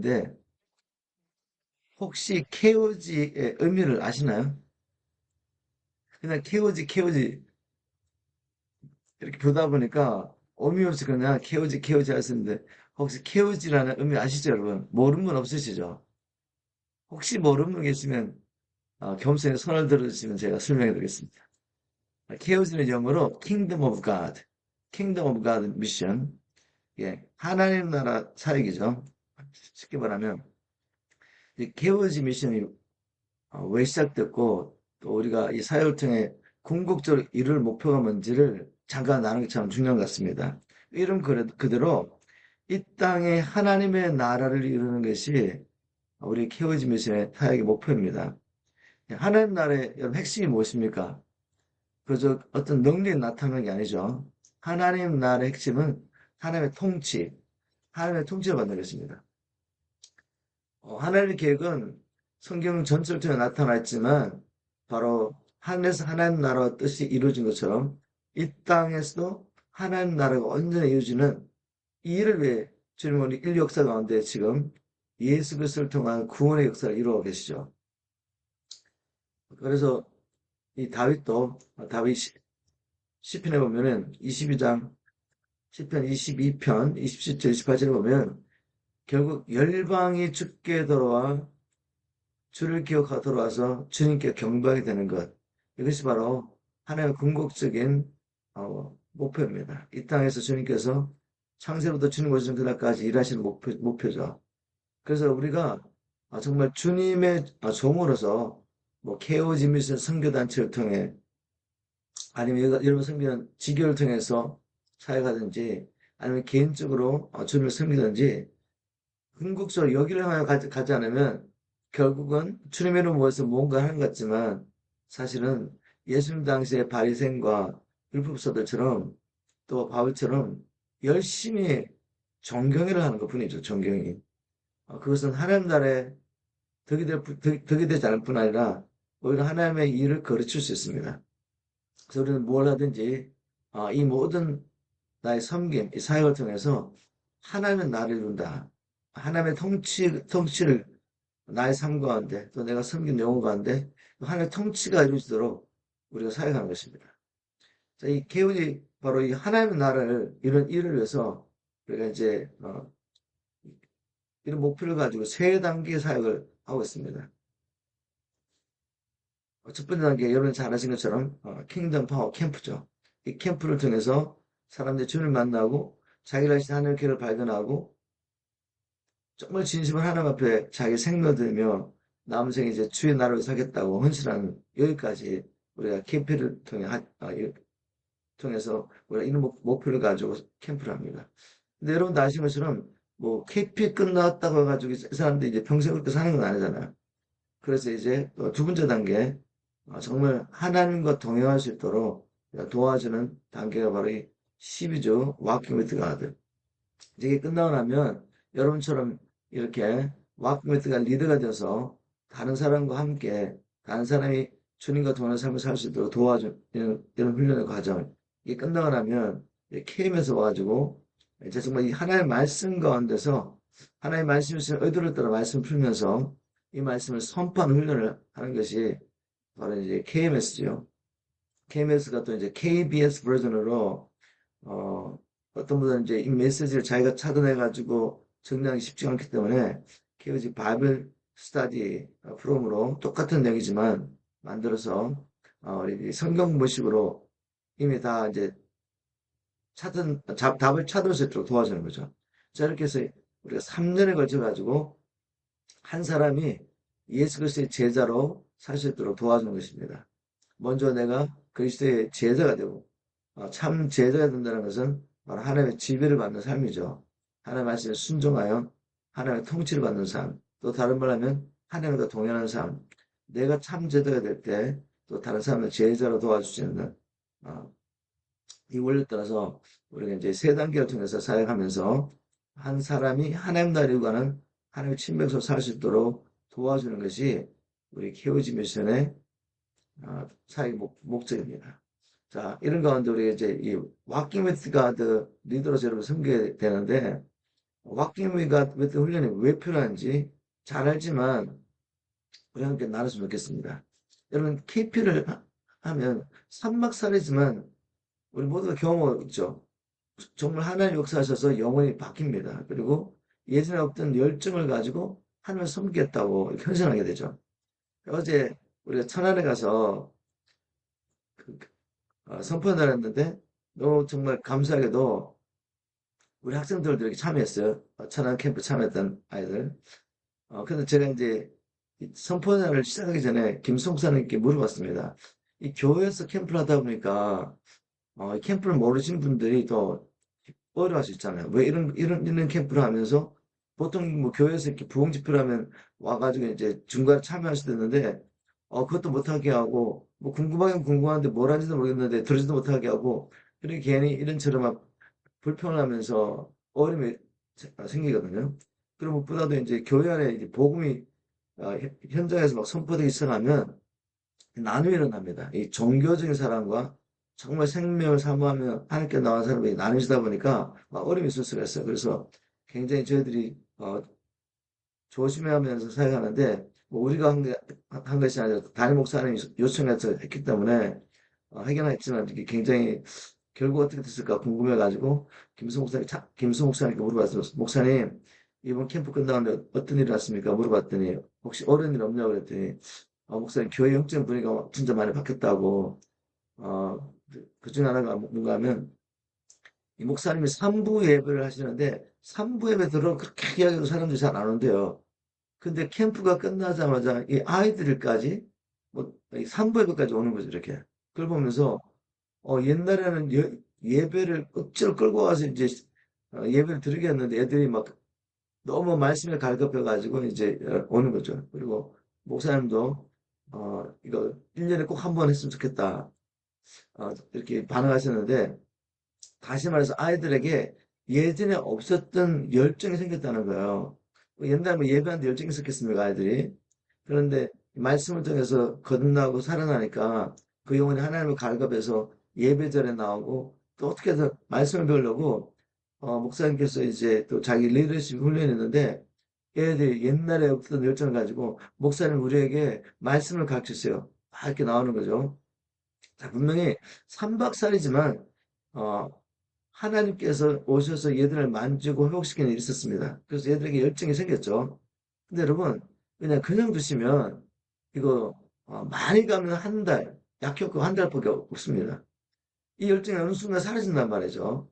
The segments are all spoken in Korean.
되는데 혹시 KOG의 의미를 아시나요? 그냥 KOG, KOG 이렇게 보다 보니까 의미 없이 그냥 KOG, KOG 하시는데 혹시 KOG라는 의미 아시죠, 여러분? 모르는 분 없으시죠? 혹시 모르는 분 계시면 겸손히 손을 들어주시면 제가 설명해 드리겠습니다. KOG는 영어로 Kingdom of God, Kingdom of God 미션. 예, 하나님 나라 사역이죠. 쉽게 말하면 이 KOG 미션이 왜 시작됐고 또 우리가 이 사역을 통해 궁극적으로 이룰 목표가 뭔지를 잠깐 나누는 게 참 중요한 것 같습니다. 이름 그대로 이 땅에 하나님의 나라를 이루는 것이 우리 KOG 미션의 사역의 목표입니다. 하나님 나라의 여러분 핵심이 무엇입니까? 그저 어떤 능력이 나타나는 게 아니죠. 하나님 나라의 핵심은 하나님의 통치, 하나님의 통치를 받는 것입니다. 하나님의 계획은 성경 전체를 통해 나타나 있지만 바로 하늘에서 하나님 나라와 뜻이 이루어진 것처럼 이 땅에서도 하나님 나라가 온전히 이루어지는 이 일을 위해 주님은 인류 역사 가운데 지금 예수 그리스도를 통한 구원의 역사를 이루어 계시죠. 그래서 이 다윗도 다윗 시편에 보면은 22장 시편 22편 27절 28절에 보면 결국 열방이 주께 돌아와 주를 기억하고 돌아와서 주님께 경배하게 되는 것. 이것이 바로 하나님의 궁극적인 목표입니다. 이 땅에서 주님께서 창세부터 주님 오시는 그날까지 일하시는 목표죠. 그래서 우리가 정말 주님의 종으로서 뭐 KOG 미션 선교단체를 통해 아니면 여러분 섬기는 지교를 통해서 사역하든지 아니면 개인적으로 주님을 섬기든지 궁극적으로 여기를 향하여 가지 않으면 결국은 주님의 이름 모여서 뭔가 하는 것 같지만 사실은 예수님 당시의 바리새인과 율법사들처럼 또 바울처럼 열심히 정경회를 하는 것 뿐이죠. 정경이. 그것은 하나님 나라에 덕이 되지 않을 뿐 아니라 오히려 하나님의 일을 거르칠 수 있습니다. 그래서 우리는 뭘 하든지 이 모든 나의 섬김, 이 사역을 통해서 하나님의 나를 이룬다. 하나님의 통치를 나의 삶 가운데 또 내가 섬긴 영혼 가운데 하나님의 통치가 이루어지도록 우리가 사역하는 것입니다. 자, 이 개혁이 바로 이 하나님의 나라를 이런 일을 위해서 우리가 이제 이런 목표를 가지고 세 단계 사역을 하고 있습니다. 첫 번째 단계 여러분 잘 아신 것처럼 킹덤 파워 캠프죠. 이 캠프를 통해서 사람들이 주님을 만나고 자기를 하신 하나님의 길을 발견하고 정말 진심으로 하나님 앞에 자기 생명을 들며 남은 생에 이제 주의 나라를 살겠다고 헌신하는 여기까지 우리가 캠프를 통해서 우리가 이런 목표를 가지고 캠프를 합니다. 근데 여러분도 아시는 것처럼 뭐 KP 끝났다고 해가지고 이 사람들이 이제 평생 그렇게 사는 건 아니잖아요. 그래서 이제 두 번째 단계 정말 하나님과 동행할 수 있도록 도와주는 단계가 바로 이 12주 와킹 위트 가드. 이게 끝나고 나면 여러분처럼 이렇게 와킹 위트가 리더가 되어서 다른 사람과 함께 다른 사람이 주님과 동행하는 삶을 살 수 있도록 도와주는 이런 훈련의 과정. 이게 끝나고 나면 KM에서 와가지고 이제 정말 이 하나님의 말씀 가운데서 하나님의 말씀을 의도를 따라 말씀 풀면서 이 말씀을 선포하는 훈련을 하는 것이 바로 이제 KMS죠. KMS가 또 이제 KBS 버전으로 어떤 분들은 이제 이 메시지를 자기가 찾아내가지고 정리하기 쉽지 않기 때문에 KBS 바이블 스타디 프로그램으로 똑같은 내용이지만 만들어서 우리 성경 공부식으로 이미 다 이제 답을 찾을 수 있도록 도와주는 거죠. 자, 이렇게 해서 우리가 3년에 걸쳐 가지고 한 사람이 예수 그리스도의 제자로 살 수 있도록 도와주는 것입니다. 먼저 내가 그리스도의 제자가 되고 참 제자가 된다는 것은 바로 하나님의 지배를 받는 삶이죠. 하나님의 말씀에 순종하여 하나님의 통치를 받는 삶. 또 다른 말로 하면 하나님과 동행하는 삶. 내가 참 제자가 될 때 또 다른 사람을 제자로 도와줄 수 있는 이 원리에 따라서 우리가 이제 세 단계를 통해서 사역하면서 한 사람이 하나님 나라에 관한 하나님의 친백으로 살 수 있도록 도와주는 것이 우리 케오지 미션의 사역의 목적입니다. 자, 이런 가운데 우리가 이제 이 워킹 위드 가드 리더로서 여러분 섬겨야 되는데 왁킹웨이가 훈련이 왜 필요한지 잘 알지만 우리 함께 나눴으면 좋겠습니다. 여러분, KP를 하면 삼박살이지만 우리 모두가 경험 있죠. 정말 하나님 역사하셔서 영혼이 바뀝니다. 그리고 예전에 없던 열정을 가지고 하나님을 섬기겠다고 이렇게 헌신하게 되죠. 어제 우리가 천안에 가서 그, 선포를 했는데 너무 정말 감사하게도 우리 학생들도 이렇게 참여했어요. 천안 캠프 참여했던 아이들. 근데 제가 이제 선포를 시작하기 전에 김송사님께 물어봤습니다. 이 교회에서 캠프를 하다 보니까 이 캠프를 모르시는 분들이 더 어려워할 수 있잖아요. 왜 이런 캠프를 하면서 보통 뭐 교회에서 이렇게 부흥 집회를 하면 와가지고 이제 중간에 참여할 수도 있는데 그것도 못하게 하고 뭐 궁금하긴 궁금한데 뭘 하는지도 모르겠는데 들지도 못하게 하고 그리고 괜히 이런저런 막 불평을 하면서 어려움이 생기거든요. 그리고 무엇보다도 이제 교회 안에 이제 복음이 현장에서 막 선포되기 시작하면 나눔이 일어납니다. 이 종교적인 사람과 정말 생명을 사모하며 하나님께 나온 사람이 나누시다 보니까 막 어려움이 있을 수가 있어요. 그래서 굉장히 저희들이 조심하면서 사역하는데 뭐 우리가 한 것이 아니라 담임 목사님이 요청해서 했기 때문에 해결했지만 이게 굉장히 결국 어떻게 됐을까 궁금해가지고 김수 목사님께 물어봤어요. 목사님 이번 캠프 끝나는데 어떤 일이 났습니까? 물어봤더니 혹시 어려운 일 없냐고 그랬더니 목사님 교회 영적 분위기가 진짜 많이 바뀌었다고 그 중에 하나가 뭔가 하면 이 목사님이 3부 예배를 하시는데 3부 예배 들어 그렇게 이야기해도 사람들이 잘 안 온대요. 근데 캠프가 끝나자마자 이 아이들까지 뭐 3부 예배까지 오는 거죠 이렇게. 그걸 보면서 옛날에는 예배를 억지로 끌고 와서 이제 예배를 드리게 했는데 애들이 막 너무 말씀에 갈급해가지고 이제 오는 거죠. 그리고 목사님도 이거 1년에 꼭 한 번 했으면 좋겠다. 이렇게 반응하셨는데 다시 말해서 아이들에게 예전에 없었던 열정이 생겼다는 거예요. 옛날에 뭐 예배하는데 열정이 있었겠습니까, 아이들이? 그런데 말씀을 통해서 거듭나고 살아나니까 그 영혼이 하나님을 갈급해서 예배전에 나오고 또 어떻게든 말씀을 배우려고 목사님께서 이제 또 자기 리더십 훈련했는데 얘들이 옛날에 없던 열정을 가지고 목사님 우리에게 말씀을 가르쳤어요. 막 이렇게 나오는 거죠. 자, 분명히 삼박살이지만 어, 하나님께서 오셔서 얘들을 만지고 회복시키는 일이 있었습니다. 그래서 얘들에게 열정이 생겼죠. 근데 여러분, 그냥 두시면 이거 많이 가면 한 달, 약효과 한 달밖에 없습니다. 이 열정이 어느 순간 사라진단 말이죠.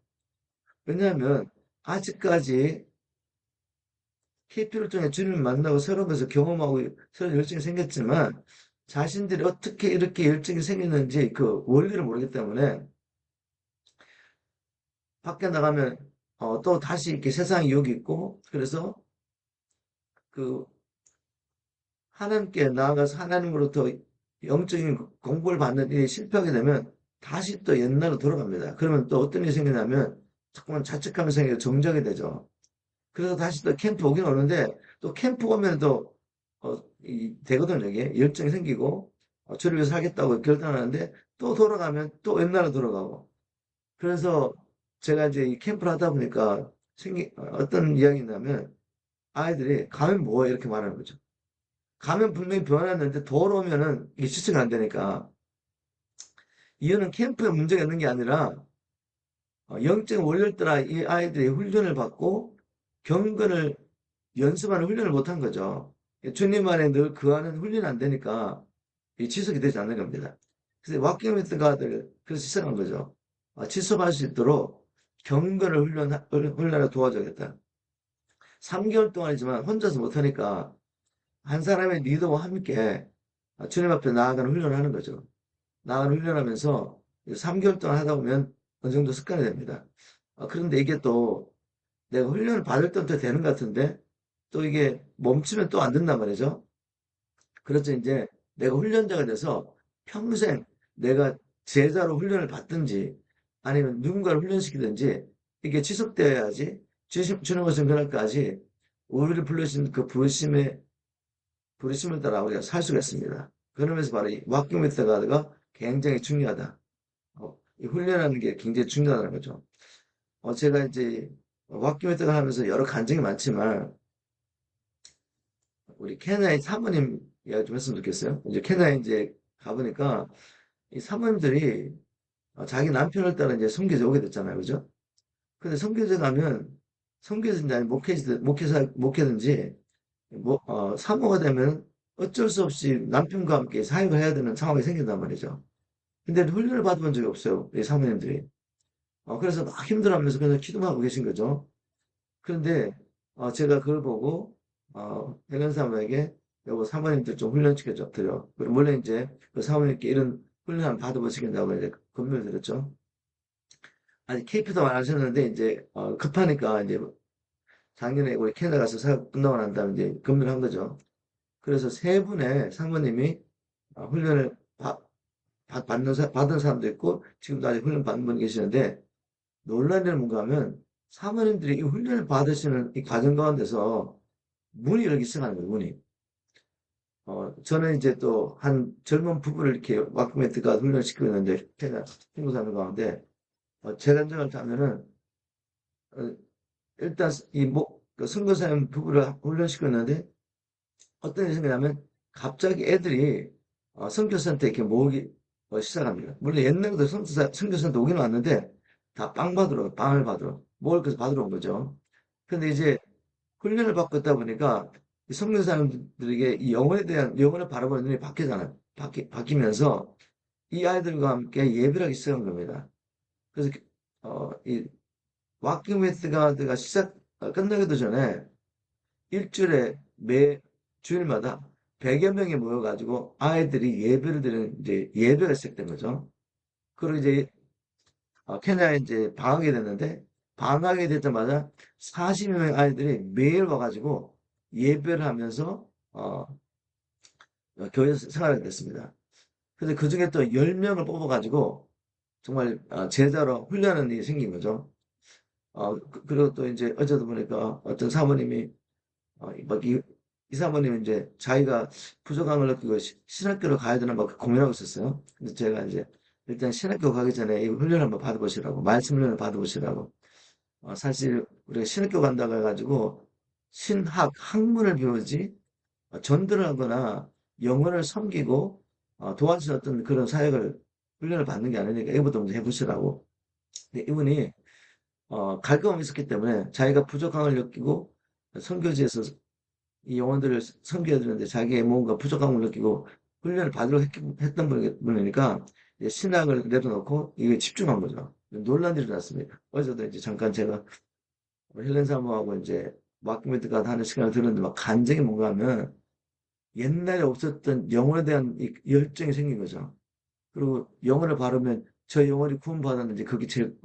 왜냐하면 아직까지 KP를 통해 주님을 만나고 새로운 것을 경험하고 새로운 열정이 생겼지만 자신들이 어떻게 이렇게 열정이 생겼는지 그 원리를 모르기 때문에 밖에 나가면 또 다시 이렇게 세상이 여기 있고 그래서 그 하나님께 나아가서 하나님으로부터 영적인 공부를 받는 일이 실패하게 되면 다시 또 옛날로 돌아갑니다. 그러면 또 어떤 일이 생기냐면 자꾸만 자책하면서 생기고 정적이 되죠. 그래서 다시 또 캠프 오긴 오는데 또 캠프 오면 또 되거든요. 이게 열정이 생기고 주를 위해서 하겠다고 결단하는데 또 돌아가면 또 옛날로 돌아가고 그래서 제가 이제 이 캠프를 하다 보니까 어떤 이야기냐면 아이들이 가면 뭐해 이렇게 말하는 거죠. 가면 분명히 변했는데 돌아오면은 이게 시청이 안 되니까 이유는 캠프에 문제가 있는 게 아니라 영적 원리를 따라 이 아이들이 훈련을 받고 경건을 연습하는 훈련을 못한 거죠. 주님 안에 늘 그하는 훈련이 안 되니까 이 지속이 되지 않는 겁니다. 그래서 왁킹 위트 가드를 그래서 시작한 거죠. 지속할 수 있도록 경건을 훈련을 도와줘야겠다. 3개월 동안이지만 혼자서 못하니까 한 사람의 리더와 함께 주님 앞에 나아가는 훈련을 하는 거죠. 나아가는 훈련하면서 3개월 동안 하다 보면 어느 정도 습관이 됩니다. 그런데 이게 또 내가 훈련을 받을 때부터 되는 것 같은데 또 이게 멈추면 또 안 된단 말이죠. 그래서 이제 내가 훈련자가 돼서 평생 내가 제자로 훈련을 받든지 아니면 누군가를 훈련시키든지 이게 지속되어야지 주는 것은 그날까지 우리를 불러신 그 부르심을 따라 우리가 살 수가 있습니다. 그러면서 바로 이 워킹 위드 가드가 굉장히 중요하다. 이 훈련하는 게 굉장히 중요하다는 거죠. 제가 이제 왁기 메트를 하면서 여러 간증이 많지만, 우리 케냐의 사모님 이야기 좀 했으면 좋겠어요. 이제 케냐에 이제 가보니까, 이 사모님들이 자기 남편을 따라 이제 선교제 오게 됐잖아요. 그죠? 근데 선교제 가면, 선교제든지 아니 목회든지, 사모가 되면 어쩔 수 없이 남편과 함께 사역을 해야 되는 상황이 생긴단 말이죠. 근데 훈련을 받아본 적이 없어요. 이 사모님들이. 그래서 막 힘들어하면서 그냥 기도만 하고 계신 거죠. 그런데 제가 그걸 보고 헬렌 사모에게 여보 사모님들 좀 훈련시켜 드려. 그리고 원래 이제 그 사모님께 이런 훈련 한번 받아보시겠다고 이제 권유를 드렸죠. 아직 KP도 안 하셨는데 이제 급하니까 이제 작년에 우리 캐나다 가서 사역 끝나고 난 다음에 이제 권유를 한 거죠. 그래서 세 분의 사모님이 훈련을 받은 사람도 있고 지금도 아직 훈련 받는 분이 계시는데 논란이 뭔가 하면 사모님들이 이 훈련을 받으시는 이 과정 가운데서 문이 열기 시작하는 거예요, 문이. 저는 이제 또 한 젊은 부부를 이렇게 와크메트가 훈련시키고 있는데, 제가 친구 사는 가운데, 제 감정을 타면은, 어, 일단 그 선교사님 부부를 훈련시키고 있는데, 어떤 일이 생기냐면, 갑자기 애들이 선교사한테 이렇게 모으기 시작합니다. 물론 옛날에도 선교사한테 오긴 왔는데, 다 빵을 받으러, 먹을 것을 받으러 온 거죠. 근데 이제 훈련을 받고 있다 보니까 성령 사람들에게 이 영혼에 대한 영혼을 바라보는 눈이 바뀌잖아요. 바뀌면서 이 아이들과 함께 예배를 하기 시작한 겁니다. 그래서 이 와킹 위드 가드가 끝나기도 전에 일주일에 매 주일마다 100여 명이 모여가지고 아이들이 예배를 드리는 이제 예배가 시작된 거죠. 그리고 이제 케냐에 이제 방학이 됐는데 방학이 되자마자 40여 명의 아이들이 매일 와가지고 예배를 하면서 교회 생활을 됐습니다. 근데 그 중에 또 10명을 뽑아가지고 정말 제자로 훈련하는 일이 생긴 거죠. 그리고 또 이제 어제도 보니까 어떤 사모님이 이 사모님이 이제 자기가 부족한 걸 느끼고 신학교를 가야 되나 막 고민하고 있었어요. 근데 제가 이제 일단 신학교 가기 전에 이 훈련 한번 받아보시라고 말씀 훈련을 받아보시라고. 사실 우리가 신학교 간다고 해가지고 학문을 배우지 전도를 하거나 영혼을 섬기고 도와주는 어떤 그런 사역을 훈련을 받는 게 아니니까 이것부터 먼저 해보시라고. 근데 이분이 갈 경험이 있었기 때문에 자기가 부족함을 느끼고 선교지에서 이 영혼들을 섬겨야 되는데 자기의 뭔가 부족함을 느끼고 훈련을 받으려고 했던 분이니까 이제 신학을 내려놓고 이게 집중한 거죠. 논란이 일어났습니다. 어제도 이제 잠깐 제가 헬렌 사모하고 이제 마크메드가 하는 시간을 들었는데 막 간증이 뭔가 하면 옛날에 없었던 영혼에 대한 이 열정이 생긴 거죠. 그리고 영혼을 바르면 저 영혼이 구원받았는지 그게 제일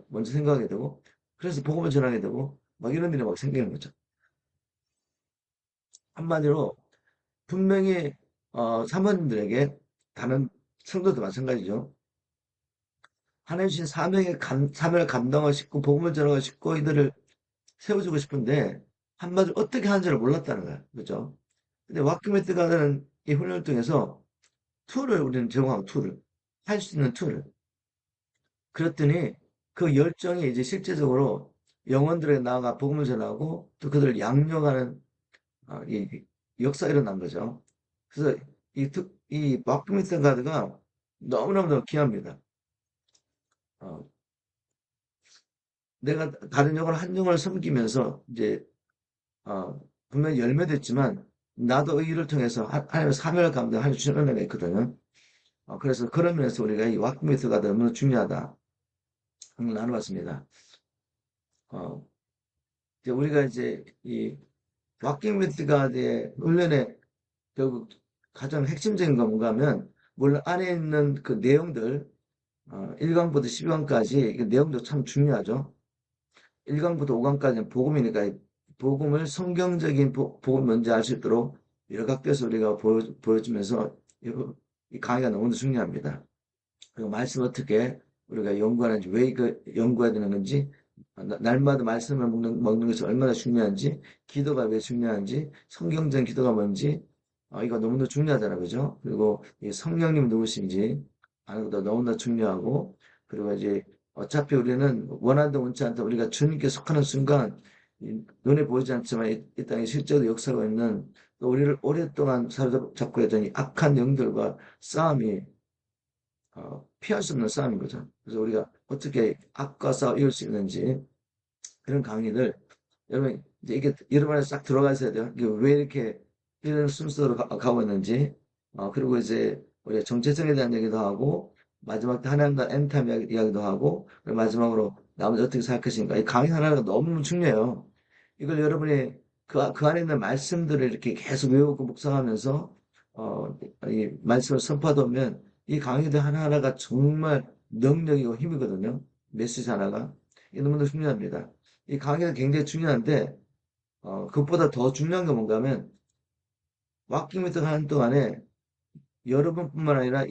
먼저 생각하게 되고 그래서 복음을 전하게 되고 막 이런 일이 막 생기는 거죠. 한마디로 분명히 사모님들에게 다른 성도도 마찬가지죠. 하나님 주신 사명을 감당하시고 복음을 전하시고 이들을 세워주고 싶은데 한마디로 어떻게 하는지를 몰랐다는 거야. 그죠? 근데 와크메트가는 이 훈련을 통해서 툴을 우리는 제공하고 툴을 할 수 있는 툴을 그랬더니 그 열정이 이제 실제적으로 영혼들에 나아가 복음을 전하고 또 그들을 양육하는 이 역사가 일어난 거죠. 그래서 이 마크미스 가드가 너무너무 귀합니다. 어, 내가 다른 영혼 한 영혼을 섬기면서 이제 분명히 열매도 있지만 나도 이 일을 통해서 하나님의 사명을 감당할 수 있는 은혜가 있거든요. 그래서 그런 면에서 우리가 이 와크미스 가드 너무 중요하다. 한번 나눠봤습니다. 어, 이제 우리가 이제 이 워킹 위드 가드의 훈련의 결국 가장 핵심적인 건 뭔가 하면 물론 안에 있는 그 내용들 1강부터 12강까지 그 내용도 참 중요하죠. 1강부터 5강까지는 복음이니까 복음을 성경적인 복음 먼저 알 수 있도록 여러 각도에서 우리가 보여주면서 이 강의가 너무나 중요합니다. 그리고 말씀 어떻게 우리가 연구하는지 왜 이거 연구해야 되는 건지 날마다 말씀을 먹는 것이 얼마나 중요한지, 기도가 왜 중요한지, 성경적 기도가 뭔지, 이거 너무나 중요하잖아요. 그죠? 그리고 이 성령님 누구신지 아는 것도 너무나 중요하고, 그리고 이제 어차피 우리는 원하든 원치 않든 우리가 주님께 속하는 순간 눈에 보이지 않지만 이 땅에 실제로 역사가 있는 또 우리를 오랫동안 사로잡고 있던 이 악한 영들과 싸움이 피할 수 없는 싸움인 거죠. 그래서 우리가 어떻게 악과 싸워 이길 수 있는지 그런 강의를 여러분 이제 이게 여러분 안에 싹 들어가 있어야 돼요. 이게 왜 이렇게 이런 순서로 가고 있는지 그리고 이제 우리가 정체성에 대한 얘기도 하고 마지막 때 하나님과 엔타임 이야기도 하고 그리고 마지막으로 나머지 어떻게 생각하십니까? 이 강의 하나가 너무 중요해요. 이걸 여러분이 그 안에 있는 말씀들을 이렇게 계속 외우고 묵상하면서 이 말씀을 선포하다 보면 이 강의들 하나하나가 정말 능력이고 힘이거든요. 메시지 하나가. 이 너무나 중요합니다. 이 강의가 굉장히 중요한데 그것보다 더 중요한 게 뭔가 하면 왁킹 미팅 하는 동안에 여러분뿐만 아니라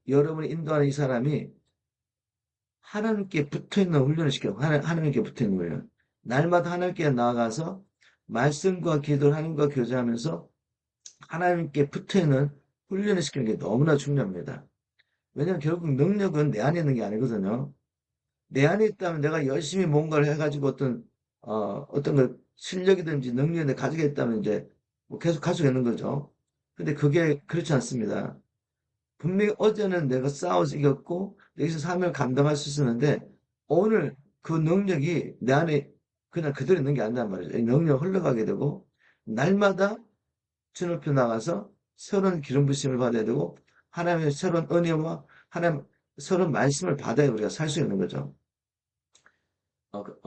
여러분이 인도하는 이 사람이 하나님께 붙어있는 훈련을 시켜요. 하나님께 붙어있는 훈련. 날마다 하나님께 나아가서 말씀과 기도를 하나님과 교제하면서 하나님께 붙어있는 훈련을 시키는 게 너무나 중요합니다. 왜냐하면 결국 능력은 내 안에 있는 게 아니거든요. 내 안에 있다면 내가 열심히 뭔가를 해가지고 어떤 걸 실력이든지 능력이 내가 가지고 있다면 이제 뭐 계속 가지고 있는 거죠. 근데 그게 그렇지 않습니다. 분명히 어제는 내가 싸워서 이겼고 여기서 삶을 감당할 수 있었는데 오늘 그 능력이 내 안에 그냥 그대로 있는 게 아니란 말이죠. 이 능력이 흘러가게 되고 날마다 주님앞에 나가서 새로운 기름 부심을 받아야 되고 하나님의 새로운 은혜와 하나님 새로운 말씀을 받아야 우리가 살 수 있는 거죠.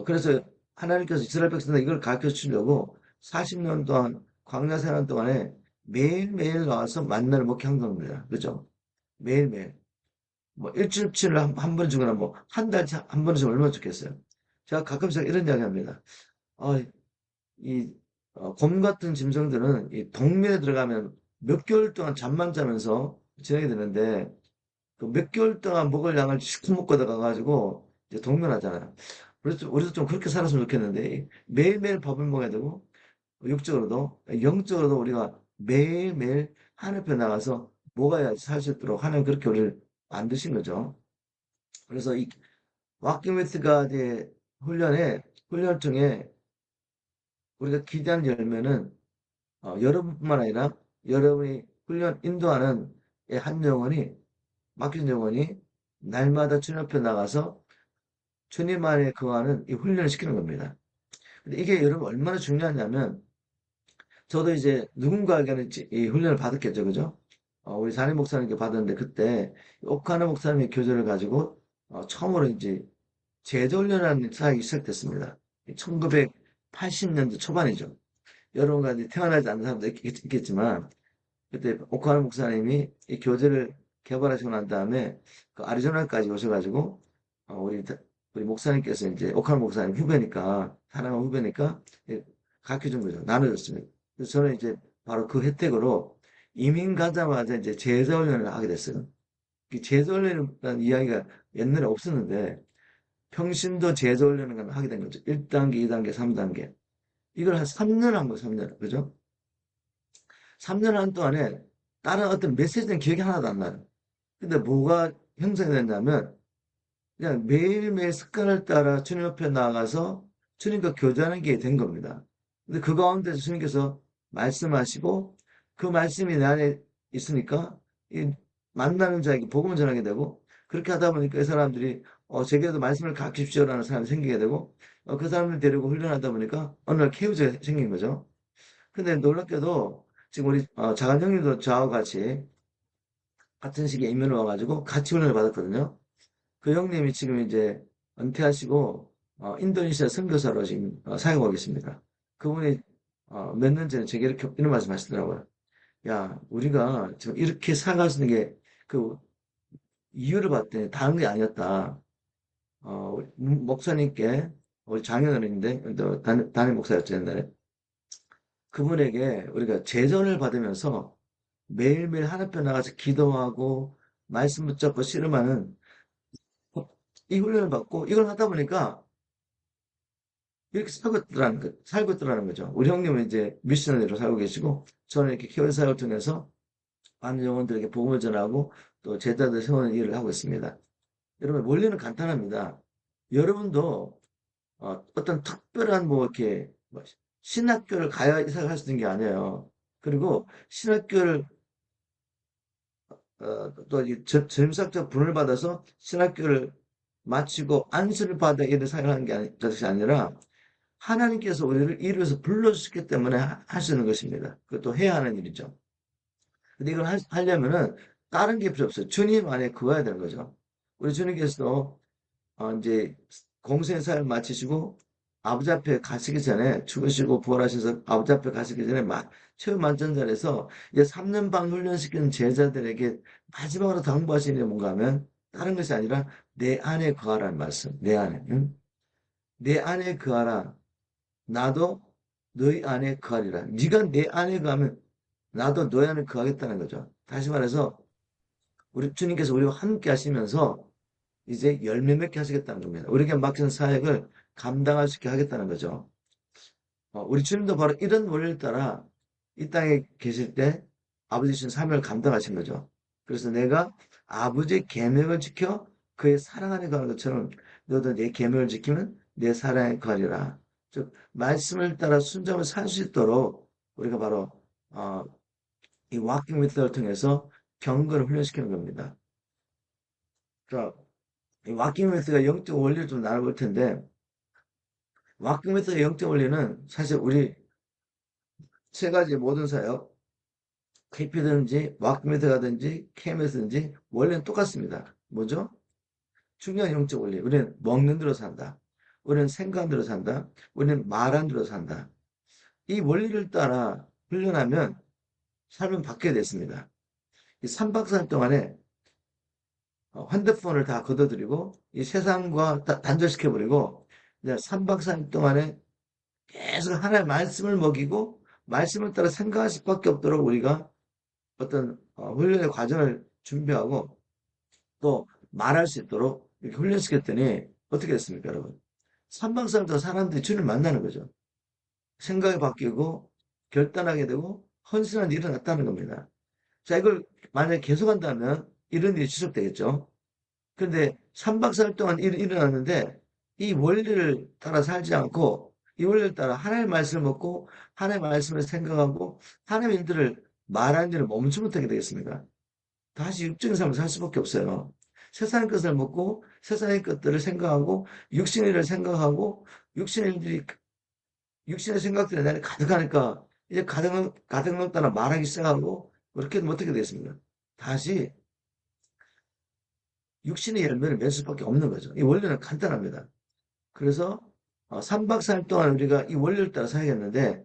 그래서 하나님께서 이스라엘 백성들 이걸 가르쳐 주려고 40년 동안 광야 생활 동안에 매일매일 나와서 만나를 먹게 한 겁니다. 그죠? 매일매일. 뭐 일주일치를 한 번 주거나 뭐 한 달에 한 번씩 얼마나 좋겠어요. 제가 가끔씩 이런 이야기 합니다. 아, 이 곰 같은 짐승들은 이 동면에 들어가면 몇 개월 동안 잠만 자면서 지내게 되는데 그 몇 개월 동안 먹을 양을 시커 먹고 들어가가지고 이제 동면하잖아요. 그래서 우리도 좀 그렇게 살았으면 좋겠는데 매일매일 밥을 먹어야 되고 육적으로도 영적으로도 우리가 매일매일 하늘 앞에 나가서 먹어야 살 수 있도록 하나님 그렇게 우리를 만드신 거죠. 그래서 이 워킹 위드 갓의 훈련을 통해 우리가 기대하는 열매는 여러분뿐만 아니라 여러분이 훈련 인도하는 한 영혼이 맡긴 영혼이 날마다 주님 앞에 나가서 주님 안에 거하는 이 훈련을 시키는 겁니다. 근데 이게 여러분 얼마나 중요하냐면 저도 이제 누군가에게는 이 훈련을 받았겠죠, 그죠? 우리 담임 목사님께 받았는데 그때 오카나 목사님의 교재를 가지고 처음으로 이제 제자훈련이라는 사역이 시작됐습니다. 1980년대 초반이죠. 여러분과 이제 태어나지 않는 사람도 있겠지만 그때 오카나 목사님이 이 교재를 개발하시고 난 다음에 그 아리조나까지 오셔가지고 우리 목사님께서 이제 오카나 목사님 후배니까 사랑하는 후배니까 가르쳐 준 거죠. 나눠줬습니다. 그래서 저는 이제 바로 그 혜택으로 이민 가자마자 이제 제자훈련을 하게 됐어요. 이 제자훈련이라는 이야기가 옛날에 없었는데 평신도 제자훈련을 하게 된 거죠. 1단계, 2단계, 3단계. 이걸 한 3년 한 거예요, 3년. 그죠? 3년 한 동안에 다른 어떤 메시지는 기억이 하나도 안 나요. 근데 뭐가 형성이 됐냐면 그냥 매일매일 습관을 따라 주님 옆에 나아가서 주님과 교제하는 게 된 겁니다. 근데 그 가운데서 주님께서 말씀하시고 그 말씀이 내 안에 있으니까 이 만나는 자에게 복음을 전하게 되고 그렇게 하다 보니까 이 사람들이 제게도 말씀을 가르치십시오라는 사람이 생기게 되고 그 사람들 데리고 훈련하다 보니까 어느 날 케이오즈가 생긴 거죠. 근데 놀랍게도 지금 우리 자간 형님도 저하고 같이 같은 시기에 임면을 와가지고 같이 훈련을 받았거든요. 그 형님이 지금 이제 은퇴하시고 인도네시아 선교사로 지금 사용하고 계십니다. 그분이 몇 년 전에 제게 이렇게 이런 말씀 하시더라고요. 야, 우리가 지금 이렇게 살아갈 수 있는 게 그 이유를 봤더니 다른 게 아니었다. 우리 목사님께 우리 장현어른인데 또 담임 목사였죠 옛날에. 그분에게 우리가 제전을 받으면서 매일매일 하나님 앞에 나가서 기도하고 말씀 붙잡고 씨름하는 이 훈련을 받고 이걸 하다 보니까 이렇게 살고 있더라는 거죠. 우리 형님은 이제 미셔너리로 살고 계시고 저는 이렇게 교회 사역을 통해서 많은 영혼들에게 복음을 전하고 또 제자들 세우는 일을 하고 있습니다. 여러분 원리는 간단합니다. 여러분도 어떤 특별한 뭐 이렇게 뭐 신학교를 가야 이사갈 수 있는 게 아니에요. 그리고 신학교를 또 점수학적 분을 받아서 신학교를 마치고 안수를 받아 일을 사용하는 게 것이 아니라 하나님께서 우리를 이루어서 불러주셨기 때문에 할 수 있는 것입니다. 그것도 해야 하는 일이죠. 근데 이걸 하려면은 다른 게 필요 없어요. 주님 안에 그어야 되는 거죠. 우리 주님께서도 이제 공생 사를 마치시고 아버지 앞에 가시기 전에 죽으시고 부활하셔서 아버지 앞에 가시기 전에 막 최후 만전자에서 이제 3년 반 훈련시키는 제자들에게 마지막으로 당부하시는 게 뭔가 하면 다른 것이 아니라 내 안에 거하라는 말씀. 내 안에. 응? 내 안에 거하라. 나도 너희 안에 거하리라. 네가 내 안에 거하면 나도 너희 안에 거하겠다는 거죠. 다시 말해서 우리 주님께서 우리와 함께 하시면서 이제 열매 맺게 하시겠다는 겁니다. 우리에게 맡긴 사역을 감당할 수 있게 하겠다는 거죠. 우리 주님도 바로 이런 원리를 따라 이 땅에 계실 때 아버지 주신 사명을 감당하신 거죠. 그래서 내가 아버지의 계명을 지켜 그의 사랑 안에 거하는 것처럼 너도 내 계명을 지키면 내 사랑에 거하리라. 즉 말씀을 따라 순종을 살 수 있도록 우리가 바로 어, 이 워킹 메서드를 통해서 경건을 훈련시키는 겁니다. 그러니까 이 워킹 메서드가 영적 원리를 좀 나눠볼 텐데 워킹 메서드의 영적 원리는 사실 우리 세 가지 모든 사역 KP든지 워크메드가든지 KMS든지 원리는 똑같습니다. 뭐죠? 중요한 영적 원리. 우리는 먹는 대로 산다. 우리는 생각한 대로 산다. 우리는 말한 대로 산다. 이 원리를 따라 훈련하면 삶은 바뀌게 됐습니다. 이 3박 4일 동안에 핸드폰을 다 걷어들이고 이 세상과 단절시켜버리고 3박 4일 동안에 계속 하나의 말씀을 먹이고 말씀을 따라 생각할 수밖에 없도록 우리가 어떤 훈련의 과정을 준비하고 또 말할 수 있도록 이렇게 훈련시켰더니 어떻게 됐습니까, 여러분? 삼방사부터 사람들이 주를 만나는 거죠. 생각이 바뀌고 결단하게 되고 헌신한 일이 일어났다는 겁니다. 자, 이걸 만약에 계속한다면 이런 일이 지속되겠죠. 그런데 3박 4일 동안 일이 일어났는데 이 원리를 따라 살지 않고 이 원리를 따라 하나님의 말씀을 먹고 하나님의 말씀을 생각하고 하나님의 일들을 말하는 일을 멈추 못하게 되겠습니까? 다시 육적인 삶을 살 수밖에 없어요. 세상의 것을 먹고 세상의 것들을 생각하고 육신의 일을 생각하고 육신의 일들이 육신의 생각들이 내 안에 가득하니까 이제 가득 따라 말하기 시작하고 그렇게 되면 어떻게 되겠습니까? 다시 육신의 열매를 맺을 수밖에 없는 거죠. 이 원리는 간단합니다. 그래서 3박 4일 동안 우리가 이 원리를 따라 살겠는데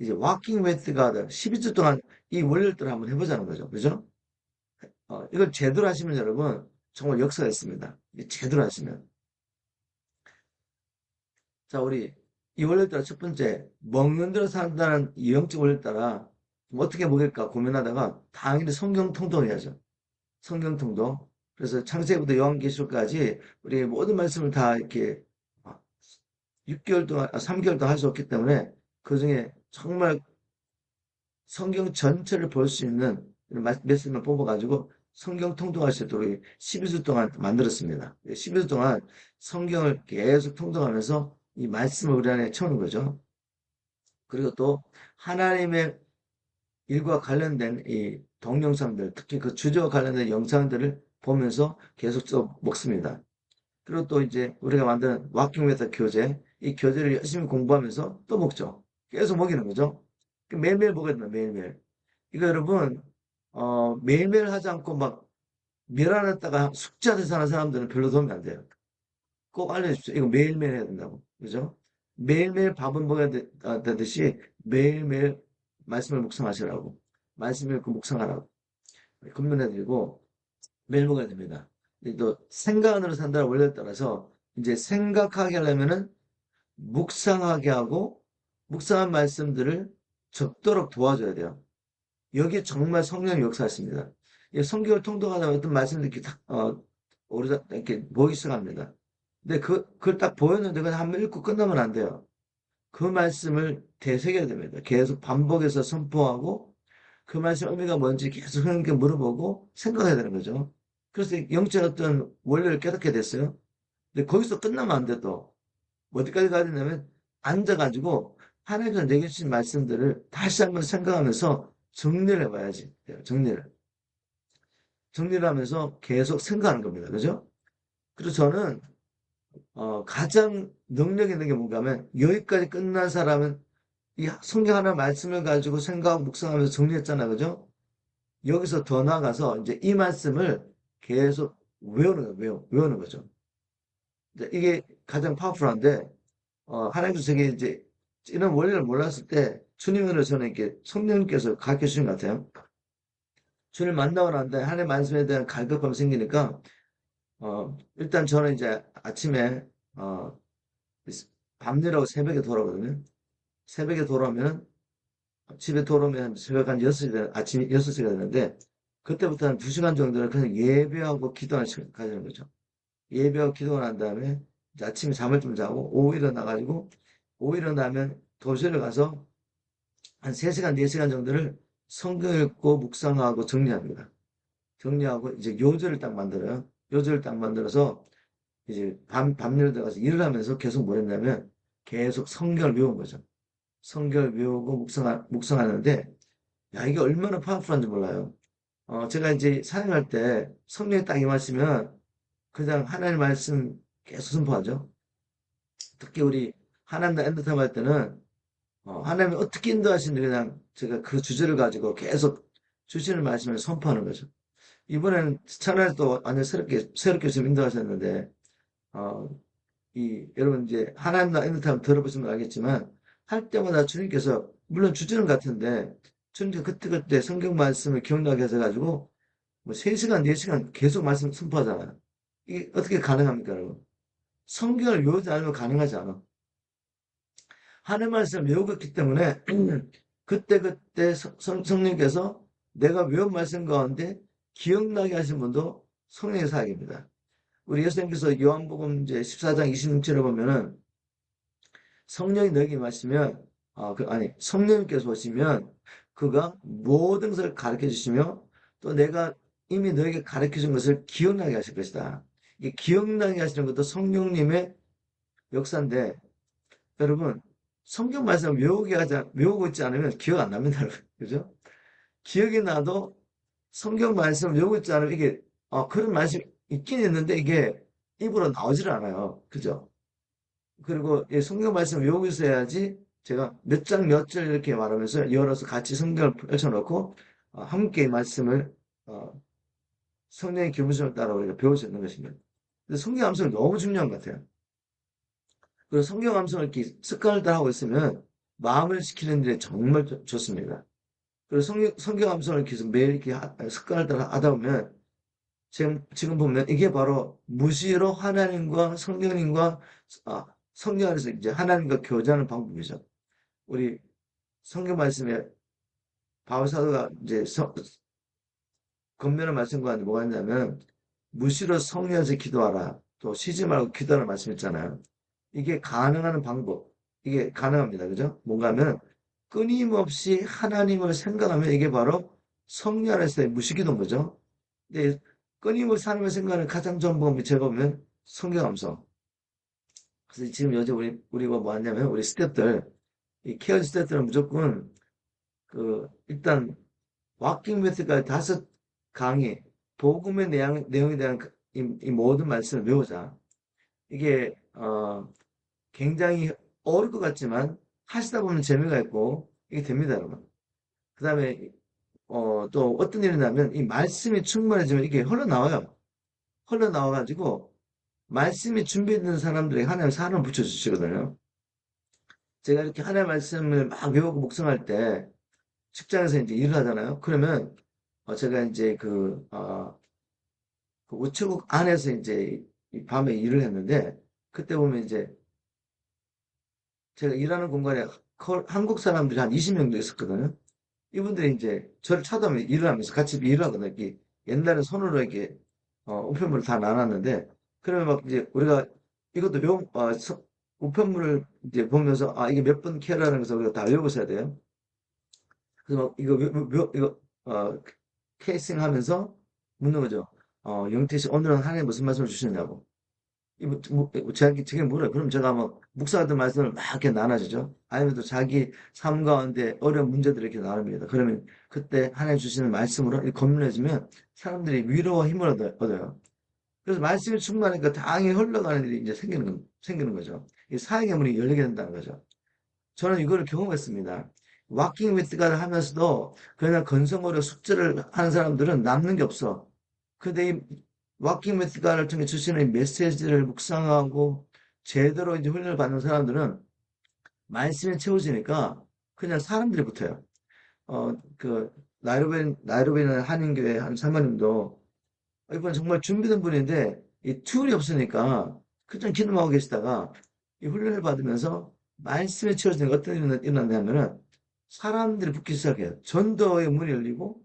이제 워킹 위드 갓 12주 동안 이 원리를 따라 한번 해보자는 거죠. 그죠? 이걸 제대로 하시면 여러분 정말 역사가 있습니다. 제대로 하시면. 자, 우리 이 원리를 따라 첫 번째, 먹는 대로 산다는 이 영적 원리를 따라 어떻게 먹일까 고민하다가 당연히 성경 통독해야죠. 성경 통독. 그래서 창세기부터 요한계시록까지 우리 모든 말씀을 다 이렇게 6개월 동안, 3개월 동안 할 수 없기 때문에 그 중에 정말 성경 전체를 볼 수 있는 말씀을 뽑아가지고 성경 통독할 수 있도록 12주 동안 만들었습니다. 12주 동안 성경을 계속 통독하면서 이 말씀을 우리 안에 채우는 거죠. 그리고 또 하나님의 일과 관련된 이 동영상들, 특히 그 주제와 관련된 영상들을 보면서 계속 또 먹습니다. 그리고 또 이제 우리가 만든 워킹 메터 교재, 이 교재를 열심히 공부하면서 또 먹죠. 계속 먹이는 거죠. 매일매일 먹어야 된다, 매일매일. 이거 여러분, 매일매일 하지 않고 막 멸안했다가 숙제하듯이 하는 사람들은 별로 도움이 안 돼요. 꼭 알려주십시오. 이거 매일매일 해야 된다고. 그죠? 매일매일 밥은 먹어야 되듯이 매일매일 말씀을 묵상하시라고. 말씀을 그 묵상하라고. 금면해드리고 매일 먹어야 됩니다. 또 생각으로 산다는 원리에 따라서 이제 생각하게 하려면은 묵상하게 하고 묵상한 말씀들을 적도록 도와줘야 돼요. 여기 정말 성령의 역사였습니다. 성경을 통독하다 어떤 말씀들이 이렇게 딱, 오르다, 이렇게 보이기 시작합니다. 근데 그걸 딱 보였는데 그냥 한번 읽고 끝나면 안 돼요. 그 말씀을 되새겨야 됩니다. 계속 반복해서 선포하고 그 말씀 의미가 뭔지 계속 하나님께 물어보고 생각해야 되는 거죠. 그래서 영적 어떤 원리를 깨닫게 됐어요. 근데 거기서 끝나면 안 돼, 또. 어디까지 가야 되냐면, 앉아가지고, 하나님께서 내게 주신 말씀들을 다시 한번 생각하면서 정리를 해봐야지. 정리를. 정리를 하면서 계속 생각하는 겁니다. 그죠? 그리고 저는, 가장 능력 있는 게 뭔가 하면, 여기까지 끝난 사람은 이 성경 하나 말씀을 가지고 생각하고 묵상하면서 정리했잖아. 그죠? 여기서 더 나아가서 이제 이 말씀을 계속 외우는 거예요. 외우는 거죠. 이제 이게 가장 파워풀한데, 하나님께서 제게 이제 이런 원리를 몰랐을 때 주님으로 저는 이렇게 성령님께서 가르쳐 주신 것 같아요. 주님 만나고 난데 하나님 말씀에 대한 갈급함이 생기니까, 일단 저는 이제 아침에, 어, 밤일하고 새벽에 돌아오거든요. 새벽에 돌아오면 집에 돌아오면 새벽 한 6시, 아침 6시가 되는데, 그때부터 한 2시간 정도는 그냥 예배하고 기도하는 시간 가지는 거죠. 예배하고 기도가 난 다음에, 이제 아침에 잠을 좀 자고, 오후 일어나가지고, 오후 일어나면 도시를 가서 한 3시간, 4시간 정도를 성경 읽고 묵상하고 정리합니다. 정리하고, 이제 요절을 딱 만들어요. 요절을 딱 만들어서, 이제 밤일 들어가서 일을 하면서 계속 뭘 했냐면, 계속 성경을 외운 거죠. 성경을 외우고 묵상하는데, 야, 이게 얼마나 파워풀한지 몰라요. 제가 이제 사역할 때 성령이 딱 임하시면 그냥 하나님 말씀 계속 선포하죠. 특히 우리 하나님과 엔드타임 할 때는 하나님이 어떻게 인도하시는지 그냥 제가 그 주제를 가지고 계속 주시는 말씀을 선포하는 거죠. 이번에는 차라리 또 완전 새롭게 좀 인도하셨는데, 어, 여러분 이제 하나님과 엔드타임 들어보시면 알겠지만, 할 때마다 주님께서, 물론 주제는 같은데, 주님께서 그때그때 성경 말씀을 기억나게 하셔가지고, 뭐 3시간, 4시간 계속 말씀 선포하잖아요. 이게 어떻게 가능합니까, 여러분? 성경을 외우지 않으면 가능하지 않아. 하나님 말씀을 외우고 있기 때문에 그때그때 성령께서 내가 외운 말씀 가운데 기억나게 하신 분도 성령의 사역입니다. 우리 예수님께서 요한복음 이제 14장 26절에 보면은 성령이 너에게 임하시면, 성령님께서 오시면 그가 모든 것을 가르쳐 주시며 또 내가 이미 너에게 가르쳐 준 것을 기억나게 하실 것이다. 이 기억나게 하시는 것도 성령님의 역사인데, 여러분, 성경 말씀 외우고 있지 않으면 기억 안 납니다, 여러분. 그죠? 기억이 나도 성경 말씀 외우고 있지 않으면 이게, 그런 말씀이 있긴 있는데 이게 입으로 나오질 않아요. 그죠? 그리고 이 성경 말씀 외우고 있어야지 제가 몇 장 몇 절 이렇게 말하면서 열어서 같이 성경을 펼쳐놓고 함께 말씀을 어, 성령의 교무성을 따라 우리가 배울 수 있는 것입니다. 근데 성경 암송이 너무 중요한 것 같아요. 그리고 성경 암송을 이렇게 습관을 따라 하고 있으면 마음을 지키는 데 정말 좋습니다. 그리고 성경 암송을 계속 매일 이렇게 습관을 따라 하다 보면 지금 보면 이게 바로 무시로 하나님과 성령님과 성령 안에서 이제 하나님과 교제하는 방법이죠. 우리 성경 말씀에 바울 사도가 이제 겉면의 말씀 가운데 뭐가 있냐면 무시로 성령에서 기도하라. 또 쉬지 말고 기도하는 말씀 있잖아요. 이게 가능한 방법. 이게 가능합니다. 그죠? 뭔가 하면 끊임없이 하나님을 생각하면 이게 바로 성령 안에서의 무시기도인 거죠. 근데 끊임없이 하나님을 생각하는 가장 좋은 방법이 제가 보면 성경 암송. 그래서 지금 요즘 우리가 뭐 하냐면 우리 스태프들, 이 케어 스태프들은 무조건 일단 워킹 메시지까지 5강의, 복음의 내용에 대한 이 모든 말씀을 외우자. 이게, 굉장히 어려울 것 같지만, 하시다 보면 재미가 있고, 이게 됩니다, 여러분. 그 다음에, 또 어떤 일이 나면, 이 말씀이 충만해지면 이게 흘러나와요. 흘러나와가지고, 말씀이 준비된 사람들에게 하나님 사랑을 붙여주시거든요. 제가 이렇게 하나님 말씀을 막 외우고 묵상할 때, 직장에서 이제 일을 하잖아요. 그러면, 제가 이제 그 우체국 안에서 이제 이 밤에 일을 했는데, 그때 보면 이제 제가 일하는 공간에 한국 사람들이 한 20명 정도 있었거든요. 이분들이 이제 저를 쳐다보면 일을 하면서 같이 일을 하거든요. 이렇게 옛날에 손으로 이렇게, 우편물을 다 나눴는데, 그러면 막 이제 우리가 이것도 우편물을 이제 보면서, 이게 몇 분 캐라는 것을 우리가 다 외우고 있어야 돼요. 그래서 막 이거, 케이싱 하면서 묻는 거죠. 영태 씨, 오늘은 하나님 무슨 말씀을 주시느냐고. 제게 물어요. 그럼 제가 막 묵사하던 말씀을 막 이렇게 나눠주죠. 아니면 또 자기 삶 가운데 어려운 문제들을 이렇게 나눕니다. 그러면 그때 하나님 주시는 말씀으로 이렇게 건면해주면 사람들이 위로와 힘을 얻어요. 그래서 말씀이 충만하니까 당연히 흘러가는 일이 이제 생기는 거죠. 이 사역의 문이 열리게 된다는 거죠. 저는 이거를 경험했습니다. 워킹 위드 갓을 하면서도 그냥 건성으로 숙제를 하는 사람들은 남는 게 없어. 근데 이 워킹 위드 갓을 통해 주시는 이 메시지를 묵상하고 제대로 이제 훈련을 받는 사람들은 말씀에 채워지니까 그냥 사람들이 붙어요. 나이로비는 한인교회 한 사모님도 이분 정말 준비된 분인데 이 툴이 없으니까 그냥 기도하고 계시다가 이 훈련을 받으면서 말씀에 채워지는 게 어떤 일이 일어났냐면은 사람들이 붙기 시작해요. 전도의 문이 열리고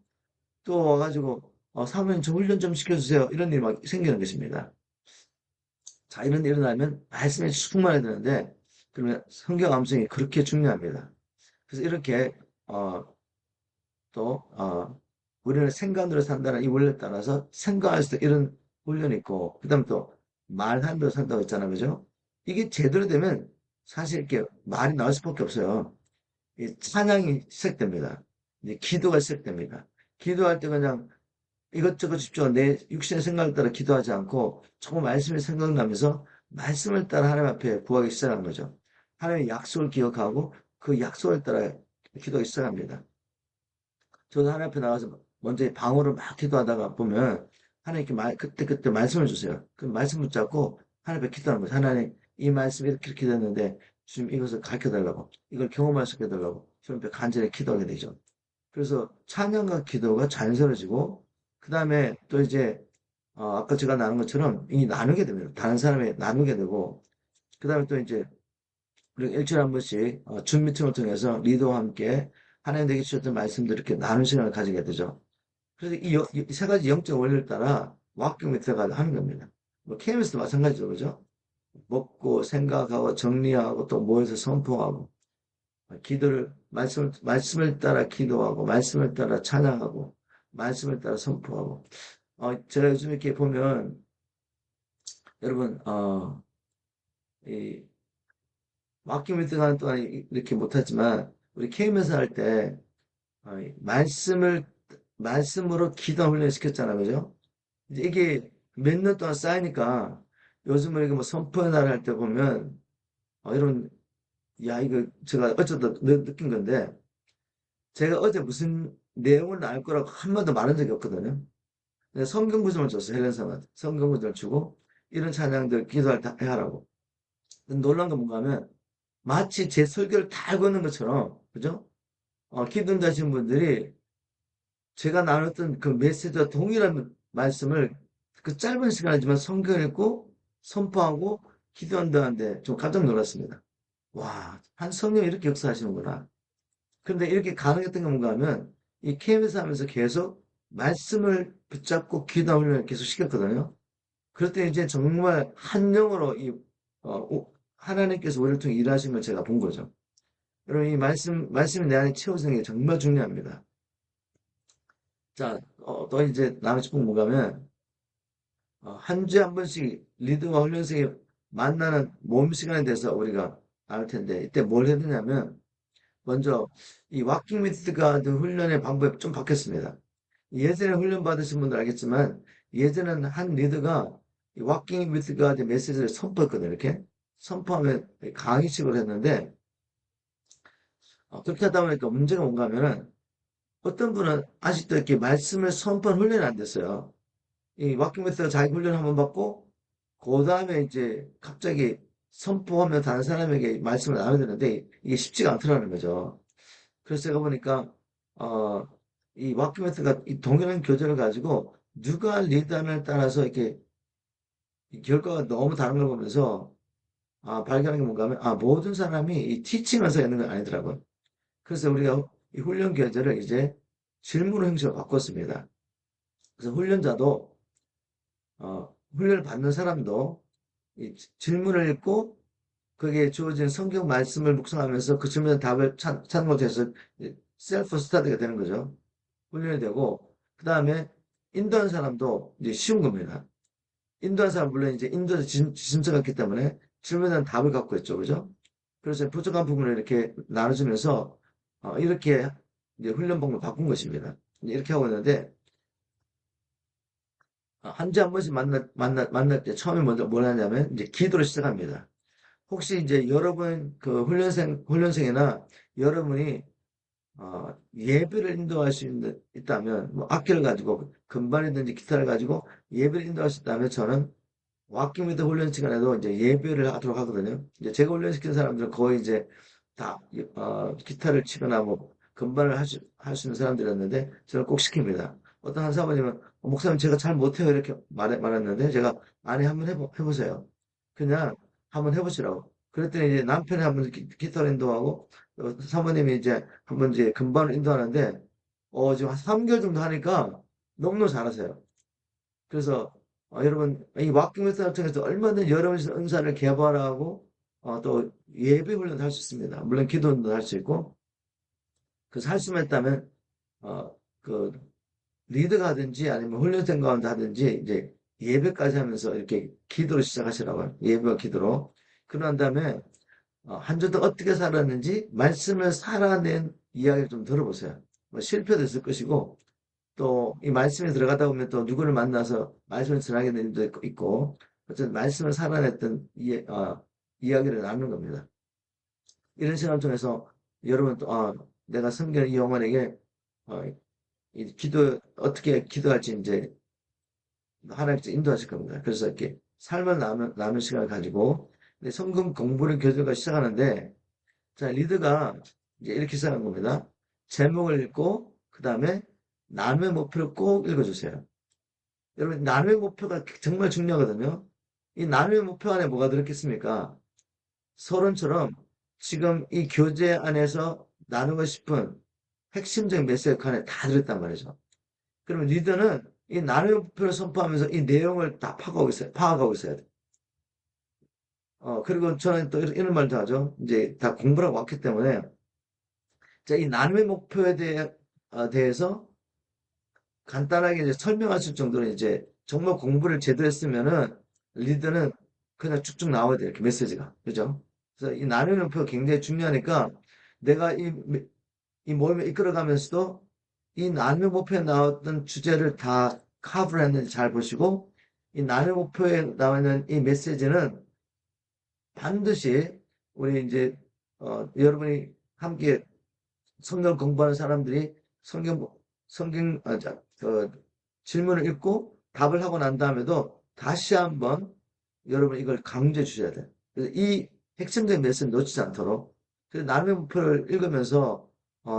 또 와가지고 사모님 저 훈련 좀 시켜주세요. 이런 일이 막 생기는 것입니다. 자, 이런 일이 일어나면 말씀에 충만해야 되는데 그러면 성경 암송이 그렇게 중요합니다. 그래서 이렇게 어, 우리는 생각으로 산다는 이 원리에 따라서 생각할 수 이런 훈련이 있고, 그 다음에 또 말하는 대로 산다고 했잖아요. 그죠? 이게 제대로 되면 사실 이렇게 말이 나올 수밖에 없어요. 이 찬양이 시작됩니다. 이제 기도가 시작됩니다. 기도할 때 그냥 이것저것 집중, 내 육신의 생각을 따라 기도하지 않고 조금 말씀이 생각나면서 말씀을 따라 하나님 앞에 구하기 시작하는 거죠. 하나님의 약속을 기억하고 그 약속을 따라 기도하기 시작합니다. 저도 하나님 앞에 나가서 먼저 방어를 막 기도하다가 보면 하나님께 그때 말씀을 주세요. 그 말씀 붙잡고 하나님 앞에 기도하는 거죠. 하나님, 이 말씀이 이렇게 됐는데 주님 이것을 가르쳐 달라고, 이걸 경험할 수 있게 해달라고 주님 앞에 간절히 기도하게 되죠. 그래서 찬양과 기도가 자연스러워지고 그 다음에 또 이제 아까 제가 나눈 것처럼 이 나누게 됩니다. 다른 사람이 나누게 되고 그 다음에 또 이제 우리 일주일에 한 번씩 줌 미팅을 통해서 리더와 함께 하나님에게 주셨던 말씀들 이렇게 나누는 시간을 가지게 되죠. 그래서 이 세 가지 영적 원리를 따라 와킹 메터가 하는 겁니다. 뭐 KMS도 마찬가지죠, 그죠? 먹고 생각하고 정리하고 또 모여서 선포하고 말씀을 따라 기도하고 말씀을 따라 찬양하고 말씀을 따라 선포하고 제가 요즘 이렇게 보면 여러분 이 와킹 미팅 하는 동안 이렇게 못하지만 우리 KMS 할 때 말씀으로 기도 훈련 시켰잖아요, 그죠? 이제 이게 몇 년 동안 쌓이니까 요즘은 이게 뭐 선포의 날 할 때 보면 여러분 야 이거 제가 어쩌다 느낀 건데 제가 어제 무슨 내용을 알 거라고 한 번도 말한 적이 없거든요. 근데 성경 구절만 줬어요, 헬렌 선한테 성경 구절 주고 이런 찬양들 기도할 때 하라고. 근데 놀란 건 뭔가 하면 마치 제 설교를 다 알고 있는 것처럼 그죠? 기도한다 하신 분들이 제가 나눴던 그 메시지와 동일한 말씀을 그 짧은 시간이지만 성경 읽고 선포하고 기도한다는데 좀 깜짝 놀랐습니다. 와, 한 성령이 이렇게 역사하시는구나. 그런데 이렇게 가능했던 게 뭔가 하면 이 KBS 하면서 계속 말씀을 붙잡고 기도 훈련을 계속 시켰거든요. 그럴 때 이제 정말 한 영으로 하나님께서 우리를 통해 일하신 걸 제가 본 거죠. 여러분, 말씀이 내 안에 채워지는 게 정말 중요합니다. 자, 또 이제 나누고 싶은 뭔가 하면 한 주에 한 번씩 리드와 훈련생이 만나는 모임 시간에 대해서 우리가 나눌 텐데 이때 뭘 해야 되냐면 먼저 이 워킹 위드 가드 훈련의 방법이 좀 바뀌었습니다. 예전에 훈련 받으신 분들 알겠지만 예전에는 한 리더가 이 워킹 위드 가드 메시지를 선포했거든요. 이렇게 선포하면 강의식으로 했는데 그렇게 하다 보니까 문제가 뭔가 하면은 어떤 분은 아직도 이렇게 말씀을 선포한 훈련이 안 됐어요. 이 워킹 메스가 자기 훈련 한번 받고 그 다음에 이제 갑자기 선포하면 다른 사람에게 말씀을 나눠야 되는데 이게 쉽지가 않더라는 거죠. 그래서 제가 보니까 어, 이 워킹 메스가 이 동일한 교재를 가지고 누가 리더를 따라서 이렇게 이 결과가 너무 다른 걸 보면서 발견한 게 뭔가 하면 모든 사람이 이 티칭해서 있는 건 아니더라고요. 그래서 우리가 이 훈련 교재를 이제 질문 형식으로 바꿨습니다. 그래서 훈련자도 훈련을 받는 사람도 이 질문을 읽고 거기에 주어진 성경 말씀을 묵상하면서 그 질문에 답을 찾는 것에 서 셀프 스타디가 되는 거죠. 훈련이 되고 그 다음에 인도하는 사람도 이제 쉬운 겁니다. 인도한 사람 물론 이제 인도에서 지심서가 있기 때문에 질문에 대한 답을 갖고 있죠. 그죠? 그래서 부족한 부분을 이렇게 나눠주면서 이렇게 이제 훈련 방법을 바꾼 것입니다. 이렇게 하고 있는데 한 주에 한 번씩 만날 때 처음에 먼저 뭘 하냐면 이제 기도를 시작합니다. 혹시 이제 여러분 그 훈련생이나 여러분이 예배를 인도할 수 있다면 뭐 악기를 가지고 금반이든지 기타를 가지고 예배를 인도할 수 있다면 저는 왁기미드 훈련 시간에도 이제 예배를 하도록 하거든요. 이제 제가 훈련시킨 사람들은 거의 이제 다 기타를 치거나 뭐 건반을 할 수 있는 사람들이었는데 저는 꼭 시킵니다. 어떤 한 사모님은 목사님 제가 잘 못해요 이렇게 말했는데 제가 아니 한번 해보세요. 그냥 한번 해보시라고. 그랬더니 이제 남편이 한번 기타를 인도하고 사모님이 이제 한번 이제 건반을 인도하는데 지금 한 3개월 정도 하니까 너무너무 잘하세요. 그래서 여러분 이 왁킹 메소드 통해서 얼마든지 여러분의 은사를 개발하고 또 예배 훈련도 할 수 있습니다. 물론 기도도 할 수 있고 그래서 할 수만 있다면 그 리드가 하든지 아니면 훈련생 가운데 하든지 이제 예배까지 하면서 이렇게 기도를 시작하시라고요. 예배와 기도로. 그런 다음에 한 주도 어떻게 살았는지 말씀을 살아낸 이야기를 좀 들어보세요. 뭐 실패도 있을 것이고 또 이 말씀에 들어가다 보면 또 누구를 만나서 말씀을 전하게 되는 일도 있고 어쨌든 말씀을 살아냈던 이야기를 나누는 겁니다. 이런 시간을 통해서 여러분 또 내가 섬기는 이 영혼에게 어, 이 기도 어떻게 기도할지 이제 하나님께서 인도하실 겁니다. 그래서 이렇게 삶을 나누는 시간을 가지고 성경 공부를 교도가 시작하는데 자 리드가 이제 이렇게 시작하는 겁니다. 제목을 읽고 그 다음에 나눔의 목표를 꼭 읽어주세요. 여러분, 나눔의 목표가 정말 중요하거든요. 이 나눔의 목표 안에 뭐가 들었겠습니까? 서론처럼 지금 이 교재 안에서 나누고 싶은 핵심적인 메시지가 안에 다 들었단 말이죠. 그러면 리더는 이 나눔의 목표를 선포하면서 이 내용을 다 파악하고 있어야 돼. 그리고 저는 또 이런 말도 하죠. 이제 다 공부를 하고 왔기 때문에, 자, 이 나눔의 목표에 대해서 간단하게 이제 설명하실 정도로 이제 정말 공부를 제대로 했으면은 리더는 그냥 쭉쭉 나와야 돼요. 이렇게 메시지가. 그죠? 그래서 이 나누는 목표가 굉장히 중요하니까 내가 이 모임을 이끌어가면서도 이 나누는 목표에 나왔던 주제를 다 커버를 했는지 잘 보시고 이 나누는 목표에 나와 있는 이 메시지는 반드시 우리 이제 여러분이 함께 성경 공부하는 사람들이 성경 질문을 읽고 답을 하고 난 다음에도 다시 한번 여러분 이걸 강조해 주셔야 돼요. 그래서 이 핵심적인 메시지를 놓치지 않도록. 그래서 나눔의 목표를 읽으면서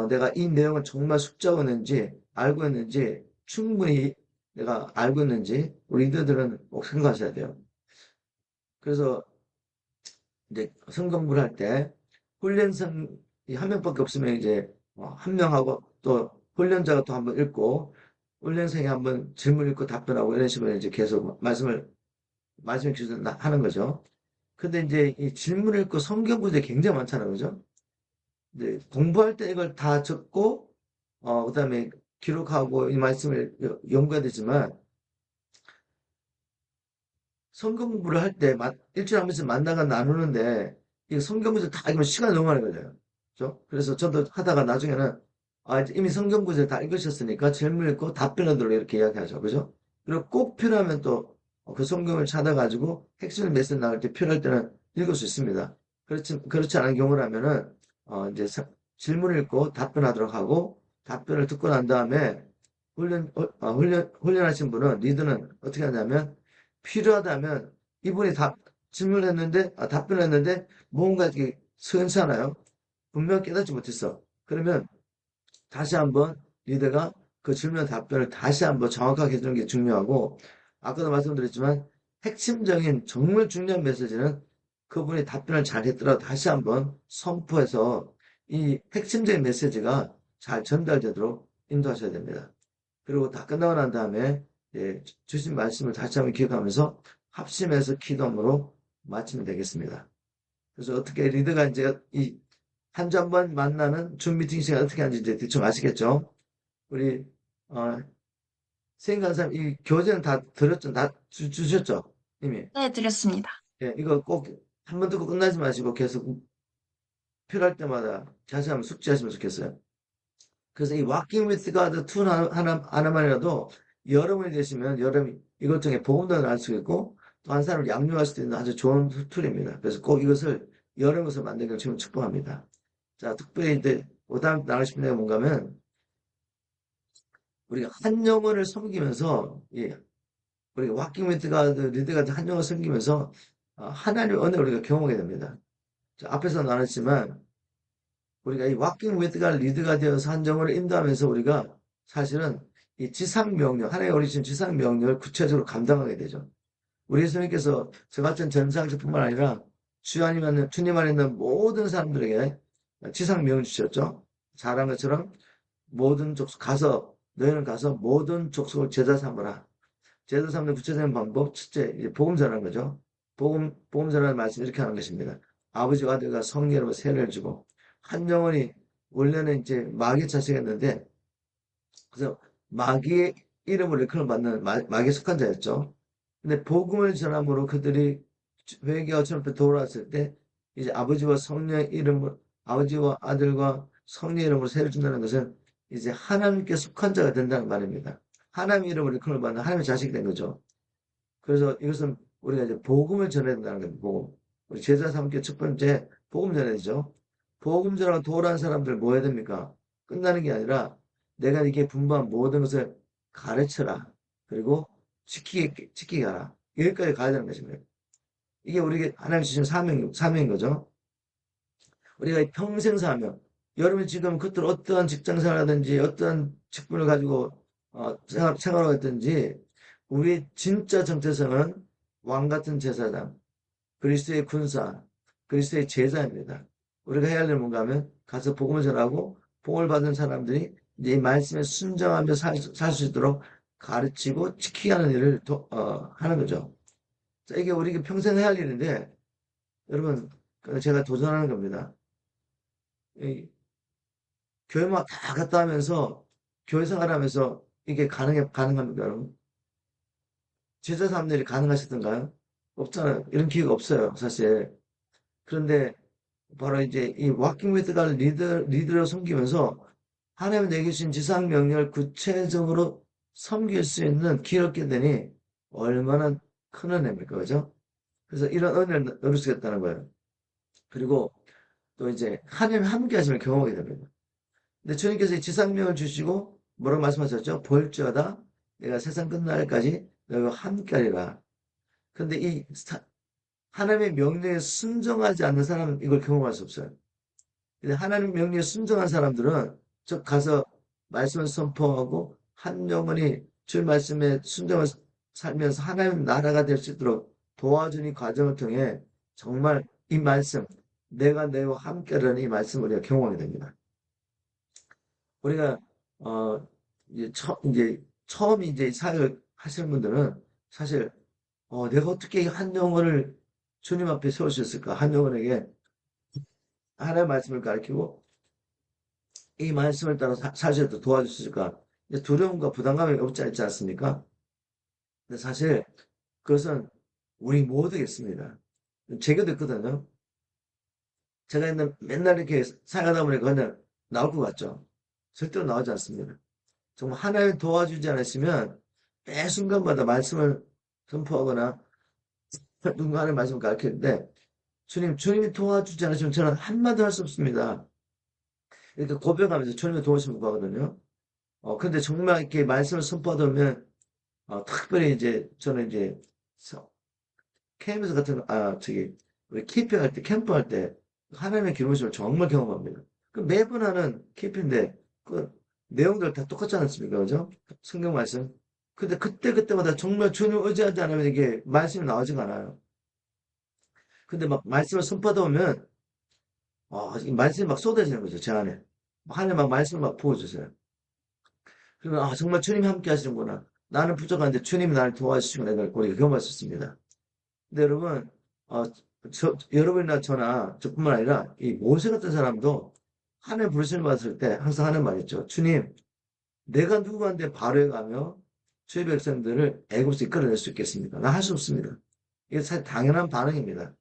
내가 이 내용을 정말 숙지하고 있는지 알고 있는지 충분히 내가 알고 있는지 우리 리더들은 꼭 생각하셔야 돼요. 그래서 이제 성경 공부를 할 때 훈련생이 한 명밖에 없으면 이제 한 명하고 또 훈련자가 또 한번 읽고 훈련생이 한번 질문 읽고 답변하고 이런 식으로 이제 계속 말씀을 계속 하는 거죠. 근데 이제 이 질문 읽고 성경 구절이 굉장히 많잖아요. 그죠? 이제 공부할 때 이걸 다 적고 그다음에 기록하고 이 말씀을 연구해야 되지만 성경 공부를 할 때 일주일에 한 번씩 만나가 나누는데 이 성경 구절 다 읽으면 시간이 너무 많이 걸려요. 그죠? 그래서 저도 하다가 나중에는 이제 이미 성경 구절 다 읽으셨으니까 질문 읽고 답변하도록 이렇게 이야기하죠. 그죠? 그리고 꼭 필요하면 또 그 성경을 찾아가지고 핵심 메시지 나갈 때 필요할 때는 읽을 수 있습니다. 그렇지 않은 경우라면은 이제 질문을 읽고 답변하도록 하고 답변을 듣고 난 다음에 훈련하신 분은 리더는 어떻게 하냐면 필요하다면 이분이 질문했는데, 답변했는데, 뭔가 이렇게 서연찮아요. 분명 깨닫지 못했어. 그러면 다시 한번 리더가 그 질문 답변을 다시 한번 정확하게 해주는 게 중요하고, 아까도 말씀드렸지만, 핵심적인 정말 중요한 메시지는 그분이 답변을 잘 했더라도 다시 한번 선포해서 이 핵심적인 메시지가 잘 전달되도록 인도하셔야 됩니다. 그리고 다 끝나고 난 다음에 주신 말씀을 다시 한번 기억하면서 합심해서 기도함으로 마치면 되겠습니다. 그래서 어떻게 리더가 이제 이 한 주 한 번 만나는 줌 미팅 시간 어떻게 하는지 이제 대충 아시겠죠? 우리 어, 생각하는 사람, 이 교재는 다 들었죠? 다 주셨죠? 이미. 네, 드렸습니다. 예, 이거 꼭 한 번 듣고 끝나지 마시고 계속 필요할 때마다 자세히 한번 숙지하시면 좋겠어요. 그래서 이 Walking with God 툴 하나만이라도 여러분이 되시면 여러분이 이것 중에 복음도 알 수 있고 또 한 사람을 양육할 수도 있는 아주 좋은 툴입니다. 그래서 꼭 이것을 여러 것을 만들기를 지금 축복합니다. 자, 특별히 이제 오다음 나누고 싶은 내가 뭔가 하면 우리가 한 영혼을 섬기면서 우리가 Walking with God 리드가 한 영혼을 섬기면서 하나님의 은혜를 우리가 경험하게 됩니다. 자, 앞에서 나눴지만 우리가 이 워킹 위드가 리드가 되어서 한정을 인도하면서 우리가 사실은 이 지상 명령, 하나님 우리 주신 지상 명령을 구체적으로 감당하게 되죠. 우리 예수님께서 저 같은 전상자뿐만 아니라 주님 안에 있는 모든 사람들에게 지상 명령 주셨죠. 잘한 것처럼 모든 족속 가서 너희는 가서 모든 족속을 제자 삼으라. 제자 삼는 구체적인 방법 첫째 이제 복음 전하는 거죠. 복음 전하는 말씀 이렇게 하는 것입니다. 아버지와 아들과 성령으로 세례를 주고 한 영혼이 원래는 이제 마귀 자식이었는데 그래서 마귀의 이름을 일컬어 받는 마귀에 속한 자였죠. 근데 복음을 전함으로 그들이 회개와 천업에 돌아왔을 때 이제 아버지와 성령의 이름을 아버지와 아들과 성령의 이름으로 세례 준다는 것은 이제 하나님께 속한 자가 된다는 말입니다. 하나님의 이름을 일컬어 받는 하나님의 자식이 된 거죠. 그래서 이것은 우리가 이제 복음을 전해야 된다는 겁니다. 복음. 우리 제자 삼기 첫 번째 복음 전해야 되죠. 복음 전하고 도라는 사람들 뭐 해야 됩니까? 끝나는 게 아니라 내가 이게 분부한 모든 것을 가르쳐라. 그리고 지키게 하라. 여기까지 가야 되는 것입니다. 이게 우리에게 하나님 주신 사명인 거죠. 우리가 평생 사명. 여러분 지금 그들 어떠한 직장생활하든지 어떠한 직분을 가지고 생활하고 있든지 우리 진짜 정체성은 왕 같은 제사장, 그리스도의 군사, 그리스도의 제자입니다. 우리가 해야 할 일은 뭔가 하면 가서 복음을 전하고 복을 받은 사람들이 이제 이 말씀에 순종하며 살 수 있도록 가르치고 지키게 하는 일을 하는 거죠. 자, 이게 우리가 평생 해야 할 일인데 여러분 제가 도전하는 겁니다. 이 교회만 다 갔다 하면서 교회 생활하면서 이게 가능합니까, 여러분? 제자 사람들이 가능하시던가요? 없잖아요. 이런 기회가 없어요, 사실. 그런데 바로 이제 이 워킹 위드 가 리드로 섬기면서 하나님 내게 주신 지상 명령을 구체적으로 섬길 수 있는 기회를 얻게 되니 얼마나 큰 은혜입니까, 그죠? 그래서 이런 은혜를 누릴 수 있다는 거예요. 그리고 또 이제 하나님 함께 하심을 경험하게 됩니다. 근데 주님께서 이 지상명을 주시고 뭐라고 말씀하셨죠? 볼지어다 내가 세상 끝날까지 너희와 함께하리라. 근데 하나님의 명령에 순종하지 않는 사람은 이걸 경험할 수 없어요. 근데 하나님 명령에 순종한 사람들은 즉 가서 말씀을 선포하고 한 영혼이 주 말씀에 순종을 살면서 하나님 나라가 될 수 있도록 도와주는 이 과정을 통해 정말 이 말씀 내가 너희와 함께라는 이 말씀을 우리가 경험하게 됩니다. 우리가 어 이제 처음 이제 사역을 하시는 분들은 사실 내가 어떻게 한 영혼을 주님 앞에 세울 수 있을까? 한 영혼에게 하나님의 말씀을 가르치고 이 말씀을 따라 살 수 있도록 도와줄 수 있을까? 이제 두려움과 부담감이 없지 않지 않습니까? 근데 사실 그것은 우리 모두겠습니다. 제게도 있거든요. 제가 맨날 이렇게 사역하다 보니까 그냥 나올 것 같죠? 절대로 나오지 않습니다. 정말 하나님 도와주지 않으시면 매 순간마다 말씀을 선포하거나 누군가 하는 말씀을 가르치는데 주님이 도와주지 않으시면 저는 한마디도 할 수 없습니다. 이렇게 고백하면서 주님의 도우심을 구하거든요. 근데 정말 이렇게 말씀을 선포하다 보면 특별히 이제 저는 이제 KBS 같은 우리 캠핑할 때 캠프할 때 하나님의 기름부심을 정말 경험합니다. 그 매번 하는 캠프인데 그 내용들 다 똑같지 않습니까? 그죠? 성경 말씀. 근데 그때마다 정말 주님 의지하지 않으면 이게 말씀이 나오지가 않아요. 근데 막 말씀을 선포하다 보면 이 말씀이 막 쏟아지는 거죠, 제 안에. 하나님 막 말씀을 막 부어주세요. 그러면 정말 주님이 함께 하시는구나. 나는 부족한데 주님이 나를 도와주시고 내가 우리가 경험할 수 있습니다. 근데 여러분, 어, 여러분이나 저뿐만 아니라 이 모세 같은 사람도 하나님 부르심을 받았을 때 항상 하는 말이 있죠. 주님, 내가 누구한테 바로에 가며 주의 백성들을 애굽에서 이끌어낼 수 있겠습니까? 나 할 수 없습니다. 이게 사실 당연한 반응입니다.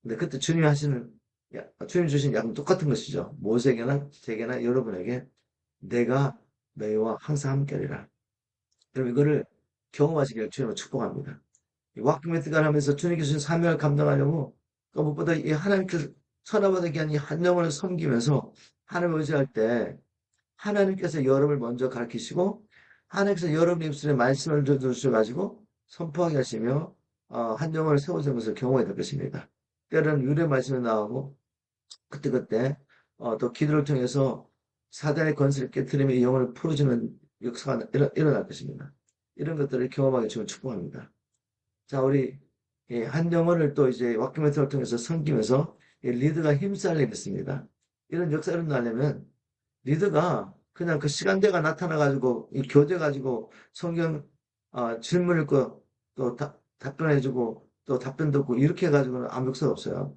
근데 그때 주님이 하시는, 주님 주신 약은 똑같은 것이죠. 모세에게나 제게나 여러분에게 내가 너희와 항상 함께하리라. 여러분 이거를 경험하시길 주님으로 축복합니다. 왁메트가 하면서 주님께 주신 사명을 감당하려고 무엇보다 이 하나님께서 천하보다 귀한 이 한 영혼을 섬기면서 하나님을 의지할 때 하나님께서 여러분을 먼저 가르치시고 하나님께서 여러분의 입술에 말씀을 주셔가지고 선포하게 하시며 한 영혼을 세워주는 것을 경험하게 될 것입니다. 때로는 유래 말씀이 나오고 그때그때 또 기도를 통해서 사단의 권세를 깨뜨리며 이 영혼을 풀어주는 역사가 일어날 것입니다. 이런 것들을 경험하게 주면 축복합니다. 자, 우리 한 영혼을 또 이제 왁기멘트를 통해서 섬기면서 리드가 힘쓸 일이 있습니다. 이런 역사를 일어나려면 리드가 그냥 그 시간대가 나타나가지고 이 교대가지고 성경 질문 읽고 또 답변해주고 또 답변 듣고 이렇게 해가지고는 아무 역사가 없어요.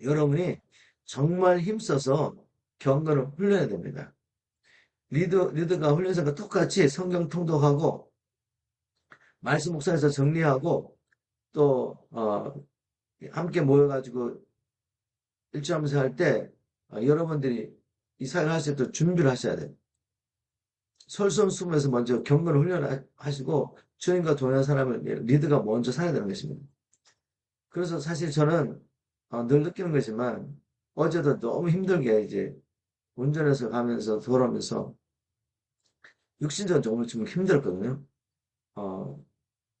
여러분이 정말 힘써서 경건을 훈련해야 됩니다. 리드가 훈련생과 똑같이 성경 통독하고 말씀 묵상해서 정리하고 또 함께 모여가지고 일주하면서 할 때 여러분들이 이 사역을 하실 때 준비를 하셔야 돼요. 솔선수범해서 먼저 경건을 훈련하시고 주님과 동행한 사람을 리드가 먼저 살아야 되는 것입니다. 그래서 사실 저는 늘 느끼는 거지만 어제도 너무 힘들게 이제 운전해서 가면서 돌아오면서 육신적으로 정말 좀 힘들었거든요. 어,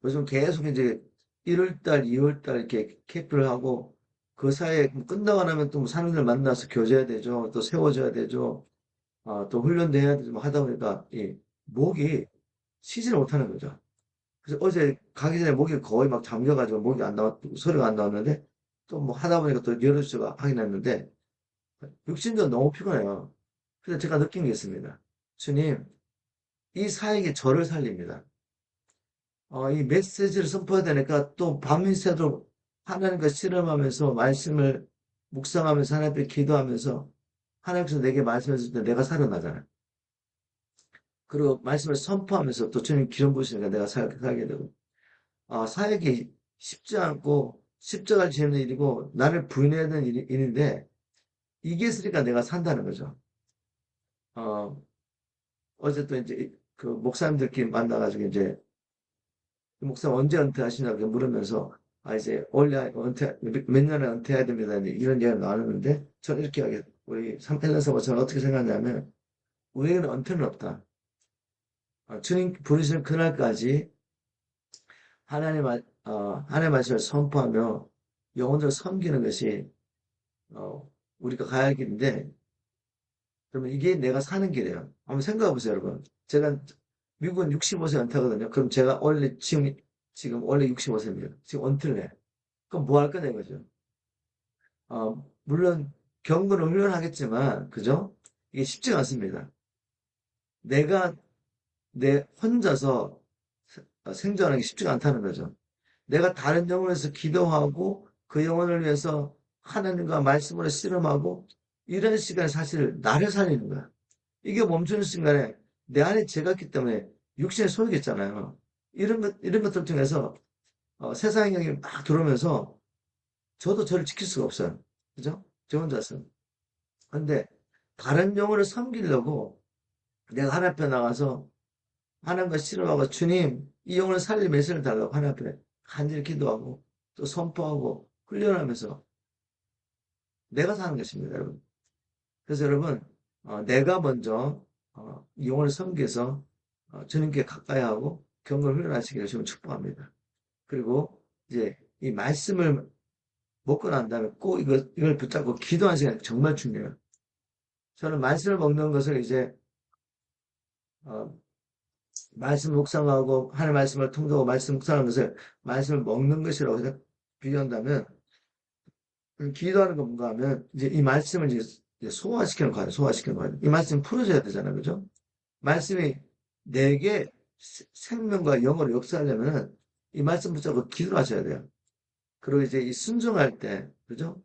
요즘 계속 이제 1월달, 2월달 이렇게 캠프를 하고 그 사이에 끝나고 나면 또 사람들 만나서 교제해야 되죠. 또 세워줘야 되죠. 또 훈련도 해야 되죠. 뭐 하다 보니까 이 목이 쉬지를 못하는 거죠. 그래서 어제 가기 전에 목이 거의 막 잠겨가지고 목이 안 나왔, 소리가 안 나왔는데 또 뭐 하다 보니까 또 열어주가 하긴 했는데 육신도 너무 피곤해요. 그래서 제가 느낀 게 있습니다. 주님, 이 사역이 저를 살립니다. 이 메시지를 선포해야 되니까 또 밤이 새도록 하나님과 씨름하면서 말씀을 묵상하면서 하나님 앞에 기도하면서 하나님께서 내게 말씀해줄 때 내가 살아나잖아요. 그리고 말씀을 선포하면서 또 주님 기름 부으시니까 내가 살게 되고 사역이 쉽지 않고 십자가를 지는 일이고 나를 부인해야 되는 일인데 이게 있으니까 내가 산다는 거죠. 어, 어제 또 이제 그 목사님들끼리 만나가지고 이제 목사 언제 은퇴하시냐고 물으면서 이제 원래 몇 년에 은퇴해야 됩니다. 이런 얘기를 나누는데 저는 이렇게 하게 우리 삼펠런서가 저는 어떻게 생각하냐면 우리에게는 은퇴는 없다. 주님 부르시는 그날까지 하나님의 말씀을 선포하며 영혼을 섬기는 것이 우리가 가야 할 길인데 그러면 이게 내가 사는 길이에요. 한번 생각해 보세요, 여러분. 제가 미국은 65세 은퇴거든요. 그럼 제가 원래 지금 원래 65세입니다. 지금 은퇴를 해. 그럼 뭐 할 거냐 이거죠. 물론 경건을 훈련하겠지만, 그죠? 이게 쉽지가 않습니다. 내가 내 혼자서 생존하는 게 쉽지가 않다는 거죠. 내가 다른 영혼에서 기도하고 그 영혼을 위해서 하나님과 말씀으로 씨름하고 이런 시간에 사실 나를 살리는 거야. 이게 멈추는 순간에 내 안에 죄가 있기 때문에 육신에 소욕이 있잖아요. 이런 것들 통해서 세상의 영이 막 들어오면서 저도 저를 지킬 수가 없어요. 그죠? 저 혼자서. 근데 다른 영혼을 섬기려고 내가 하나님 앞에 나가서 하나님과 씨름하고 주님 이 영혼을 살릴 메시지를 달라고 하나님 앞에 간절히 기도하고 또 선포하고 훈련하면서 내가 사는 것입니다, 여러분. 그래서 여러분 내가 먼저 이 영혼을 섬겨서 주님께 가까이 하고 경건을 훈련하시기를 지금 축복합니다. 그리고 이제 이 말씀을 먹고 난 다음에 꼭 이걸 붙잡고 기도하는 시간이 정말 중요해요. 저는 말씀을 먹는 것을 이제 어, 말씀 묵상하고 하나님 말씀을 통독하고 말씀 묵상하는 것을 말씀을 먹는 것이라고 비교한다면 기도하는 건 뭔가 하면 이제 이 말씀을 이제 소화시키는 거예요. 소화시키는 거예요. 이 말씀 풀어줘야 되잖아요. 그죠? 말씀이 내게 생명과 영어로 역사하려면은 이 말씀 붙잡고 기도를 하셔야 돼요. 그리고 이제 이 순종할 때, 그죠?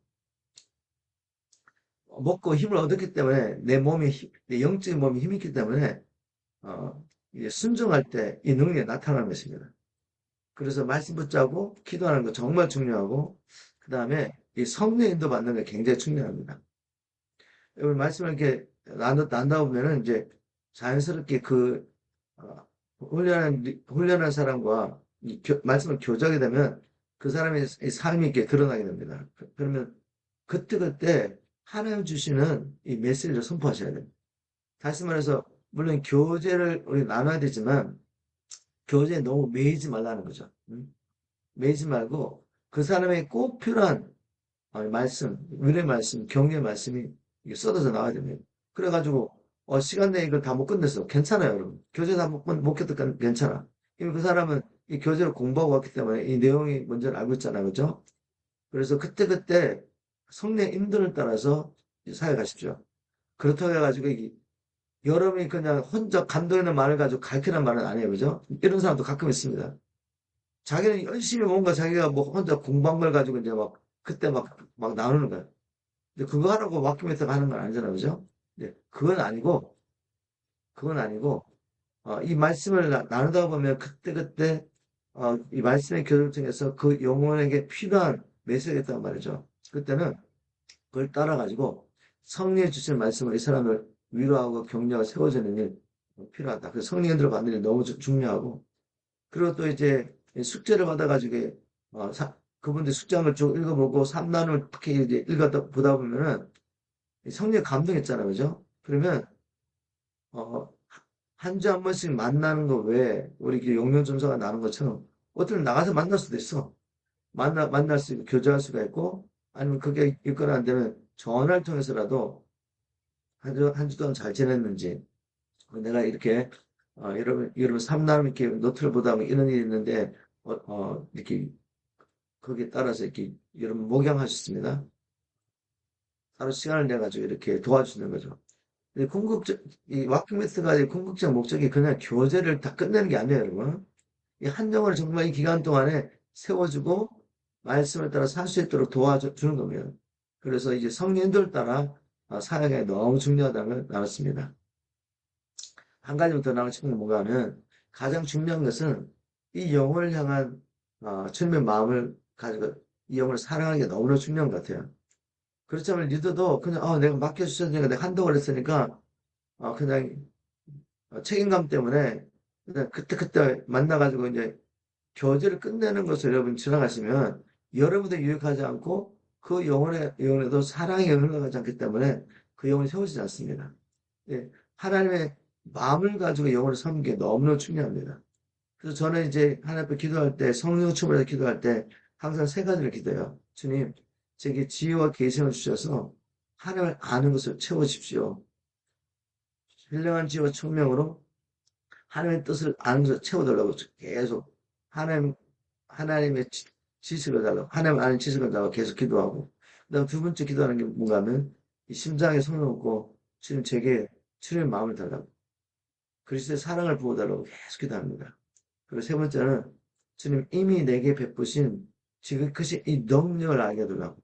먹고 힘을 얻었기 때문에 내 영적인 몸이 힘이 있기 때문에, 어, 이제 순종할 때 이 능력이 나타나는 것입니다. 그래서 말씀 붙잡고 기도하는 거 정말 중요하고, 그 다음에 이 성령 인도 받는 게 굉장히 중요합니다. 여러분 말씀을 이렇게 나누다 보면은 이제 자연스럽게 어, 훈련한 사람과 말씀을 교제하게 되면 그 사람의 이 삶이 이렇게 드러나게 됩니다. 그러면 그때그때 하나님 주시는 이 메시지를 선포하셔야 됩니다. 다시 말해서, 물론 교제를 우리 나눠야 되지만, 교제에 너무 매이지 말라는 거죠. 매이지 말고, 그 사람의 꼭 필요한 말씀, 은혜 말씀, 격려 말씀이 이게 쏟아져 나와야 됩니다. 그래가지고, 시간 내에 이걸 다 못 끝냈어. 괜찮아요, 여러분. 교제 다 못 끝냈다 괜찮아. 이미 그 사람은 이 교제를 공부하고 왔기 때문에 이 내용이 뭔지를 알고 있잖아요. 그죠? 그래서 그때그때 성령의 인도를 따라서 사역하십시오. 그렇다고 해가지고 여러분이 그냥 혼자 감동 있는 말을 가지고 가르치는 말은 아니에요. 그죠? 이런 사람도 가끔 있습니다. 자기는 열심히 뭔가 자기가 뭐 혼자 공부한 걸 가지고 이제 그때 막 나누는 거예요. 근데 그거 하라고 맡기면서 하는 건 아니잖아요. 그죠? 네, 그건 아니고, 이 말씀을 나누다 보면 그때그때, 이 말씀의 교정 중에서 그 영혼에게 필요한 메시지가 있단 말이죠. 그때는 그걸 따라가지고 성령이 주신 말씀을 이 사람을 위로하고 격려하고 세워주는 일 필요하다. 그래서 성령이 들어가는 일 너무 중요하고, 그리고 또 이제 숙제를 받아가지고 그분들 숙제한 쭉 읽어보고 삼단을 특히 이제 읽었다 보다 보면은 성령 감동했잖아요, 그죠? 그러면 어, 한 주 한 번씩 만나는 거 외에 우리 이렇게 용명점사가 나는 것처럼 어떻게 나가서 만날 수도 있어. 만날 수 있고 교제할 수가 있고, 아니면 그게 일거나 안 되면 전화를 통해서라도 한 주 동안 잘 지냈는지, 내가 이렇게 여러분 삼남 이렇게 노트를 보다 보면 이런 일이 있는데 이렇게 거기에 따라서 이렇게 여러분 목양하셨습니다. 서로 시간을 내 가지고 이렇게 도와주는 거죠. 이 궁극적 이 와킹 메스가 궁극적 목적이 그냥 교제를 다 끝내는 게 아니에요, 여러분. 이 한정을 정말 이 기간 동안에 세워주고 말씀을 따라 살 수 있도록 도와주는 겁니다. 그래서 이제 성령들 따라 사역이 너무 중요하다는 걸 나눴습니다. 한 가지만 더 나누고 싶은 건 뭔가 하면, 가장 중요한 것은 이 영혼을 향한 주님의 마음을 가지고 이 영혼을 사랑하는 게 너무나 중요한 것 같아요. 그렇지만 리더도 그냥 내가 맡겨주셨으니까 내가 한다고 그랬으니까 그냥 책임감 때문에 그냥 그때그때 만나가지고 이제 교제를 끝내는 것을 여러분 지나가시면 여러분도 유익하지 않고 그 영혼에도 사랑이 흘러가지 않기 때문에 그 영혼이 세워지지 않습니다. 예, 하나님의 마음을 가지고 영혼을 섬기는 게 너무나 중요합니다. 그래서 저는 이제 하나님 앞에 기도할 때, 성령 충만해서 기도할 때 항상 세 가지를 기도해요. 주님, 제게 지혜와 계시를 주셔서 하나님을 아는 것을 채워주십시오. 신령한 지혜와 총명으로 하나님의 뜻을 아는 것을 채워달라고 계속 하나님의 지식을 달라고, 하나님 아는 지식을 달라고 계속 기도하고, 그다음 두 번째 기도하는 게 뭔가 하면 이 심장에 손을 얹고 주님 제게 주님의 마음을 달라고, 그리스도의 사랑을 부어달라고 계속 기도합니다. 그리고 세 번째는 주님 이미 내게 베푸신 지금 그시 이 능력을 알게 해달라고,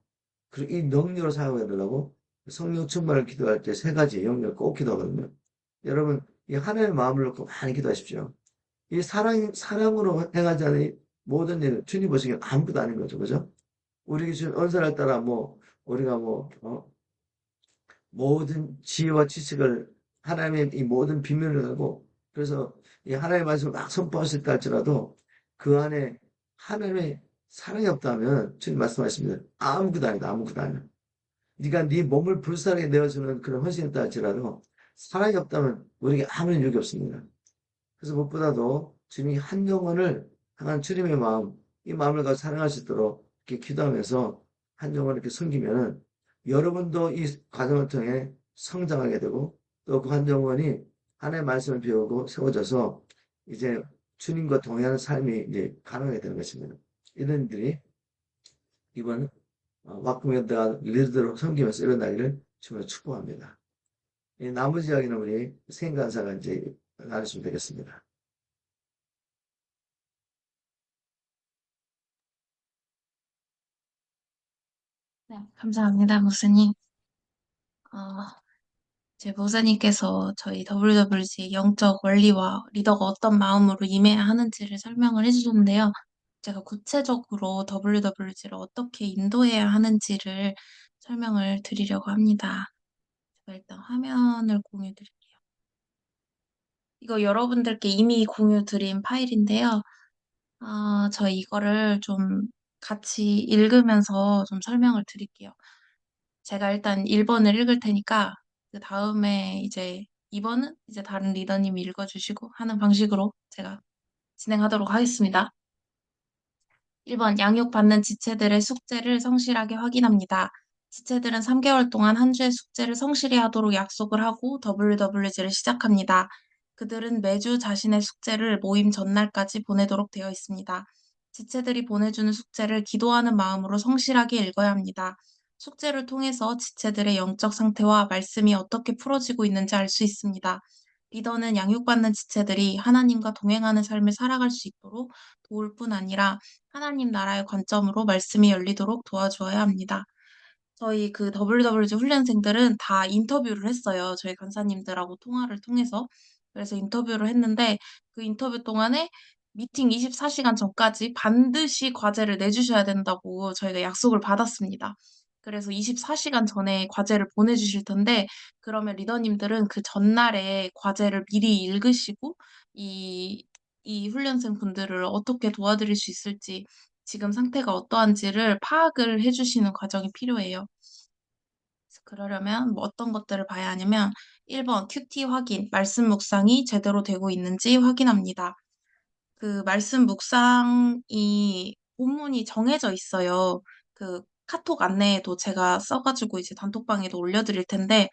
그리고 이 능력을 사용해 달라고 성령 충만을 기도할 때 세 가지 영역을 꼭 기도하거든요. 여러분, 이 하나님의 마음을 놓고 많이 기도하십시오. 이 사랑으로 행하지 않은 이 모든 일은 주님 보시기엔 아무것도 아닌 거죠. 그죠? 우리 주신 언사를 따라 우리가 모든 지혜와 지식을 하나님의 이 모든 비밀을 알고, 그래서 이 하나님의 말씀을 막 선포하실 때 할지라도 그 안에 하나님의 사랑이 없다면 주님 말씀하십니다. 아무것도 아니다. 아무것도 아니다. 네가 네 몸을 불쌍하게 내어주는 그런 헌신했다 할지라도 사랑이 없다면 우리에게 아무런 유익이 없습니다. 그래서 무엇보다도 주님이 한 영혼을 향한 주님의 마음, 이 마음을 가지고 사랑할 수 있도록 이렇게 기도하면서 한 영혼을 이렇게 섬기면은 여러분도 이 과정을 통해 성장하게 되고, 또 그 한 영혼이 하나님의 말씀을 배우고 세워져서 이제 주님과 동행하는 삶이 이제 가능하게 되는 것입니다. 이런 일들이 이번 와꾸멘트가 리더로 섬기면서 일어나기를 정말 축복합니다. 이 나머지 이야기는 우리 생간사가 이제 나누시면 되겠습니다. 네, 감사합니다, 목사님. 어, 제 목사님께서 저희 WWG 영적 원리와 리더가 어떤 마음으로 임해야 하는지를 설명을 해주셨는데요. 제가 구체적으로 WWG를 어떻게 인도해야 하는지를 설명을 드리려고 합니다. 제가 일단 화면을 공유 드릴게요. 이거 여러분들께 이미 공유 드린 파일인데요. 저 이거를 좀 같이 읽으면서 좀 설명을 드릴게요. 제가 일단 1번을 읽을 테니까 그 다음에 이제 2번은 이제 다른 리더님이 읽어주시고 하는 방식으로 제가 진행하도록 하겠습니다. 1번, 양육받는 지체들의 숙제를 성실하게 확인합니다. 지체들은 3개월 동안 한 주의 숙제를 성실히 하도록 약속을 하고 WWG를 시작합니다. 그들은 매주 자신의 숙제를 모임 전날까지 보내도록 되어 있습니다. 지체들이 보내주는 숙제를 기도하는 마음으로 성실하게 읽어야 합니다. 숙제를 통해서 지체들의 영적 상태와 말씀이 어떻게 풀어지고 있는지 알 수 있습니다. 리더는 양육받는 지체들이 하나님과 동행하는 삶을 살아갈 수 있도록 도울 뿐 아니라 하나님 나라의 관점으로 말씀이 열리도록 도와주어야 합니다. 저희 그 WWG 훈련생들은 다 인터뷰를 했어요. 저희 간사님들하고 통화를 통해서. 그래서 인터뷰를 했는데 그 인터뷰 동안에 미팅 24시간 전까지 반드시 과제를 내주셔야 된다고 저희가 약속을 받았습니다. 그래서 24시간 전에 과제를 보내주실 텐데 그러면 리더님들은 그 전날에 과제를 미리 읽으시고 이, 이 훈련생 분들을 어떻게 도와드릴 수 있을지 지금 상태가 어떠한지를 파악을 해주시는 과정이 필요해요. 그래서 그러려면 뭐 어떤 것들을 봐야 하냐면 1번 큐티 확인, 말씀 묵상이 제대로 되고 있는지 확인합니다. 그 말씀 묵상이 본문이 정해져 있어요. 그 카톡 안내에도 제가 써가지고 이제 단톡방에도 올려드릴 텐데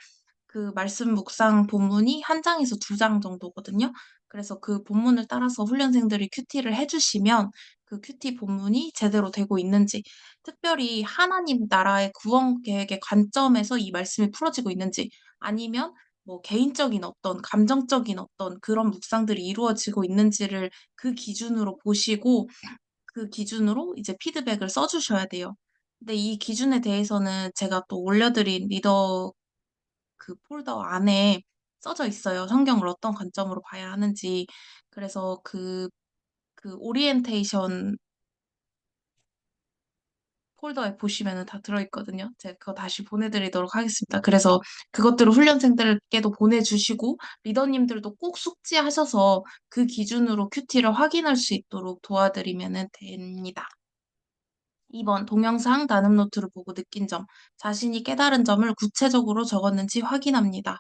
그 말씀 묵상 본문이 한 장에서 두 장 정도거든요. 그래서 그 본문을 따라서 훈련생들이 큐티를 해주시면 그 큐티 본문이 제대로 되고 있는지, 특별히 하나님 나라의 구원 계획의 관점에서 이 말씀이 풀어지고 있는지, 아니면 뭐 개인적인 어떤 감정적인 어떤 그런 묵상들이 이루어지고 있는지를 그 기준으로 보시고 그 기준으로 이제 피드백을 써주셔야 돼요. 근데 이 기준에 대해서는 제가 또 올려드린 리더 그 폴더 안에 써져 있어요. 성경을 어떤 관점으로 봐야 하는지. 그래서 그 오리엔테이션 폴더에 보시면은 다 들어있거든요. 제가 그거 다시 보내드리도록 하겠습니다. 그래서 그것들을 훈련생들께도 보내주시고, 리더님들도 꼭 숙지하셔서 그 기준으로 큐티를 확인할 수 있도록 도와드리면 됩니다. 2번, 동영상 나눔 노트를 보고 느낀 점, 자신이 깨달은 점을 구체적으로 적었는지 확인합니다.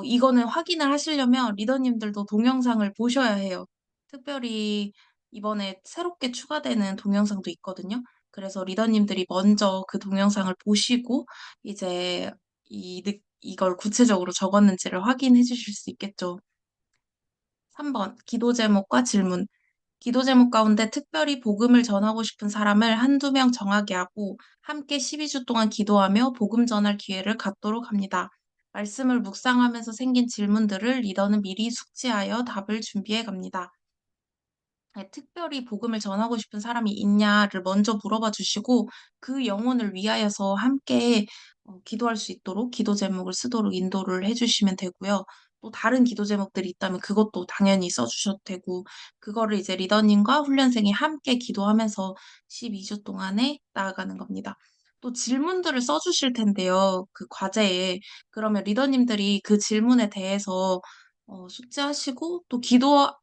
이거는 확인을 하시려면 리더님들도 동영상을 보셔야 해요. 특별히 이번에 새롭게 추가되는 동영상도 있거든요. 그래서 리더님들이 먼저 그 동영상을 보시고 이제 이걸 구체적으로 적었는지를 확인해 주실 수 있겠죠. 3번, 기도 제목과 질문. 기도 제목 가운데 특별히 복음을 전하고 싶은 사람을 한두 명 정하게 하고 함께 12주 동안 기도하며 복음 전할 기회를 갖도록 합니다. 말씀을 묵상하면서 생긴 질문들을 리더는 미리 숙지하여 답을 준비해 갑니다. 네, 특별히 복음을 전하고 싶은 사람이 있냐를 먼저 물어봐 주시고 그 영혼을 위하여서 함께 기도할 수 있도록 기도 제목을 쓰도록 인도를 해주시면 되고요. 또 다른 기도 제목들이 있다면 그것도 당연히 써주셔도 되고 그거를 이제 리더님과 훈련생이 함께 기도하면서 12주 동안에 나아가는 겁니다. 또 질문들을 써주실 텐데요. 그 과제에. 그러면 리더님들이 그 질문에 대해서 숙제하시고 또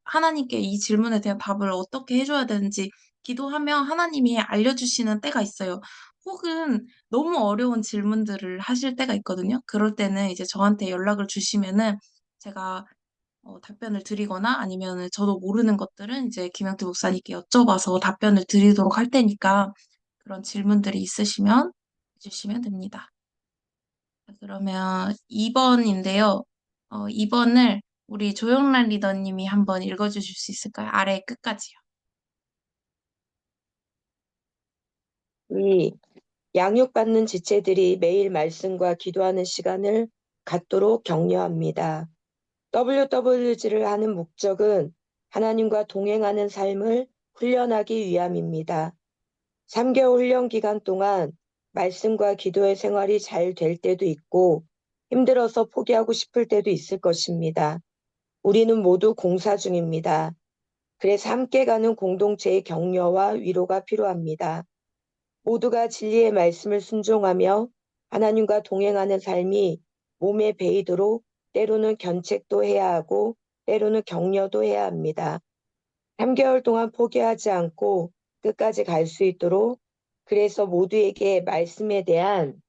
하나님께 이 질문에 대한 답을 어떻게 해줘야 되는지 기도하면 하나님이 알려주시는 때가 있어요. 혹은 너무 어려운 질문들을 하실 때가 있거든요. 그럴 때는 이제 저한테 연락을 주시면은 제가 답변을 드리거나 아니면은 저도 모르는 것들은 이제 김영태 목사님께 여쭤봐서 답변을 드리도록 할 테니까 그런 질문들이 있으시면 해주시면 됩니다. 그러면 2번인데요. 2번을 우리 조영란 리더님이 한번 읽어주실 수 있을까요? 아래 끝까지요. 이 양육받는 지체들이 매일 말씀과 기도하는 시간을 갖도록 격려합니다. WWG를 하는 목적은 하나님과 동행하는 삶을 훈련하기 위함입니다. 3개월 훈련 기간 동안 말씀과 기도의 생활이 잘 될 때도 있고 힘들어서 포기하고 싶을 때도 있을 것입니다. 우리는 모두 공사 중입니다. 그래서 함께 가는 공동체의 격려와 위로가 필요합니다. 모두가 진리의 말씀을 순종하며 하나님과 동행하는 삶이 몸에 배이도록 때로는 견책도 해야 하고 때로는 격려도 해야 합니다. 3개월 동안 포기하지 않고 끝까지 갈 수 있도록 그래서 모두에게 말씀에 대한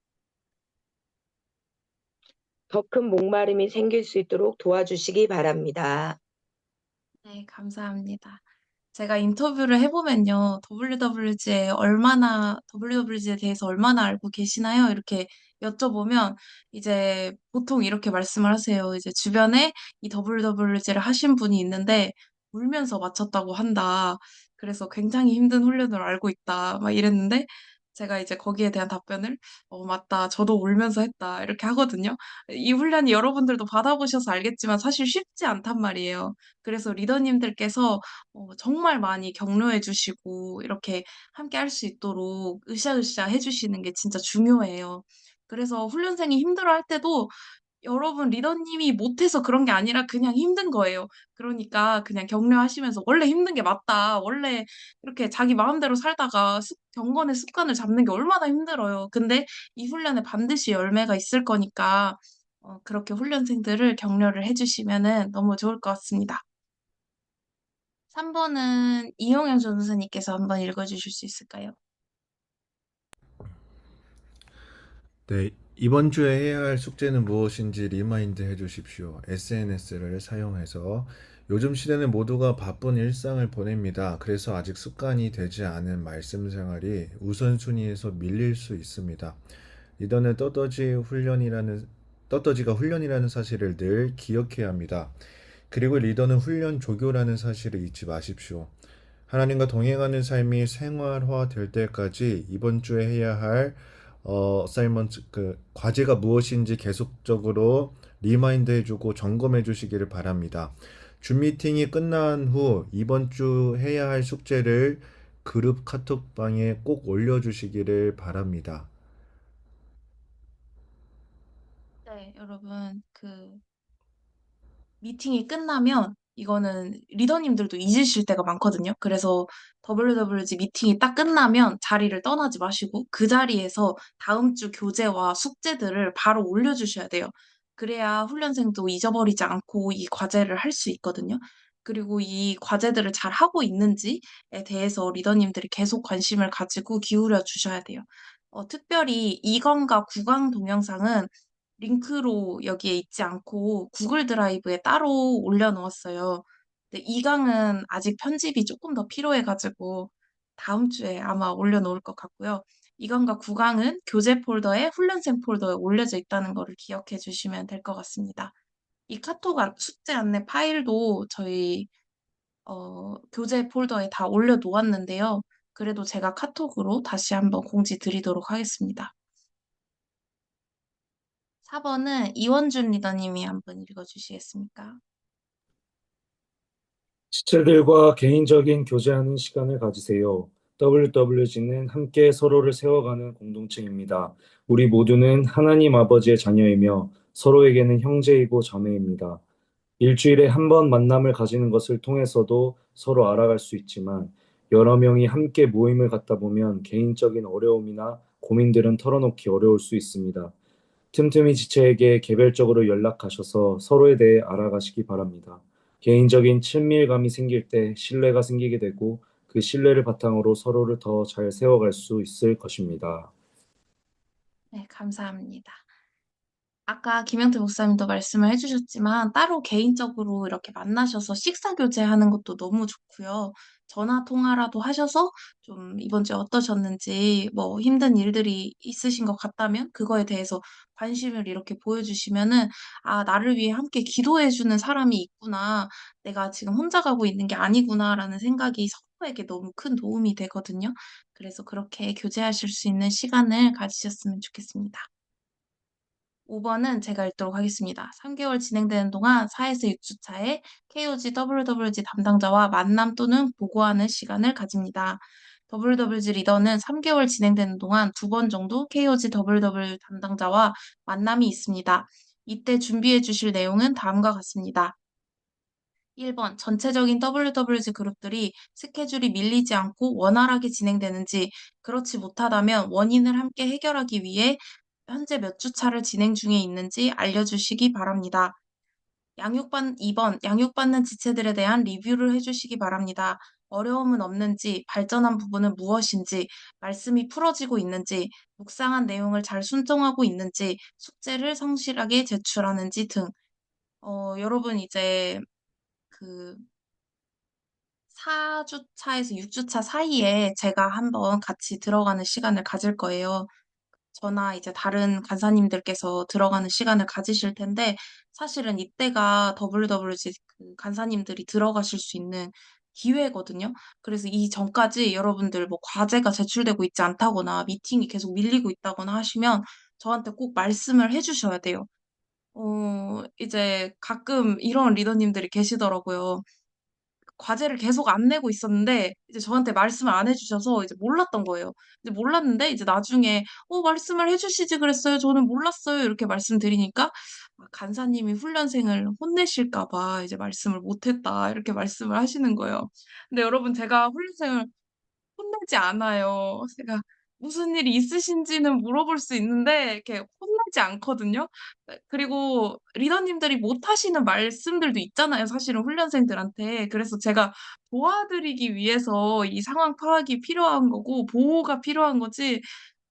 더 큰 목마름이 생길 수 있도록 도와주시기 바랍니다. 네, 감사합니다. 제가 인터뷰를 해보면요, WWG에 대해서 얼마나 알고 계시나요? 이렇게 여쭤보면, 이제 보통 이렇게 말씀을 하세요. 이제 주변에 이 WWG를 하신 분이 있는데, 울면서 마쳤다고 한다. 그래서 굉장히 힘든 훈련을 알고 있다. 막 이랬는데, 제가 이제 거기에 대한 답변을, 맞다. 저도 울면서 했다. 이렇게 하거든요. 이 훈련이 여러분들도 받아보셔서 알겠지만 사실 쉽지 않단 말이에요. 그래서 리더님들께서 정말 많이 격려해 주시고 이렇게 함께 할 수 있도록 으쌰으쌰 해 주시는 게 진짜 중요해요. 그래서 훈련생이 힘들어할 때도 여러분 리더님이 못해서 그런 게 아니라 그냥 힘든 거예요. 그러니까 그냥 격려하시면서 "원래 힘든 게 맞다. 원래 이렇게 자기 마음대로 살다가 경건의 습관을 잡는 게 얼마나 힘들어요. 근데 이 훈련에 반드시 열매가 있을 거니까 그렇게 훈련생들을 격려를 해 주시면은 너무 좋을 것 같습니다." 3번은 이용현 전선생님께서 한번 읽어주실 수 있을까요? 네, 이번 주에 해야 할 숙제는 무엇인지 리마인드 해 주십시오. SNS를 사용해서 요즘 시대는 모두가 바쁜 일상을 보냅니다. 그래서 아직 습관이 되지 않은 말씀 생활이 우선순위에서 밀릴 수 있습니다. 리더는 떠떠지가 훈련이라는 사실을 늘 기억해야 합니다. 그리고 리더는 훈련 조교라는 사실을 잊지 마십시오. 하나님과 동행하는 삶이 생활화 될 때까지 이번 주에 해야 할 어사이먼트 과제가 무엇인지 계속적으로 리마인드 해주고 점검해 주시기를 바랍니다. 줌 미팅이 끝난 후 이번 주 해야 할 숙제를 그룹 카톡방에 꼭 올려주시기를 바랍니다. 네, 여러분, 미팅이 끝나면 이거는 리더님들도 잊으실 때가 많거든요. 그래서 WWG 미팅이 딱 끝나면 자리를 떠나지 마시고 그 자리에서 다음 주 교재와 숙제들을 바로 올려주셔야 돼요. 그래야 훈련생도 잊어버리지 않고 이 과제를 할 수 있거든요. 그리고 이 과제들을 잘 하고 있는지에 대해서 리더님들이 계속 관심을 가지고 기울여 주셔야 돼요. 특별히 2강과 9강 동영상은 링크로 여기에 있지 않고 구글 드라이브에 따로 올려놓았어요. 근데 2강은 아직 편집이 조금 더 필요해가지고 다음 주에 아마 올려놓을 것 같고요. 2강과 9강은 교재 폴더에 훈련생 폴더에 올려져 있다는 거를 기억해 주시면 될 것 같습니다. 이 숙제 안내 파일도 저희 교재 폴더에 다 올려놓았는데요. 그래도 제가 카톡으로 다시 한번 공지 드리도록 하겠습니다. 4번은 이원준 리더님이 한번 읽어주시겠습니까? 지체들과 개인적인 교제하는 시간을 가지세요. WWG는 함께 서로를 세워가는 공동체입니다. 우리 모두는 하나님 아버지의 자녀이며 서로에게는 형제이고 자매입니다. 일주일에 한 번 만남을 가지는 것을 통해서도 서로 알아갈 수 있지만 여러 명이 함께 모임을 갖다 보면 개인적인 어려움이나 고민들은 털어놓기 어려울 수 있습니다. 틈틈이 지체에게 개별적으로 연락하셔서 서로에 대해 알아가시기 바랍니다. 개인적인 친밀감이 생길 때 신뢰가 생기게 되고 그 신뢰를 바탕으로 서로를 더 잘 세워갈 수 있을 것입니다. 네, 감사합니다. 아까 김영태 목사님도 말씀을 해주셨지만 따로 개인적으로 이렇게 만나셔서 식사 교제하는 것도 너무 좋고요. 전화 통화라도 하셔서 좀 이번 주에 어떠셨는지 뭐 힘든 일들이 있으신 것 같다면 그거에 대해서 관심을 이렇게 보여주시면은 아, 나를 위해 함께 기도해주는 사람이 있구나. 내가 지금 혼자 가고 있는 게 아니구나라는 생각이 서로에게 너무 큰 도움이 되거든요. 그래서 그렇게 교제하실 수 있는 시간을 가지셨으면 좋겠습니다. 5번은 제가 읽도록 하겠습니다. 3개월 진행되는 동안 4에서 6주차에 KOG WWG 담당자와 만남 또는 보고하는 시간을 가집니다. WWG 리더는 3개월 진행되는 동안 2번 정도 KOG WW 담당자와 만남이 있습니다. 이때 준비해 주실 내용은 다음과 같습니다. 1번, 전체적인 WWG 그룹들이 스케줄이 밀리지 않고 원활하게 진행되는지, 그렇지 못하다면 원인을 함께 해결하기 위해 현재 몇 주 차를 진행 중에 있는지 알려주시기 바랍니다. 2번, 양육받는 지체들에 대한 리뷰를 해주시기 바랍니다. 어려움은 없는지, 발전한 부분은 무엇인지, 말씀이 풀어지고 있는지, 묵상한 내용을 잘 순종하고 있는지, 숙제를 성실하게 제출하는지 등. 여러분 이제 그 4주차에서 6주차 사이에 제가 한번 같이 들어가는 시간을 가질 거예요. 저나 이제 다른 간사님들께서 들어가는 시간을 가지실 텐데, 사실은 이때가 WWG 그 간사님들이 들어가실 수 있는 기회거든요. 그래서 이 전까지 여러분들 뭐 과제가 제출되고 있지 않다거나 미팅이 계속 밀리고 있다거나 하시면 저한테 꼭 말씀을 해주셔야 돼요. 이제 가끔 이런 리더님들이 계시더라고요. 과제를 계속 안 내고 있었는데 이제 저한테 말씀을 안 해주셔서 이제 몰랐던 거예요. 이제 몰랐는데 이제 나중에 말씀을 해주시지 그랬어요. 저는 몰랐어요. 이렇게 말씀드리니까 간사님이 훈련생을 혼내실까 봐 이제 말씀을 못했다 이렇게 말씀을 하시는 거예요. 근데 여러분 제가 훈련생을 혼내지 않아요. 제가 무슨 일이 있으신지는 물어볼 수 있는데 이렇게 혼내지 않거든요. 네, 그리고 리더님들이 못 하시는 말씀들도 있잖아요. 사실은 훈련생들한테. 그래서 제가 도와드리기 위해서 이 상황 파악이 필요한 거고 보호가 필요한 거지.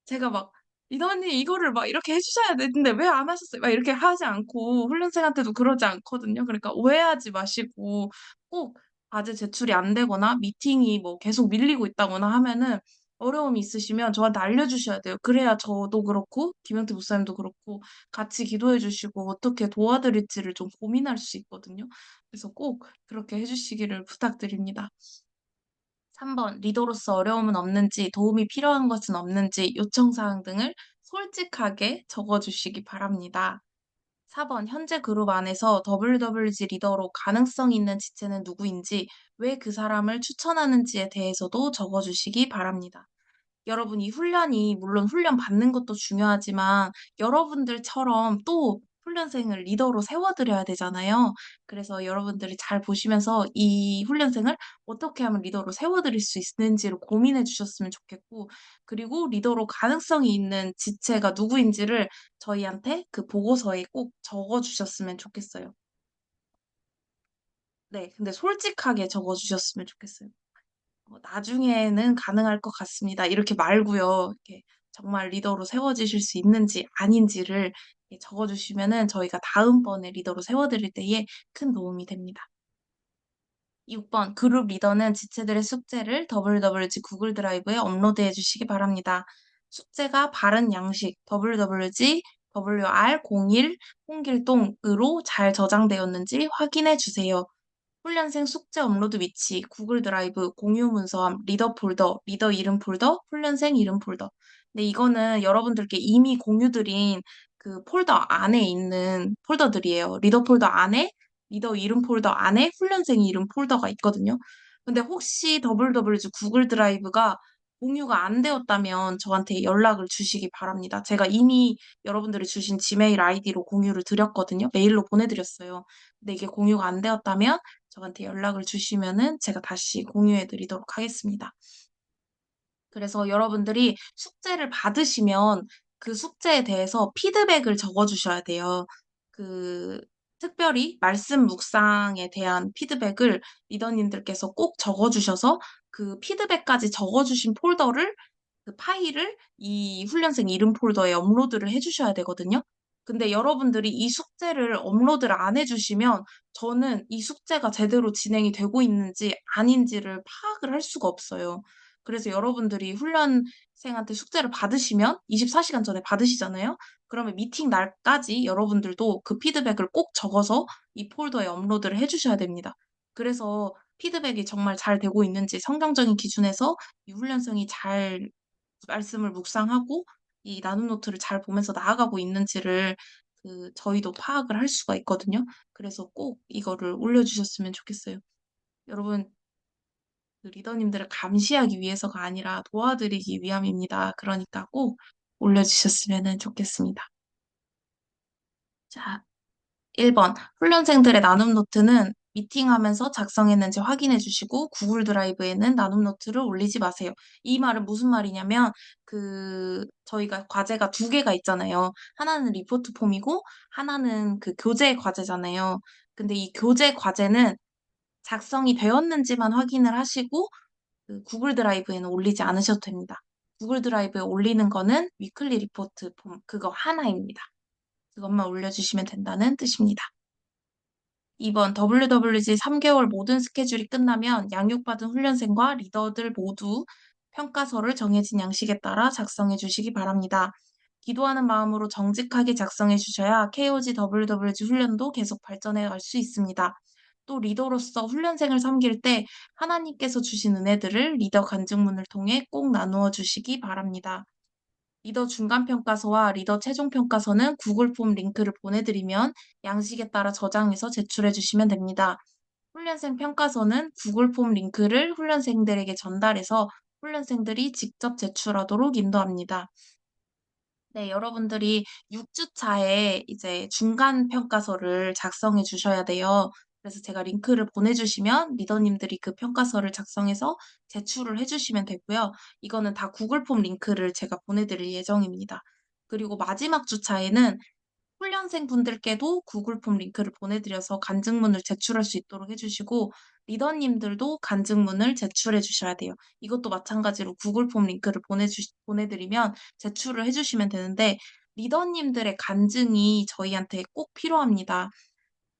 제가 막 리더님 이거를 막 이렇게 해주셔야 되는데 왜 안 하셨어요? 막 이렇게 하지 않고 훈련생한테도 그러지 않거든요. 그러니까 오해하지 마시고 꼭 과제 제출이 안 되거나 미팅이 뭐 계속 밀리고 있다거나 하면은 어려움이 있으시면 저한테 알려주셔야 돼요. 그래야 저도 그렇고 김영태 목사님도 그렇고 같이 기도해 주시고 어떻게 도와드릴지를 좀 고민할 수 있거든요. 그래서 꼭 그렇게 해주시기를 부탁드립니다. 3번, 리더로서 어려움은 없는지, 도움이 필요한 것은 없는지, 요청사항 등을 솔직하게 적어주시기 바랍니다. 4번, 현재 그룹 안에서 WWG 리더로 가능성 있는 지체는 누구인지, 왜 그 사람을 추천하는지에 대해서도 적어주시기 바랍니다. 여러분, 이 훈련이 물론 훈련 받는 것도 중요하지만 여러분들처럼 또 훈련생을 리더로 세워드려야 되잖아요. 그래서 여러분들이 잘 보시면서 이 훈련생을 어떻게 하면 리더로 세워드릴 수 있는지를 고민해 주셨으면 좋겠고, 그리고 리더로 가능성이 있는 지체가 누구인지를 저희한테 그 보고서에 꼭 적어 주셨으면 좋겠어요. 네, 근데 솔직하게 적어 주셨으면 좋겠어요. 나중에는 가능할 것 같습니다. 이렇게 말고요. 이렇게 정말 리더로 세워지실 수 있는지 아닌지를 이렇게 적어주시면은 저희가 다음번에 리더로 세워드릴 때에 큰 도움이 됩니다. 6번, 그룹 리더는 지체들의 숙제를 WWG 구글 드라이브에 업로드해 주시기 바랍니다. 숙제가 바른 양식 WWG WR01 홍길동으로 잘 저장되었는지 확인해 주세요. 훈련생 숙제 업로드 위치, 구글 드라이브, 공유 문서함, 리더 폴더, 리더 이름 폴더, 훈련생 이름 폴더. 근데 이거는 여러분들께 이미 공유드린 그 폴더 안에 있는 폴더들이에요. 리더 폴더 안에, 리더 이름 폴더 안에 훈련생 이름 폴더가 있거든요. 근데 혹시 WWG 구글 드라이브가 공유가 안 되었다면 저한테 연락을 주시기 바랍니다. 제가 이미 여러분들이 주신 지메일 아이디로 공유를 드렸거든요. 메일로 보내드렸어요. 근데 이게 공유가 안 되었다면 저한테 연락을 주시면은 제가 다시 공유해 드리도록 하겠습니다. 그래서 여러분들이 숙제를 받으시면 그 숙제에 대해서 피드백을 적어 주셔야 돼요. 그 특별히 말씀 묵상에 대한 피드백을 리더님들께서 꼭 적어 주셔서 그 피드백까지 적어 주신 폴더를 그 파일을 이 훈련생 이름 폴더에 업로드를 해 주셔야 되거든요. 근데 여러분들이 이 숙제를 업로드를 안 해주시면 저는 이 숙제가 제대로 진행이 되고 있는지 아닌지를 파악을 할 수가 없어요. 그래서 여러분들이 훈련생한테 숙제를 받으시면 24시간 전에 받으시잖아요. 그러면 미팅 날까지 여러분들도 그 피드백을 꼭 적어서 이 폴더에 업로드를 해주셔야 됩니다. 그래서 피드백이 정말 잘 되고 있는지 성경적인 기준에서 이 훈련생이 잘 말씀을 묵상하고 이 나눔 노트를 잘 보면서 나아가고 있는지를 저희도 파악을 할 수가 있거든요. 그래서 꼭 이거를 올려주셨으면 좋겠어요. 여러분, 그 리더님들을 감시하기 위해서가 아니라 도와드리기 위함입니다. 그러니까 꼭 올려주셨으면 좋겠습니다. 자, 1번. 훈련생들의 나눔 노트는 미팅하면서 작성했는지 확인해 주시고 구글 드라이브에는 나눔 노트를 올리지 마세요. 이 말은 무슨 말이냐면 저희가 과제가 두 개가 있잖아요. 하나는 리포트 폼이고 하나는 그 교재 과제잖아요. 근데 이 교재 과제는 작성이 되었는지만 확인을 하시고 그 구글 드라이브에는 올리지 않으셔도 됩니다. 구글 드라이브에 올리는 거는 위클리 리포트 폼 그거 하나입니다. 그것만 올려주시면 된다는 뜻입니다. 2번 WWG 3개월 모든 스케줄이 끝나면 양육받은 훈련생과 리더들 모두 평가서를 정해진 양식에 따라 작성해 주시기 바랍니다. 기도하는 마음으로 정직하게 작성해 주셔야 KOG WWG 훈련도 계속 발전해 갈 수 있습니다. 또 리더로서 훈련생을 섬길 때 하나님께서 주신 은혜들을 리더 간증문을 통해 꼭 나누어 주시기 바랍니다. 리더 중간평가서와 리더 최종평가서는 구글 폼 링크를 보내드리면 양식에 따라 저장해서 제출해 주시면 됩니다. 훈련생 평가서는 구글 폼 링크를 훈련생들에게 전달해서 훈련생들이 직접 제출하도록 인도합니다. 네, 여러분들이 6주 차에 이제 중간 평가서를 작성해 주셔야 돼요. 그래서 제가 링크를 보내주시면 리더님들이 그 평가서를 작성해서 제출을 해주시면 되고요. 이거는 다 구글 폼 링크를 제가 보내드릴 예정입니다. 그리고 마지막 주차에는 훈련생 분들께도 구글 폼 링크를 보내드려서 간증문을 제출할 수 있도록 해주시고 리더님들도 간증문을 제출해 주셔야 돼요. 이것도 마찬가지로 구글 폼 링크를 보내드리면 제출을 해주시면 되는데 리더님들의 간증이 저희한테 꼭 필요합니다.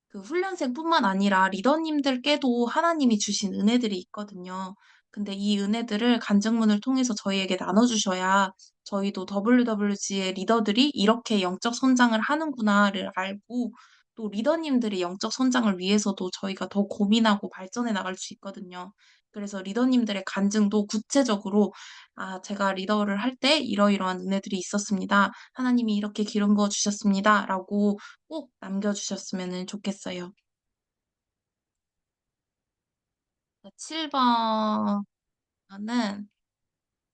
그 훈련생뿐만 아니라 리더님들께도 하나님이 주신 은혜들이 있거든요. 근데 이 은혜들을 간증문을 통해서 저희에게 나눠주셔야 저희도 WWG의 리더들이 이렇게 영적 성장을 하는구나를 알고 또 리더님들이 영적 성장을 위해서도 저희가 더 고민하고 발전해 나갈 수 있거든요. 그래서 리더님들의 간증도 구체적으로 제가 리더를 할 때 이러이러한 은혜들이 있었습니다. 하나님이 이렇게 기름 부어 주셨습니다. 라고 꼭 남겨주셨으면 좋겠어요. 7번은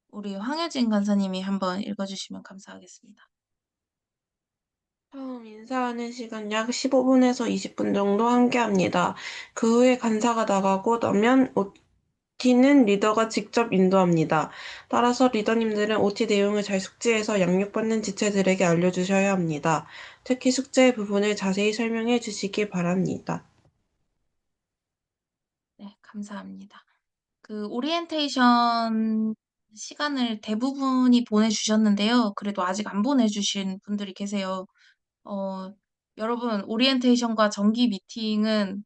우리 황효진 간사님이 한번 읽어주시면 감사하겠습니다. 처음 인사하는 시간 약 15분에서 20분 정도 함께합니다. 그 후에 간사가 나가고 나면 OT는 리더가 직접 인도합니다. 따라서 리더님들은 OT 내용을 잘 숙지해서 양육받는 지체들에게 알려주셔야 합니다. 특히 숙제의 부분을 자세히 설명해 주시기 바랍니다. 네, 감사합니다. 그 오리엔테이션 시간을 대부분이 보내주셨는데요. 그래도 아직 안 보내주신 분들이 계세요. 어, 여러분, 오리엔테이션과 정기 미팅은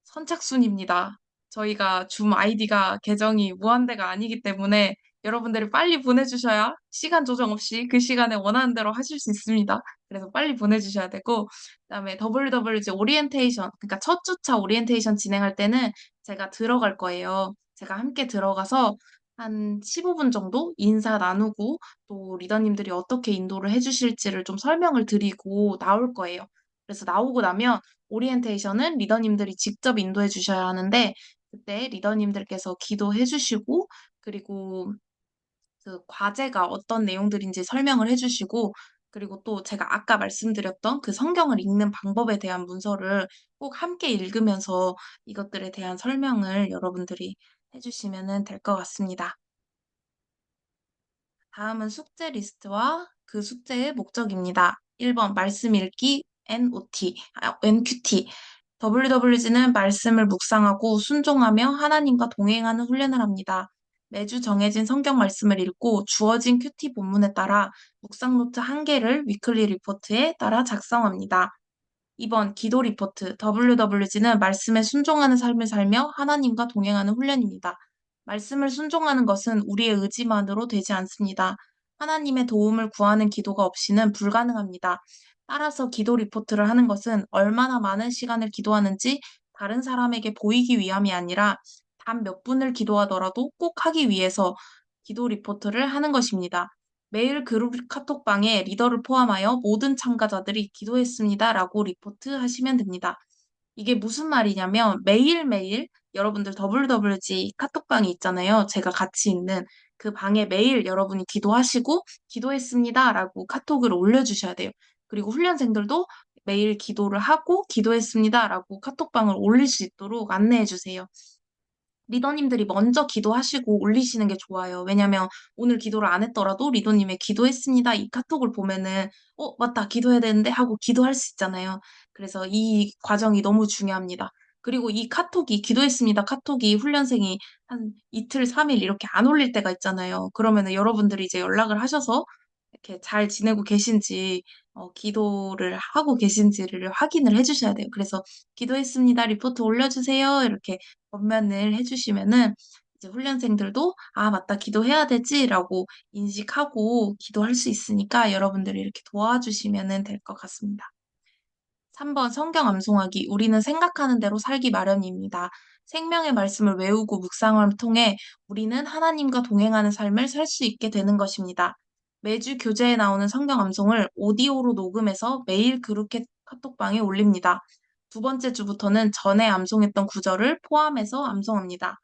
선착순입니다. 저희가 줌 아이디가 계정이 무한대가 아니기 때문에 여러분들이 빨리 보내주셔야 시간 조정 없이 그 시간에 원하는 대로 하실 수 있습니다. 그래서 빨리 보내주셔야 되고, 그다음에 WWG 오리엔테이션, 그러니까 첫 주차 오리엔테이션 진행할 때는 제가 들어갈 거예요. 제가 함께 들어가서 한 15분 정도 인사 나누고 또 리더님들이 어떻게 인도를 해주실지를 좀 설명을 드리고 나올 거예요. 그래서 나오고 나면 오리엔테이션은 리더님들이 직접 인도해 주셔야 하는데 그때 리더님들께서 기도해 주시고 그리고 그 과제가 어떤 내용들인지 설명을 해 주시고 그리고 또 제가 아까 말씀드렸던 그 성경을 읽는 방법에 대한 문서를 꼭 함께 읽으면서 이것들에 대한 설명을 여러분들이 해 주시면 될 것 같습니다. 다음은 숙제 리스트와 그 숙제의 목적입니다. 1번 말씀 읽기 NQT. WWG는 말씀을 묵상하고 순종하며 하나님과 동행하는 훈련을 합니다. 매주 정해진 성경 말씀을 읽고 주어진 큐티 본문에 따라 묵상 노트 한 개를 위클리 리포트에 따라 작성합니다. 2번 기도 리포트. WWG는 말씀에 순종하는 삶을 살며 하나님과 동행하는 훈련입니다. 말씀을 순종하는 것은 우리의 의지만으로 되지 않습니다. 하나님의 도움을 구하는 기도가 없이는 불가능합니다. 따라서 기도 리포트를 하는 것은 얼마나 많은 시간을 기도하는지 다른 사람에게 보이기 위함이 아니라 단 몇 분을 기도하더라도 꼭 하기 위해서 기도 리포트를 하는 것입니다. 매일 그룹 카톡방에 리더를 포함하여 모든 참가자들이 기도했습니다라고 리포트 하시면 됩니다. 이게 무슨 말이냐면 매일매일 여러분들 WWG 카톡방이 있잖아요. 제가 같이 있는 그 방에 매일 여러분이 기도하시고 기도했습니다라고 카톡을 올려주셔야 돼요. 그리고 훈련생들도 매일 기도를 하고 기도했습니다라고 카톡방을 올릴 수 있도록 안내해 주세요. 리더님들이 먼저 기도하시고 올리시는 게 좋아요. 왜냐면 오늘 기도를 안 했더라도 리더님의 기도했습니다. 이 카톡을 보면은, 맞다. 기도해야 되는데 하고 기도할 수 있잖아요. 그래서 이 과정이 너무 중요합니다. 그리고 이 카톡이, 기도했습니다. 카톡이 훈련생이 한 이틀, 3일 이렇게 안 올릴 때가 있잖아요. 그러면은 여러분들이 이제 연락을 하셔서 이렇게 잘 지내고 계신지, 기도를 하고 계신지를 확인을 해주셔야 돼요. 그래서 기도했습니다. 리포트 올려주세요. 이렇게 권면을 해주시면은 이제 훈련생들도 아, 맞다. 기도해야 되지라고 인식하고 기도할 수 있으니까 여러분들이 이렇게 도와주시면은 될 것 같습니다. 3번 성경 암송하기. 우리는 생각하는 대로 살기 마련입니다. 생명의 말씀을 외우고 묵상을 통해 우리는 하나님과 동행하는 삶을 살 수 있게 되는 것입니다. 매주 교재에 나오는 성경 암송을 오디오로 녹음해서 매일 그룹 카톡방에 올립니다. 두 번째 주부터는 전에 암송했던 구절을 포함해서 암송합니다.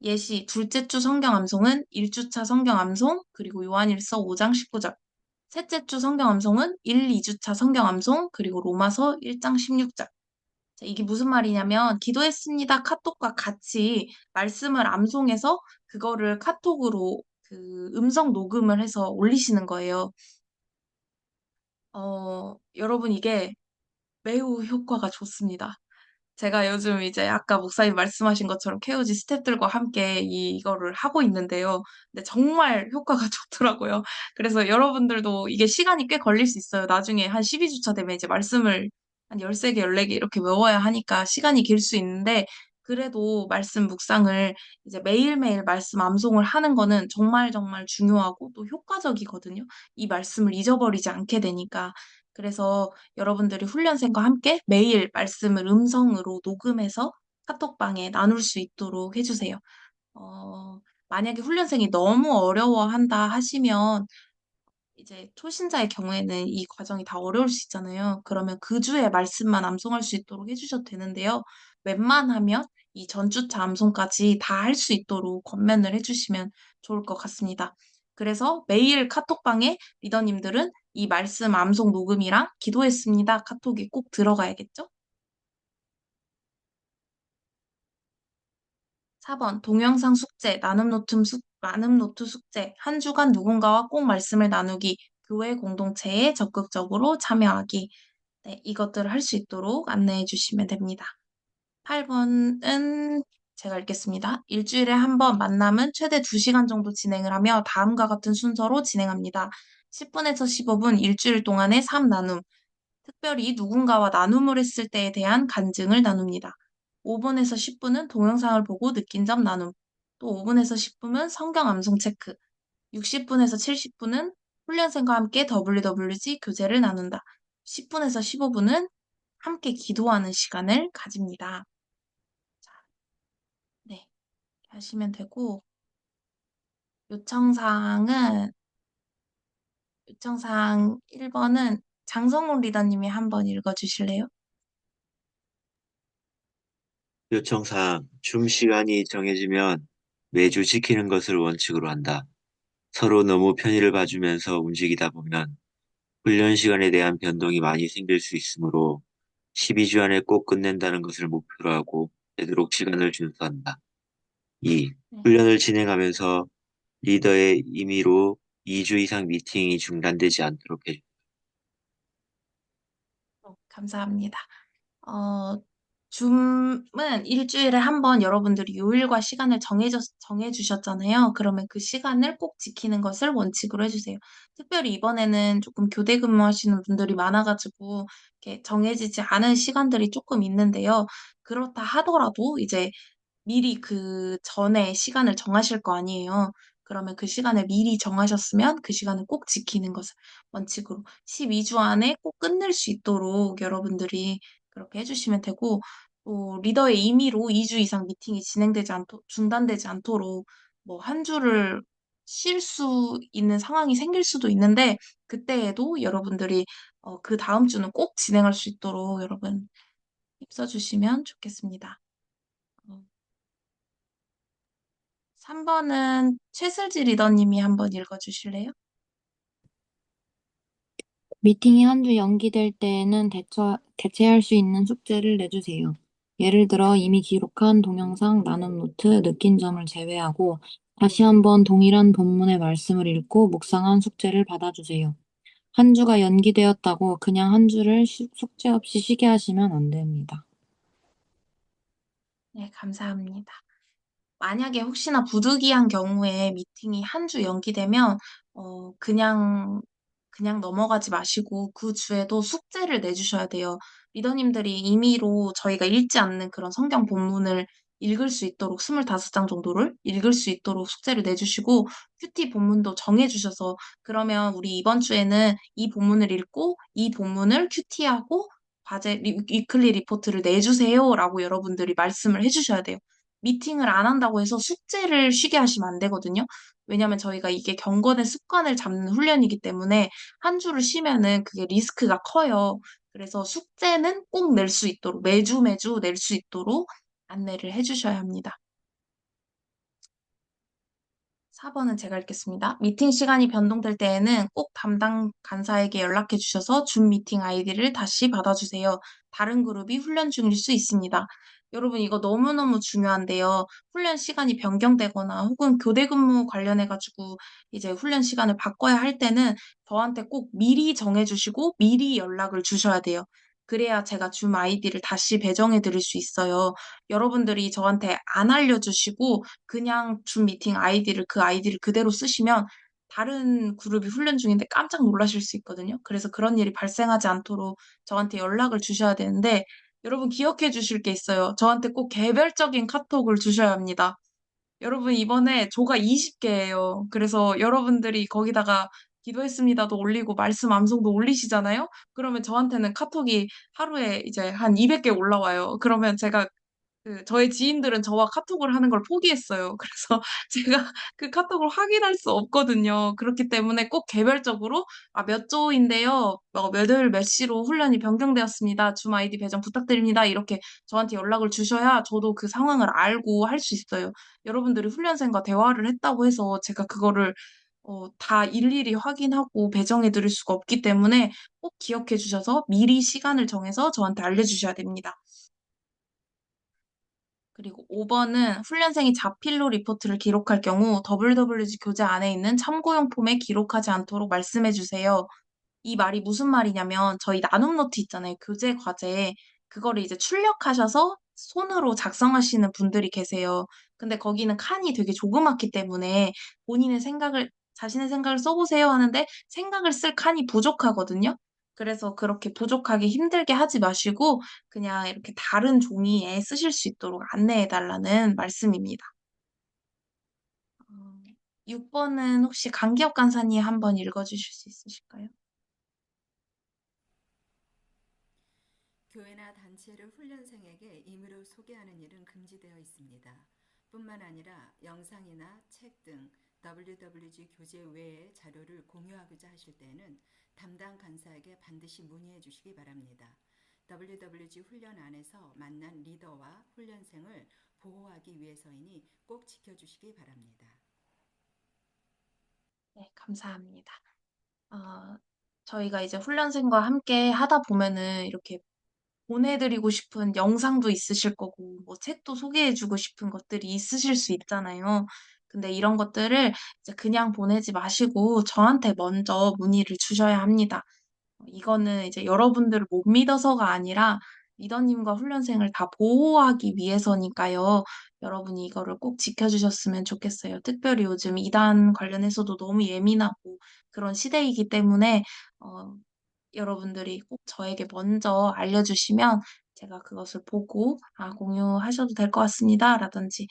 예시, 둘째 주 성경 암송은 1주차 성경 암송, 그리고 요한일서 5장 19절. 셋째 주 성경 암송은 1, 2주차 성경 암송, 그리고 로마서 1장 16절. 자, 이게 무슨 말이냐면, 기도했습니다. 카톡과 같이 말씀을 암송해서 그거를 카톡으로 그 음성 녹음을 해서 올리시는 거예요. 여러분 이게 매우 효과가 좋습니다. 제가 요즘 이제 아까 목사님 말씀하신 것처럼 케오지 스태프들과 함께 이거를 하고 있는데요. 근데 정말 효과가 좋더라고요. 그래서 여러분들도 이게 시간이 꽤 걸릴 수 있어요. 나중에 한 12주차 되면 이제 말씀을 한 13개, 14개 이렇게 외워야 하니까 시간이 길 수 있는데, 그래도 말씀 묵상을 이제 매일매일 말씀 암송을 하는 거는 정말 정말 중요하고 또 효과적이거든요. 이 말씀을 잊어버리지 않게 되니까. 그래서 여러분들이 훈련생과 함께 매일 말씀을 음성으로 녹음해서 카톡방에 나눌 수 있도록 해주세요. 만약에 훈련생이 너무 어려워한다 하시면 이제 초신자의 경우에는 이 과정이 다 어려울 수 있잖아요. 그러면 그 주의 말씀만 암송할 수 있도록 해주셔도 되는데요. 웬만하면 이 전주차 암송까지 다 할 수 있도록 권면을 해주시면 좋을 것 같습니다. 그래서 매일 카톡방에 리더님들은 이 말씀 암송 녹음이랑 기도했습니다. 카톡이 꼭 들어가야겠죠? 4번 동영상 숙제, 나눔 노트 숙제, 한 주간 누군가와 꼭 말씀을 나누기, 교회 공동체에 적극적으로 참여하기. 네, 이것들을 할 수 있도록 안내해 주시면 됩니다. 8번은 제가 읽겠습니다. 일주일에 한 번 만남은 최대 2시간 정도 진행을 하며 다음과 같은 순서로 진행합니다. 10분에서 15분 일주일 동안의 삶 나눔, 특별히 누군가와 나눔을 했을 때에 대한 간증을 나눕니다. 5분에서 10분은 동영상을 보고 느낀 점 나눔, 또 5분에서 10분은 성경 암송 체크, 60분에서 70분은 훈련생과 함께 WWG 교재를 나눈다. 10분에서 15분은 함께 기도하는 시간을 가집니다. 자, 네, 이렇게 하시면 되고, 요청사항은, 요청사항 1번은 장성훈 리더님이 한번 읽어주실래요? 요청사항, 줌 시간이 정해지면 매주 지키는 것을 원칙으로 한다. 서로 너무 편의를 봐주면서 움직이다 보면 훈련 시간에 대한 변동이 많이 생길 수 있으므로 12주 안에 꼭 끝낸다는 것을 목표로 하고 되도록 시간을 준수한다. 2. 네. 훈련을 진행하면서 리더의 임의로 2주 이상 미팅이 중단되지 않도록 해준다. 감사합니다. 어, 줌은 일주일에 한 번 여러분들이 요일과 시간을 정해주셨잖아요. 그러면 그 시간을 꼭 지키는 것을 원칙으로 해주세요. 특별히 이번에는 조금 교대 근무하시는 분들이 많아가지고 이렇게 정해지지 않은 시간들이 조금 있는데요. 그렇다 하더라도 이제 미리 그 전에 시간을 정하실 거 아니에요. 그러면 그 시간을 미리 정하셨으면 그 시간을 꼭 지키는 것을 원칙으로 12주 안에 꼭 끝낼 수 있도록 여러분들이 그렇게 해주시면 되고, 또 리더의 임의로 2주 이상 미팅이 중단되지 않도록 뭐 한 주를 쉴 수 있는 상황이 생길 수도 있는데, 그때에도 여러분들이 그 다음 주는 꼭 진행할 수 있도록 여러분 힘써주시면 좋겠습니다. 3번은 최슬지 리더님이 한번 읽어주실래요? 미팅이 한 주 연기될 때에는 대체할 수 있는 숙제를 내주세요. 예를 들어 이미 기록한 동영상, 나눔 노트, 느낀 점을 제외하고 다시 한번 동일한 본문의 말씀을 읽고 묵상한 숙제를 받아주세요. 한 주가 연기되었다고 그냥 한 주를 숙제 없이 쉬게 하시면 안 됩니다. 네, 감사합니다. 만약에 혹시나 부득이한 경우에 미팅이 한 주 연기되면, 그냥 넘어가지 마시고 그 주에도 숙제를 내주셔야 돼요. 리더님들이 임의로 저희가 읽지 않는 그런 성경 본문을 읽을 수 있도록 25장 정도를 읽을 수 있도록 숙제를 내주시고 큐티 본문도 정해주셔서 그러면 우리 이번 주에는 이 본문을 읽고 이 본문을 큐티하고 위클리 리포트를 내주세요라고 여러분들이 말씀을 해주셔야 돼요. 미팅을 안 한다고 해서 숙제를 쉬게 하시면 안 되거든요. 왜냐면 저희가 이게 경건의 습관을 잡는 훈련이기 때문에 한 주를 쉬면은 그게 리스크가 커요. 그래서 숙제는 꼭 낼 수 있도록 매주 매주 낼 수 있도록 안내를 해주셔야 합니다. 4번은 제가 읽겠습니다. 미팅 시간이 변동될 때에는 꼭 담당 간사에게 연락해 주셔서 줌 미팅 아이디를 다시 받아주세요. 다른 그룹이 훈련 중일 수 있습니다. 여러분, 이거 너무너무 중요한데요. 훈련 시간이 변경되거나 혹은 교대 근무 관련해가지고 이제 훈련 시간을 바꿔야 할 때는 저한테 꼭 미리 정해주시고 미리 연락을 주셔야 돼요. 그래야 제가 줌 아이디를 다시 배정해 드릴 수 있어요. 여러분들이 저한테 안 알려주시고 그냥 줌 미팅 아이디를 그 아이디를 그대로 쓰시면 다른 그룹이 훈련 중인데 깜짝 놀라실 수 있거든요. 그래서 그런 일이 발생하지 않도록 저한테 연락을 주셔야 되는데 여러분 기억해 주실 게 있어요. 저한테 꼭 개별적인 카톡을 주셔야 합니다. 여러분 이번에 조가 20개예요. 그래서 여러분들이 거기다가 기도했습니다도 올리고 말씀 암송도 올리시잖아요. 그러면 저한테는 카톡이 하루에 이제 한 200개 올라와요. 그러면 제가 저의 지인들은 저와 카톡을 하는 걸 포기했어요. 그래서 제가 그 카톡을 확인할 수 없거든요. 그렇기 때문에 꼭 개별적으로, 몇 조인데요. 몇 월 몇 시로 훈련이 변경되었습니다. 줌 아이디 배정 부탁드립니다. 이렇게 저한테 연락을 주셔야 저도 그 상황을 알고 할 수 있어요. 여러분들이 훈련생과 대화를 했다고 해서 제가 그거를 다 일일이 확인하고 배정해 드릴 수가 없기 때문에 꼭 기억해 주셔서 미리 시간을 정해서 저한테 알려주셔야 됩니다. 그리고 5번은 훈련생이 자필로 리포트를 기록할 경우 WWG 교재 안에 있는 참고용 폼에 기록하지 않도록 말씀해 주세요. 이 말이 무슨 말이냐면 저희 나눔 노트 있잖아요. 교재 과제. 그거를 이제 출력하셔서 손으로 작성하시는 분들이 계세요. 근데 거기는 칸이 되게 조그맣기 때문에 자신의 생각을 써보세요 하는데 생각을 쓸 칸이 부족하거든요. 그래서 그렇게 부족하게 힘들게 하지 마시고 그냥 이렇게 다른 종이에 쓰실 수 있도록 안내해 달라는 말씀입니다. 6번은 혹시 강기업 간사님 한번 읽어주실 수 있으실까요? 교회나 단체를 훈련생에게 임의로 소개하는 일은 금지되어 있습니다. 뿐만 아니라 영상이나 책 등 WWG 교재 외의 자료를 공유하고자 하실 때는 담당 간사에게 반드시 문의해 주시기 바랍니다. WWG 훈련 안에서 만난 리더와 훈련생을 보호하기 위해서이니 꼭 지켜주시기 바랍니다. 네, 감사합니다. 저희가 이제 훈련생과 함께 하다 보면은 이렇게 보내드리고 싶은 영상도 있으실 거고, 뭐 책도 소개해주고 싶은 것들이 있으실 수 있잖아요. 근데 이런 것들을 이제 그냥 보내지 마시고 저한테 먼저 문의를 주셔야 합니다. 이거는 이제 여러분들을 못 믿어서가 아니라 리더님과 훈련생을 다 보호하기 위해서니까요. 여러분이 이거를 꼭 지켜주셨으면 좋겠어요. 특별히 요즘 이단 관련해서도 너무 예민하고 그런 시대이기 때문에 어, 여러분들이 꼭 저에게 먼저 알려주시면 제가 그것을 보고 공유하셔도 될 것 같습니다. 라든지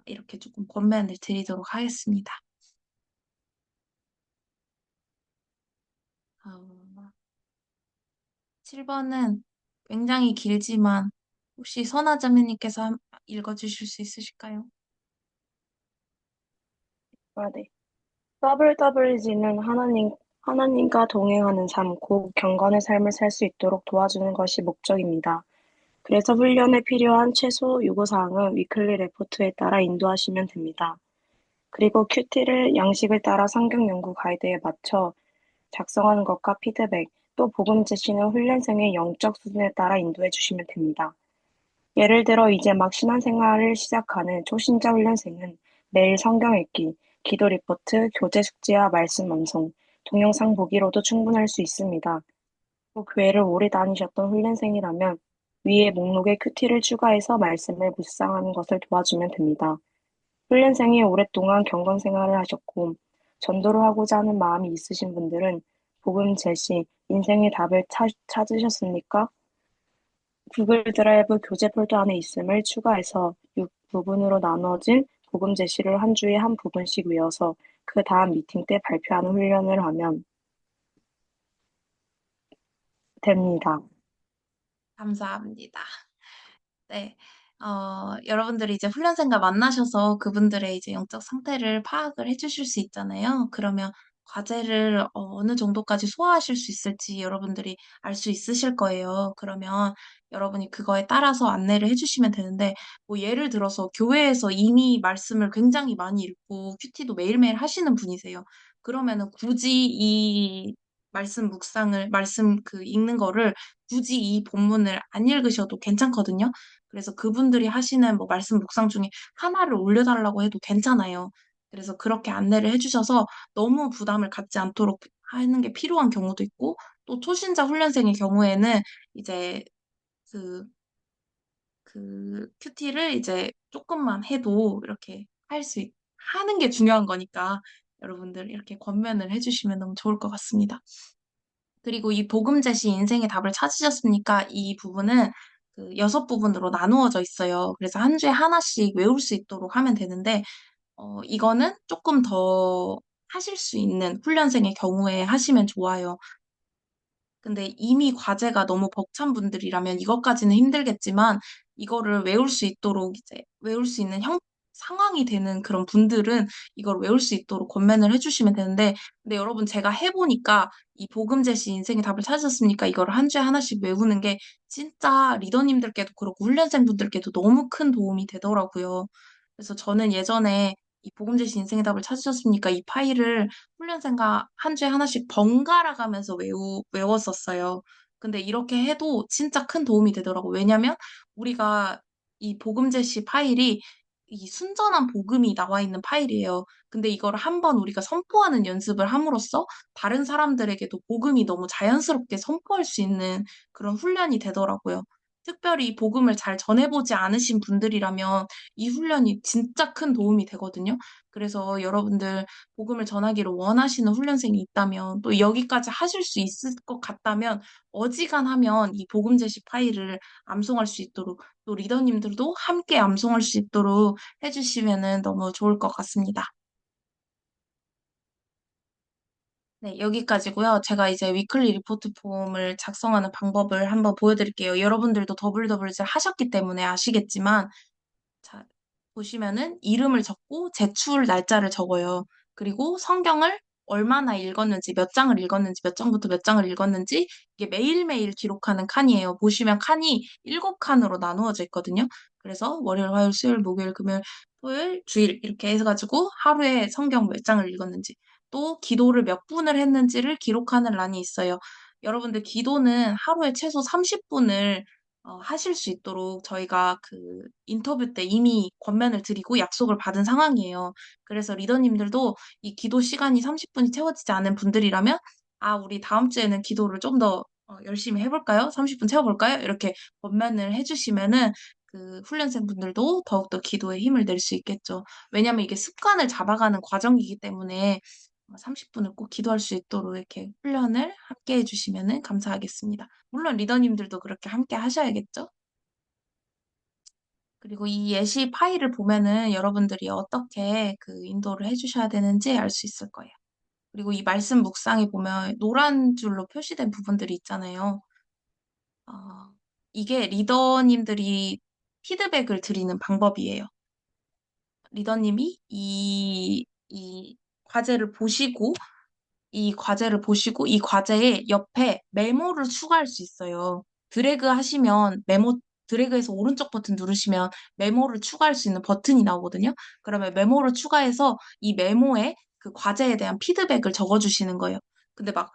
이렇게 조금 권면을 드리도록 하겠습니다. 7번은 굉장히 길지만 혹시 선하자매님께서 읽어주실 수 있으실까요? 네. WWG는 하나님과 동행하는 삶, 곧 경건의 삶을 살 수 있도록 도와주는 것이 목적입니다. 그래서 훈련에 필요한 최소 요구사항은 위클리 레포트에 따라 인도하시면 됩니다. 그리고 큐티를 양식을 따라 성경 연구 가이드에 맞춰 작성하는 것과 피드백, 또 복음 제시는 훈련생의 영적 수준에 따라 인도해 주시면 됩니다. 예를 들어 이제 막 신앙생활을 시작하는 초신자 훈련생은 매일 성경 읽기, 기도 리포트, 교재 숙제와 말씀 암송, 동영상 보기로도 충분할 수 있습니다. 또 교회를 오래 다니셨던 훈련생이라면 위에 목록에 큐티를 추가해서 말씀을 묵상하는 것을 도와주면 됩니다. 훈련생이 오랫동안 경건 생활을 하셨고 전도를 하고자 하는 마음이 있으신 분들은 복음 제시, 인생의 답을 찾으셨습니까? 구글 드라이브 교재 폴더 안에 있음을 추가해서 6부분으로 나눠진 복음 제시를 한 주에 한 부분씩 외워서 그 다음 미팅 때 발표하는 훈련을 하면 됩니다. 감사합니다. 네. 여러분들이 이제 훈련생과 만나셔서 그분들의 이제 영적 상태를 파악을 해주실 수 있잖아요. 그러면 과제를 어느 정도까지 소화하실 수 있을지 여러분들이 알 수 있으실 거예요. 그러면 여러분이 그거에 따라서 안내를 해주시면 되는데, 뭐 예를 들어서 교회에서 이미 말씀을 굉장히 많이 읽고 큐티도 매일매일 하시는 분이세요. 그러면은 굳이 이 말씀 그 읽는 거를 굳이 이 본문을 안 읽으셔도 괜찮거든요. 그래서 그분들이 하시는 뭐 말씀 묵상 중에 하나를 올려달라고 해도 괜찮아요. 그래서 그렇게 안내를 해주셔서 너무 부담을 갖지 않도록 하는 게 필요한 경우도 있고, 또 초신자 훈련생의 경우에는 이제 그, 그 큐티를 이제 조금만 해도 이렇게 하는 게 중요한 거니까 여러분들 이렇게 권면을 해주시면 너무 좋을 것 같습니다. 그리고 이 복음 제시 인생의 답을 찾으셨으니까 이 부분은 그 6부분으로 나누어져 있어요. 그래서 한 주에 하나씩 외울 수 있도록 하면 되는데, 이거는 조금 더 하실 수 있는 훈련생의 경우에 하시면 좋아요. 근데 이미 과제가 너무 벅찬 분들이라면 이것까지는 힘들겠지만 이거를 외울 수 있도록 이제 외울 수 있는 상황이 되는 그런 분들은 이걸 외울 수 있도록 권면을 해주시면 되는데, 근데 여러분 제가 해보니까 이 복음 제시 인생의 답을 찾으셨으니까 이거를 한 주에 하나씩 외우는 게 진짜 리더님들께도 그렇고 훈련생분들께도 너무 큰 도움이 되더라고요. 그래서 저는 예전에 이 복음 제시 인생의 답을 찾으셨으니까 이 파일을 훈련생과 한 주에 하나씩 번갈아 가면서 외웠었어요. 근데 이렇게 해도 진짜 큰 도움이 되더라고요. 왜냐면 우리가 이 복음 제시 파일이 이 순전한 복음이 나와 있는 파일이에요. 근데 이거를 한번 우리가 선포하는 연습을 함으로써 다른 사람들에게도 복음이 너무 자연스럽게 선포할 수 있는 그런 훈련이 되더라고요. 특별히 복음을 잘 전해보지 않으신 분들이라면 이 훈련이 진짜 큰 도움이 되거든요. 그래서 여러분들 복음을 전하기를 원하시는 훈련생이 있다면 또 여기까지 하실 수 있을 것 같다면 어지간하면 이 복음 제시 파일을 암송할 수 있도록 또 리더님들도 함께 암송할 수 있도록 해주시면은 너무 좋을 것 같습니다. 네, 여기까지고요. 제가 이제 위클리 리포트 폼을 작성하는 방법을 한번 보여드릴게요. 여러분들도 WWD를 하셨기 때문에 아시겠지만 자, 보시면은 이름을 적고 제출 날짜를 적어요. 그리고 성경을 얼마나 읽었는지, 몇 장을 읽었는지, 몇 장부터 몇 장을 읽었는지 이게 매일매일 기록하는 칸이에요. 보시면 칸이 7칸으로 나누어져 있거든요. 그래서 월요일, 화요일, 수요일, 목요일, 금요일, 토요일, 주일 이렇게 해가지고 하루에 성경 몇 장을 읽었는지, 또 기도를 몇 분을 했는지를 기록하는 란이 있어요. 여러분들 기도는 하루에 최소 30분을 하실 수 있도록 저희가 그 인터뷰 때 이미 권면을 드리고 약속을 받은 상황이에요. 그래서 리더님들도 이 기도 시간이 30분이 채워지지 않은 분들이라면, 아, 우리 다음 주에는 기도를 좀 더 열심히 해볼까요? 30분 채워볼까요? 이렇게 권면을 해주시면은 그 훈련생 분들도 더욱더 기도에 힘을 낼 수 있겠죠. 왜냐면 이게 습관을 잡아가는 과정이기 때문에 30분을 꼭 기도할 수 있도록 이렇게 훈련을 함께 해주시면은 감사하겠습니다. 물론 리더님들도 그렇게 함께 하셔야겠죠? 그리고 이 예시 파일을 보면은 여러분들이 어떻게 그 인도를 해주셔야 되는지 알 수 있을 거예요. 그리고 이 말씀 묵상에 보면 노란 줄로 표시된 부분들이 있잖아요. 어, 이게 리더님들이 피드백을 드리는 방법이에요. 리더님이 이 과제를 보시고 이 과제에 옆에 메모를 추가할 수 있어요. 드래그해서 오른쪽 버튼 누르시면 메모를 추가할 수 있는 버튼이 나오거든요. 그러면 메모를 추가해서 이 메모에 그 과제에 대한 피드백을 적어주시는 거예요. 근데 막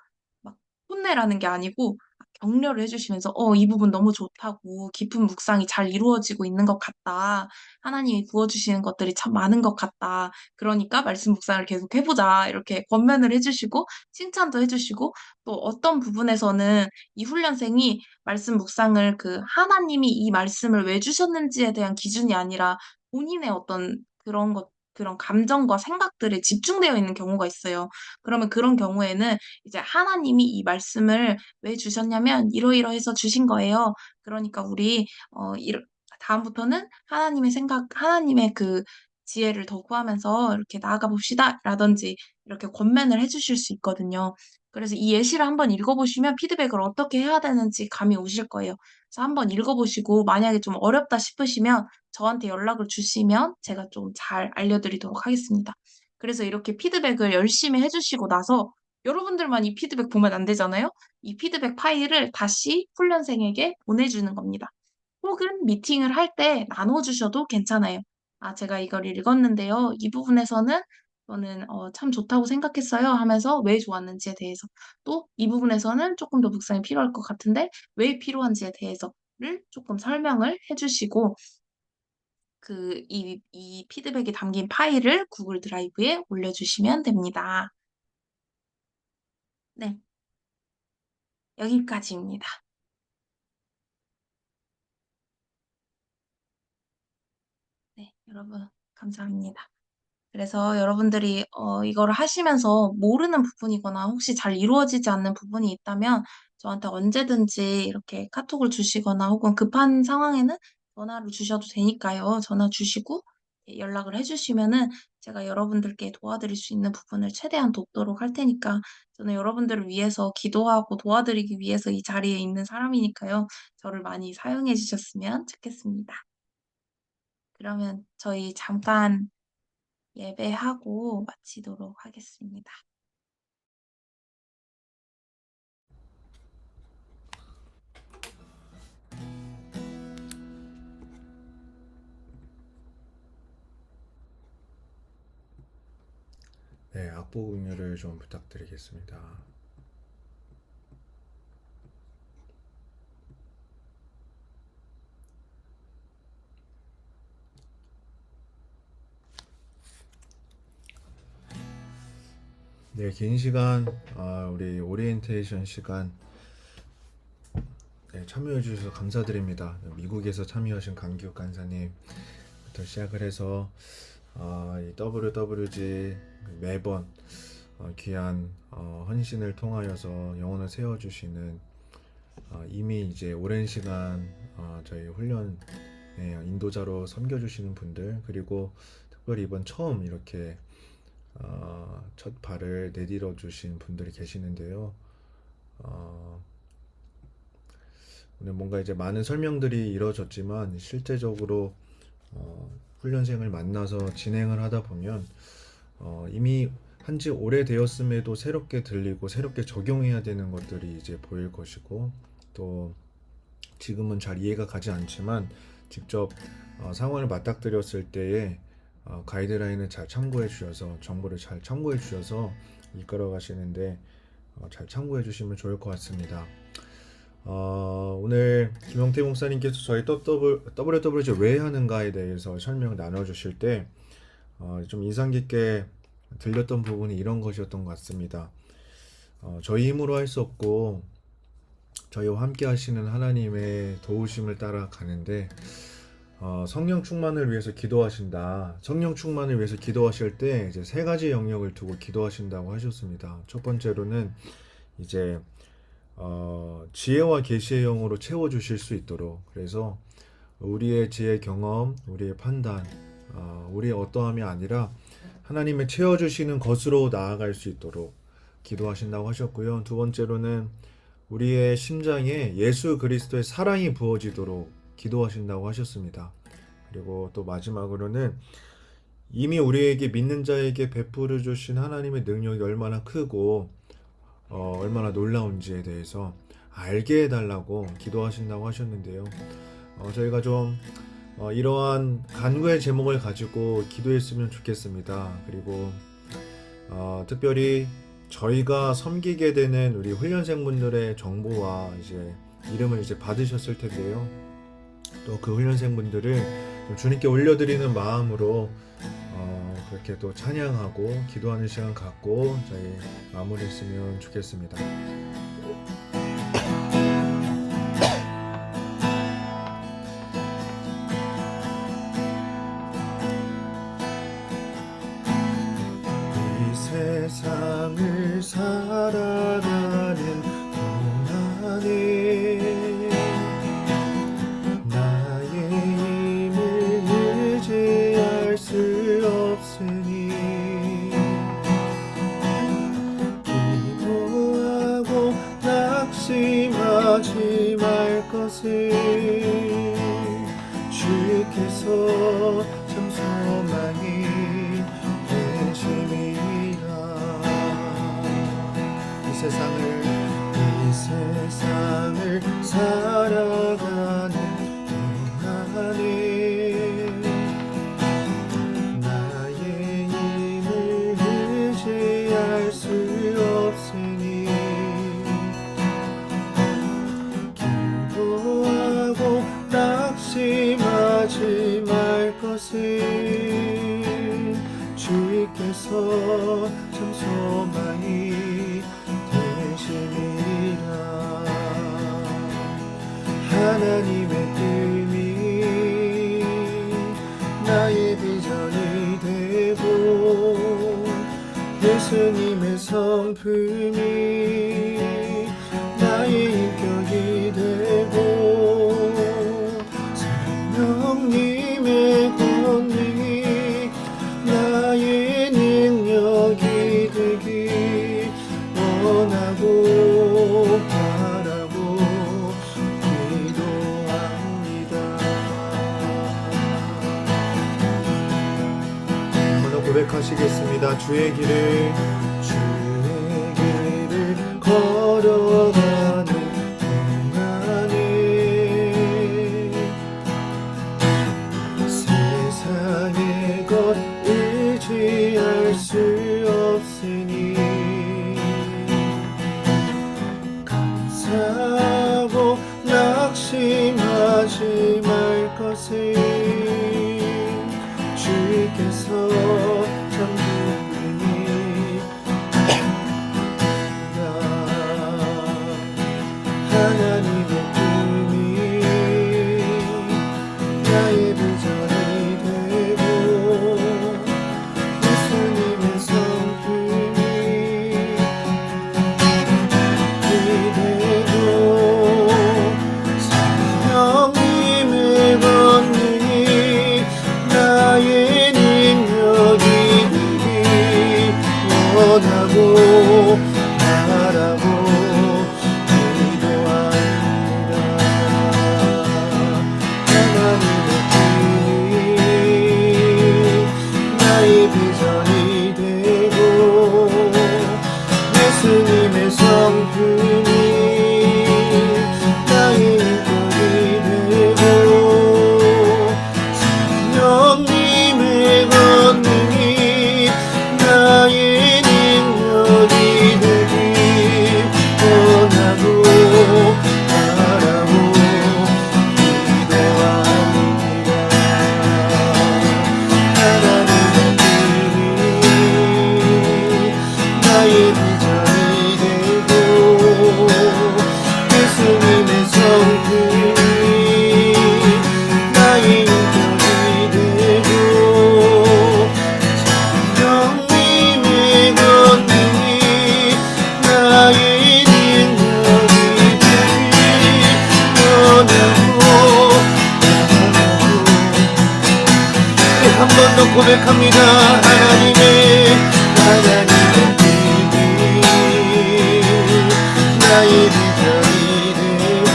혼내라는 게 아니고 격려를 해주시면서 이 부분 너무 좋다고 깊은 묵상이 잘 이루어지고 있는 것 같다. 하나님이 부어주시는 것들이 참 많은 것 같다. 그러니까 말씀 묵상을 계속 해보자. 이렇게 권면을 해주시고 칭찬도 해주시고 또 어떤 부분에서는 이 훈련생이 말씀 묵상을 그 하나님이 이 말씀을 왜 주셨는지에 대한 기준이 아니라 본인의 어떤 그런 감정과 생각들에 집중되어 있는 경우가 있어요. 그러면 그런 경우에는 이제 하나님이 이 말씀을 왜 주셨냐면 이러이러해서 주신 거예요. 그러니까 우리 다음부터는 하나님의 하나님의 그 지혜를 더 구하면서 이렇게 나아가 봅시다. 라든지 이렇게 권면을 해주실 수 있거든요. 그래서 이 예시를 한번 읽어보시면 피드백을 어떻게 해야 되는지 감이 오실 거예요. 그래서 한번 읽어보시고 만약에 좀 어렵다 싶으시면 저한테 연락을 주시면 제가 좀 잘 알려드리도록 하겠습니다. 그래서 이렇게 피드백을 열심히 해주시고 나서 여러분들만 이 피드백 보면 안 되잖아요? 이 피드백 파일을 다시 훈련생에게 보내주는 겁니다. 혹은 미팅을 할 때 나눠주셔도 괜찮아요. 제가 이걸 읽었는데요. 이 부분에서는 저는 참 좋다고 생각했어요 하면서 왜 좋았는지에 대해서 또 이 부분에서는 조금 더 묵상이 필요할 것 같은데 왜 필요한지에 대해서를 조금 설명을 해주시고 이 피드백이 담긴 파일을 구글 드라이브에 올려주시면 됩니다. 네, 여기까지입니다. 네, 여러분, 감사합니다. 그래서 여러분들이 이거를 하시면서 모르는 부분이거나 혹시 잘 이루어지지 않는 부분이 있다면 저한테 언제든지 이렇게 카톡을 주시거나 혹은 급한 상황에는 전화를 주셔도 되니까요. 전화 주시고 연락을 해주시면은 제가 여러분들께 도와드릴 수 있는 부분을 최대한 돕도록 할 테니까 저는 여러분들을 위해서 기도하고 도와드리기 위해서 이 자리에 있는 사람이니까요. 저를 많이 사용해 주셨으면 좋겠습니다. 그러면 저희 잠깐 예배하고 마치도록 하겠습니다. 네, 악보 공유를 좀 부탁드리겠습니다. 네, 긴 시간 우리 오리엔테이션 시간 참여해 주셔서 감사드립니다. 미국에서 참여하신 강기욱 간사님부터 시작을 해서 이 WWG 매번 귀한 헌신을 통하여서 영혼을 세워주시는 이미 이제 오랜 시간 저희 훈련 인도자로 섬겨주시는 분들, 그리고 특별히 이번 처음 이렇게 첫 발을 내디뎌 주신 분들이 계시는데요. 오늘 뭔가 이제 많은 설명들이 이루어졌지만 실제적으로 훈련생을 만나서 진행을 하다 보면 이미 한지 오래되었음에도 새롭게 들리고 새롭게 적용해야 되는 것들이 이제 보일 것이고, 또 지금은 잘 이해가 가지 않지만 직접 상황을 맞닥뜨렸을 때에 가이드라인을 잘 참고해 주셔서, 정보를 잘 참고해 주셔서 이끌어 가시는데 잘 참고해 주시면 좋을 것 같습니다. 오늘 김용태 목사님께서 저희 WWG 왜 하는가에 대해서 설명을 나눠주실 때 좀 인상 깊게 들렸던 부분이 이런 것이었던 것 같습니다. 저희 힘으로 할 수 없고 저희와 함께 하시는 하나님의 도우심을 따라 가는데 성령 충만을 위해서 기도하신다. 성령 충만을 위해서 기도하실 때 이제 세 가지 영역을 두고 기도하신다고 하셨습니다. 첫 번째로는 이제 지혜와 계시의 영으로 채워주실 수 있도록, 그래서 우리의 지혜 경험, 우리의 판단, 우리의 어떠함이 아니라 하나님의 채워주시는 것으로 나아갈 수 있도록 기도하신다고 하셨고요. 두 번째로는 우리의 심장에 예수 그리스도의 사랑이 부어지도록 기도하신다고 하셨습니다. 그리고 또 마지막으로는 이미 우리에게 믿는 자에게 베풀어 주신 하나님의 능력이 얼마나 크고 얼마나 놀라운지에 대해서 알게 해달라고 기도하신다고 하셨는데요. 저희가 좀 이러한 간구의 제목을 가지고 기도했으면 좋겠습니다. 그리고 특별히 저희가 섬기게 되는 우리 훈련생분들의 정보와 이제 이름을 이제 받으셨을 텐데요. 또 그 훈련생분들을 좀 주님께 올려드리는 마음으로 그렇게 또 찬양하고 기도하는 시간 갖고 저희 마무리했으면 좋겠습니다. 이 세상을 살아가는 동안에 나의 힘을 의지할 수 없으니 기도하고 낙심하지 말 것을 주께서 참 소망이 되심이라. 이 세상을 살아가는 동안에 나의 힘을 의지할 수 없으니 기도하고 낙심하지 말 것을 주께서 참 소망이 되심이라. 하나님의 꿈이 나의 비전이 되고 예수님의 성품이 나의 인격이 되고 성령님의 권능이 나의 능력이 되기 원하고 바라고 기도합니다. 한번 고백하시겠습니다. 주의 길을 걸어가는 동안에 세상의 것 의지할 수 없으니 감사하고 낙심하지 말 것을 주께서 참 기쁘니 하나님의 꿈이 나의 비전이 되고 예수님의 성품이 되고 성령님의 권능이 나의 능력이 되기 원하고 바라고 기도합니다. 하나님의 꿈이 나의 비전이 되고 예수님의 성품이 나의 인격이 되고 성령님의 권능이 나의 능력이 되기 원하고 바라고 기도합니다. 하나님의 꿈이 나의 비전이 되고 예수님의 성품이 나의 인격이 되고 성령님의 권능이 나의 능력이 되기 원하고 한 번 더 고백합니다. 하나님의 꿈이 나의 비전이 되고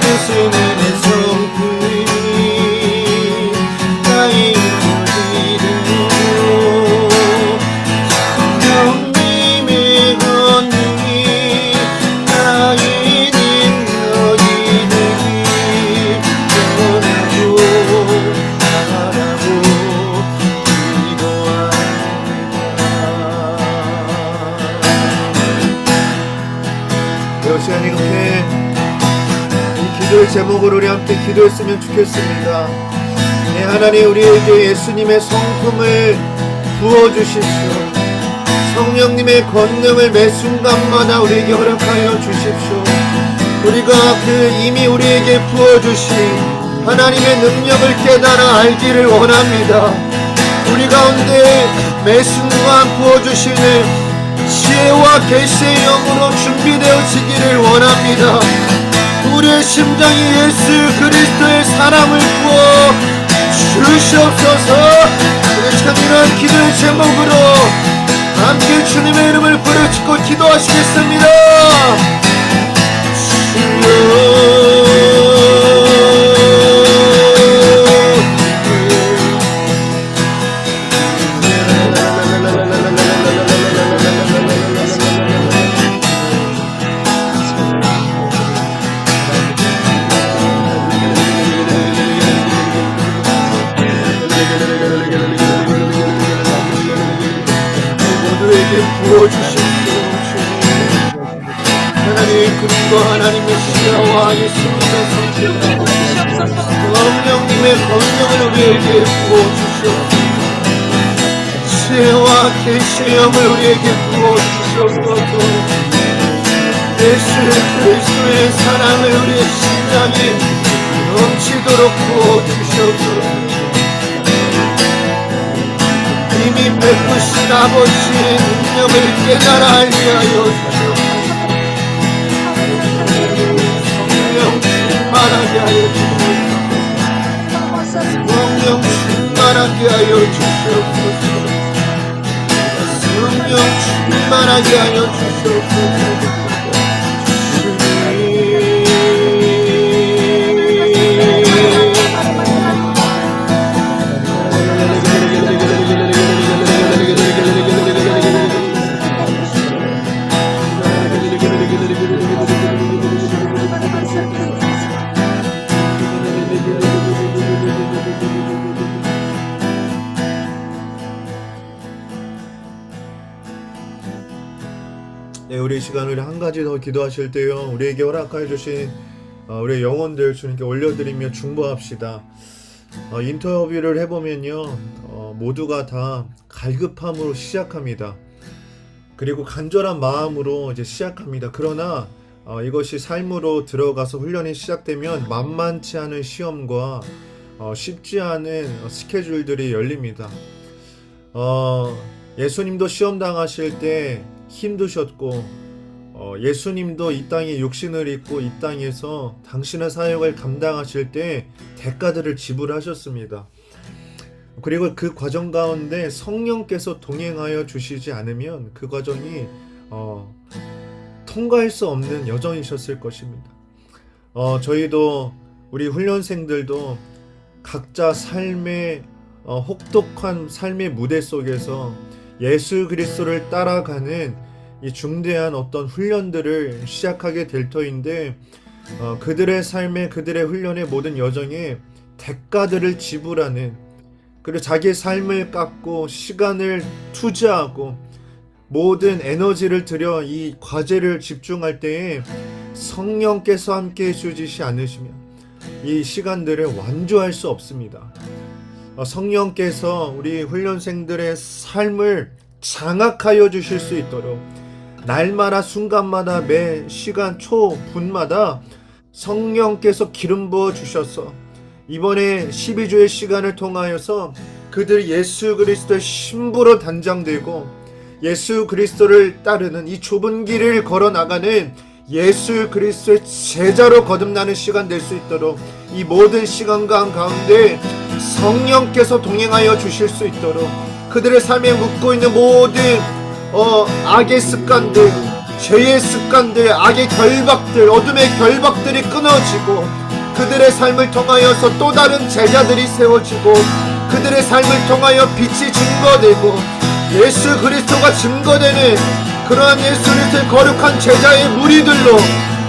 예수님의 성품이 나의 인격이 되고 성령님의 권능이 나의 능력이 되기 원하고 바라고 기도합니다. 제목으로 우리 함께 기도했으면 좋겠습니다. 네, 하나님 우리에게 예수님의 성품을 부어주십시오. 성령님의 권능을 매 순간마다 우리에게 허락하여 주십시오. 우리가 이미 우리에게 부어주신 하나님의 능력을 깨달아 알기를 원합니다. 우리 가운데 매 순간 부어주시는 지혜와 계시의 영으로 준비되어지기를 원합니다. 우리의 심장이 예수 그리스도의 사랑을 부어 주시옵소서. 우리 참 이런 기도의 제목으로 함께 주님의 이름을 부르짖고 기도하시겠습니다. 부어주십시오. 하나님의 그림과 하나님의 시야와 예수님의 성령 성령님의 권능을 우리에게 부어주시옵소서. 지혜와 계시의 영을 우리에게 부어주시옵소서. 예수 그리스도의 사랑을 우리의 심장에 넘치도록 부어주시옵소서. 이미 베푸신 아버지의 능력을 깨달아 알게 하여 주시옵소서. 성령 충만하게 하여 주시옵소서. 성령 충만하게 하여 주시옵소서. 성령 충만하게 하여 주시옵소서. 네, 우리 시간을 한 가지 더 기도하실 때요, 우리에게 허락하여 주신 우리의 영혼들 주님께 올려드리며 중보합시다. 인터뷰를 해보면요, 모두가 다 갈급함으로 시작합니다. 그리고 간절한 마음으로 이제 시작합니다. 그러나 이것이 삶으로 들어가서 훈련이 시작되면 만만치 않은 시험과 쉽지 않은 스케줄들이 열립니다. 예수님도 시험 당하실 때 힘드셨고, 예수님도 이 땅에 육신을 입고 이 땅에서 당신의 사역을 감당하실 때 대가들을 지불하셨습니다. 그리고 그 과정 가운데 성령께서 동행하여 주시지 않으면 그 과정이 통과할 수 없는 여정이셨을 것입니다. 저희도 우리 훈련생들도 각자 삶의 혹독한 삶의 무대 속에서 예수 그리스도를 따라가는 이 중대한 어떤 훈련들을 시작하게 될 터인데, 그들의 삶에, 그들의 훈련의 모든 여정에 대가들을 지불하는, 그리고 자기의 삶을 깎고 시간을 투자하고 모든 에너지를 들여 이 과제를 집중할 때에 성령께서 함께 해주시지 않으시면 이 시간들을 완주할 수 없습니다. 성령께서 우리 훈련생들의 삶을 장악하여 주실 수 있도록 날마다 순간마다 매 시간 초분마다 성령께서 기름 부어 주셔서 이번에 12주의 시간을 통하여서 그들이 예수 그리스도의 신부로 단장되고 예수 그리스도를 따르는 이 좁은 길을 걸어 나가는 예수 그리스도의 제자로 거듭나는 시간 될 수 있도록 이 모든 시간과 가운데 성령께서 동행하여 주실 수 있도록 그들의 삶에 묻고 있는 모든 악의 습관들, 죄의 습관들, 악의 결박들, 어둠의 결박들이 끊어지고 그들의 삶을 통하여서 또 다른 제자들이 세워지고 그들의 삶을 통하여 빛이 증거되고 예수 그리스도가 증거되는 그러한 예수 그리스도의 거룩한 제자의 무리들로,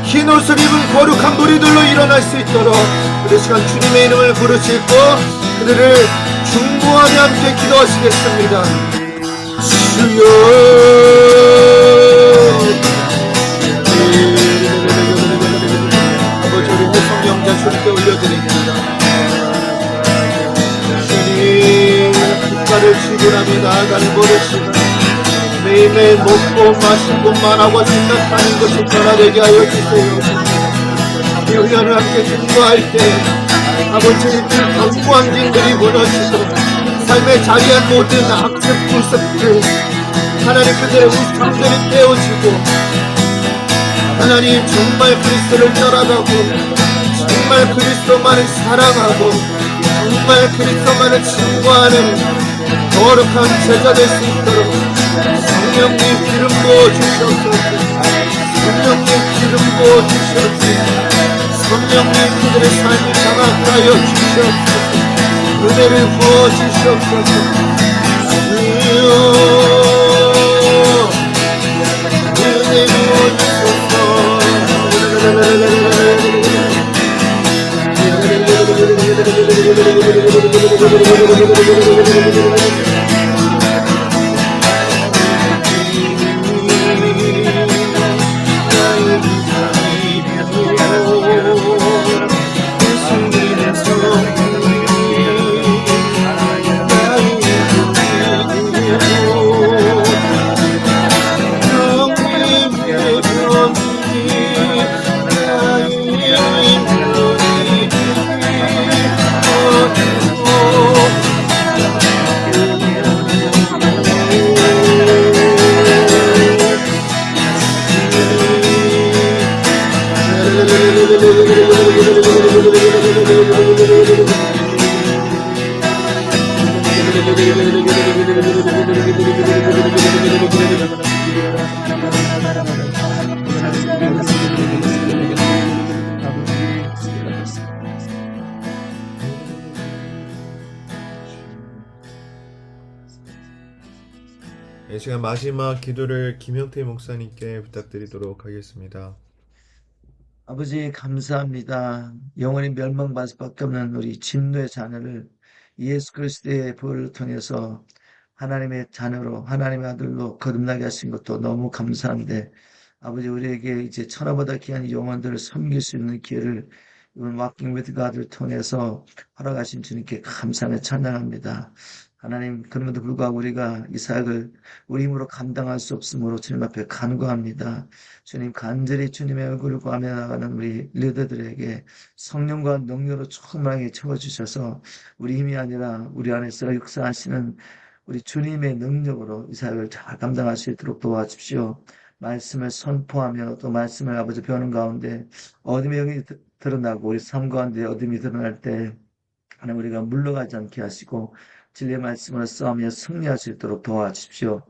흰옷을 입은 거룩한 무리들로 일어날 수 있도록 우리 시간 주님의 이름을 부르짖고 그들을 중보하며 함께 기도하시겠습니다. 주여, 아버지, 우리 성령자 지불하며 나아가는 모든 시간 매일매일 먹고 마신 것만 하고 생각하는 것이 변화되게 하여 주세요. 이 훈련을 함께 증거할 때 아버지의 그 견고한 길들이 무너지고 삶의 자리한 모든 악습 구습들 하나님 그들의 우상들이 깨어지고 하나님 정말 그리스도를 따라가고 정말 그리스도만을 사랑하고 정말 그리스도만을 증거하는 거룩한 제자 될 수 있도록 성령님 기름 부어 주시옵소서. 성령님 기름 부어 주시옵소서. 성령님 그들의 삶을 장악하여 주시옵소서. 은혜를 부어 주시옵소서. 은혜 부어 주소서. 이 시간 마지막 기도를 김형태 목사님께 부탁드리도록 하겠습니다. 아버지 감사합니다. 영원히 멸망받을 수밖에 없는 우리 진노의 자녀를 예수 그리스도의 보혈을 통해서 하나님의 자녀로 하나님의 아들로 거듭나게 하신 것도 너무 감사한데 아버지 우리에게 이제 천하보다 귀한 영혼들을 섬길 수 있는 기회를 이번 Walking with God을 통해서 허락하신 주님께 감사하며 찬양합니다. 하나님 그럼에도 불구하고 우리가 이 사역을 우리 힘으로 감당할 수 없으므로 주님 앞에 간구합니다. 주님 간절히 주님의 얼굴을 구하며 나가는 우리 리더들에게 성령과 능력으로 충만하게 채워주셔서 우리 힘이 아니라 우리 안에서 역사하시는 우리 주님의 능력으로 이 사역을 잘 감당할 수 있도록 도와주십시오. 말씀을 선포하며 또 말씀을 아버지 배우는 가운데 어둠의 영이 드러나고 우리 삶 가운데 어둠이 드러날 때 하나님 우리가 물러가지 않게 하시고 진리의 말씀으로 싸우며 승리할 수 있도록 도와주십시오.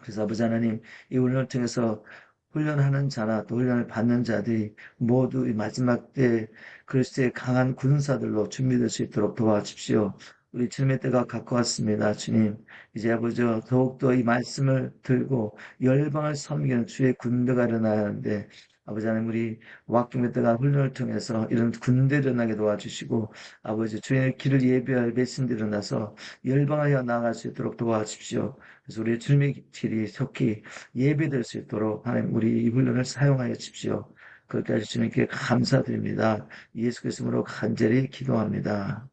그래서 아버지 하나님 이 훈련을 통해서 훈련하는 자나 또 훈련을 받는 자들이 모두 이 마지막 때 그리스도의 강한 군사들로 준비될 수 있도록 도와주십시오. 우리 주님의 때가 가까웠습니다. 주님 이제 아버지 더욱더 이 말씀을 들고 열방을 섬기는 주의 군대가 일어나야 하는데 아버지 하나님 우리 왁킹 때가 훈련을 통해서 이런 군대를 일어나게 도와주시고 아버지 주의 길을 예배할 메신들이 일어나서 열방하여 나아갈 수 있도록 도와주십시오. 그래서 우리 주님의 길이 속히 예배될 수 있도록 하나님 우리 이 훈련을 사용하여 주십시오. 그렇게 하시 주님께 감사드립니다. 예수 그리스도로 간절히 기도합니다.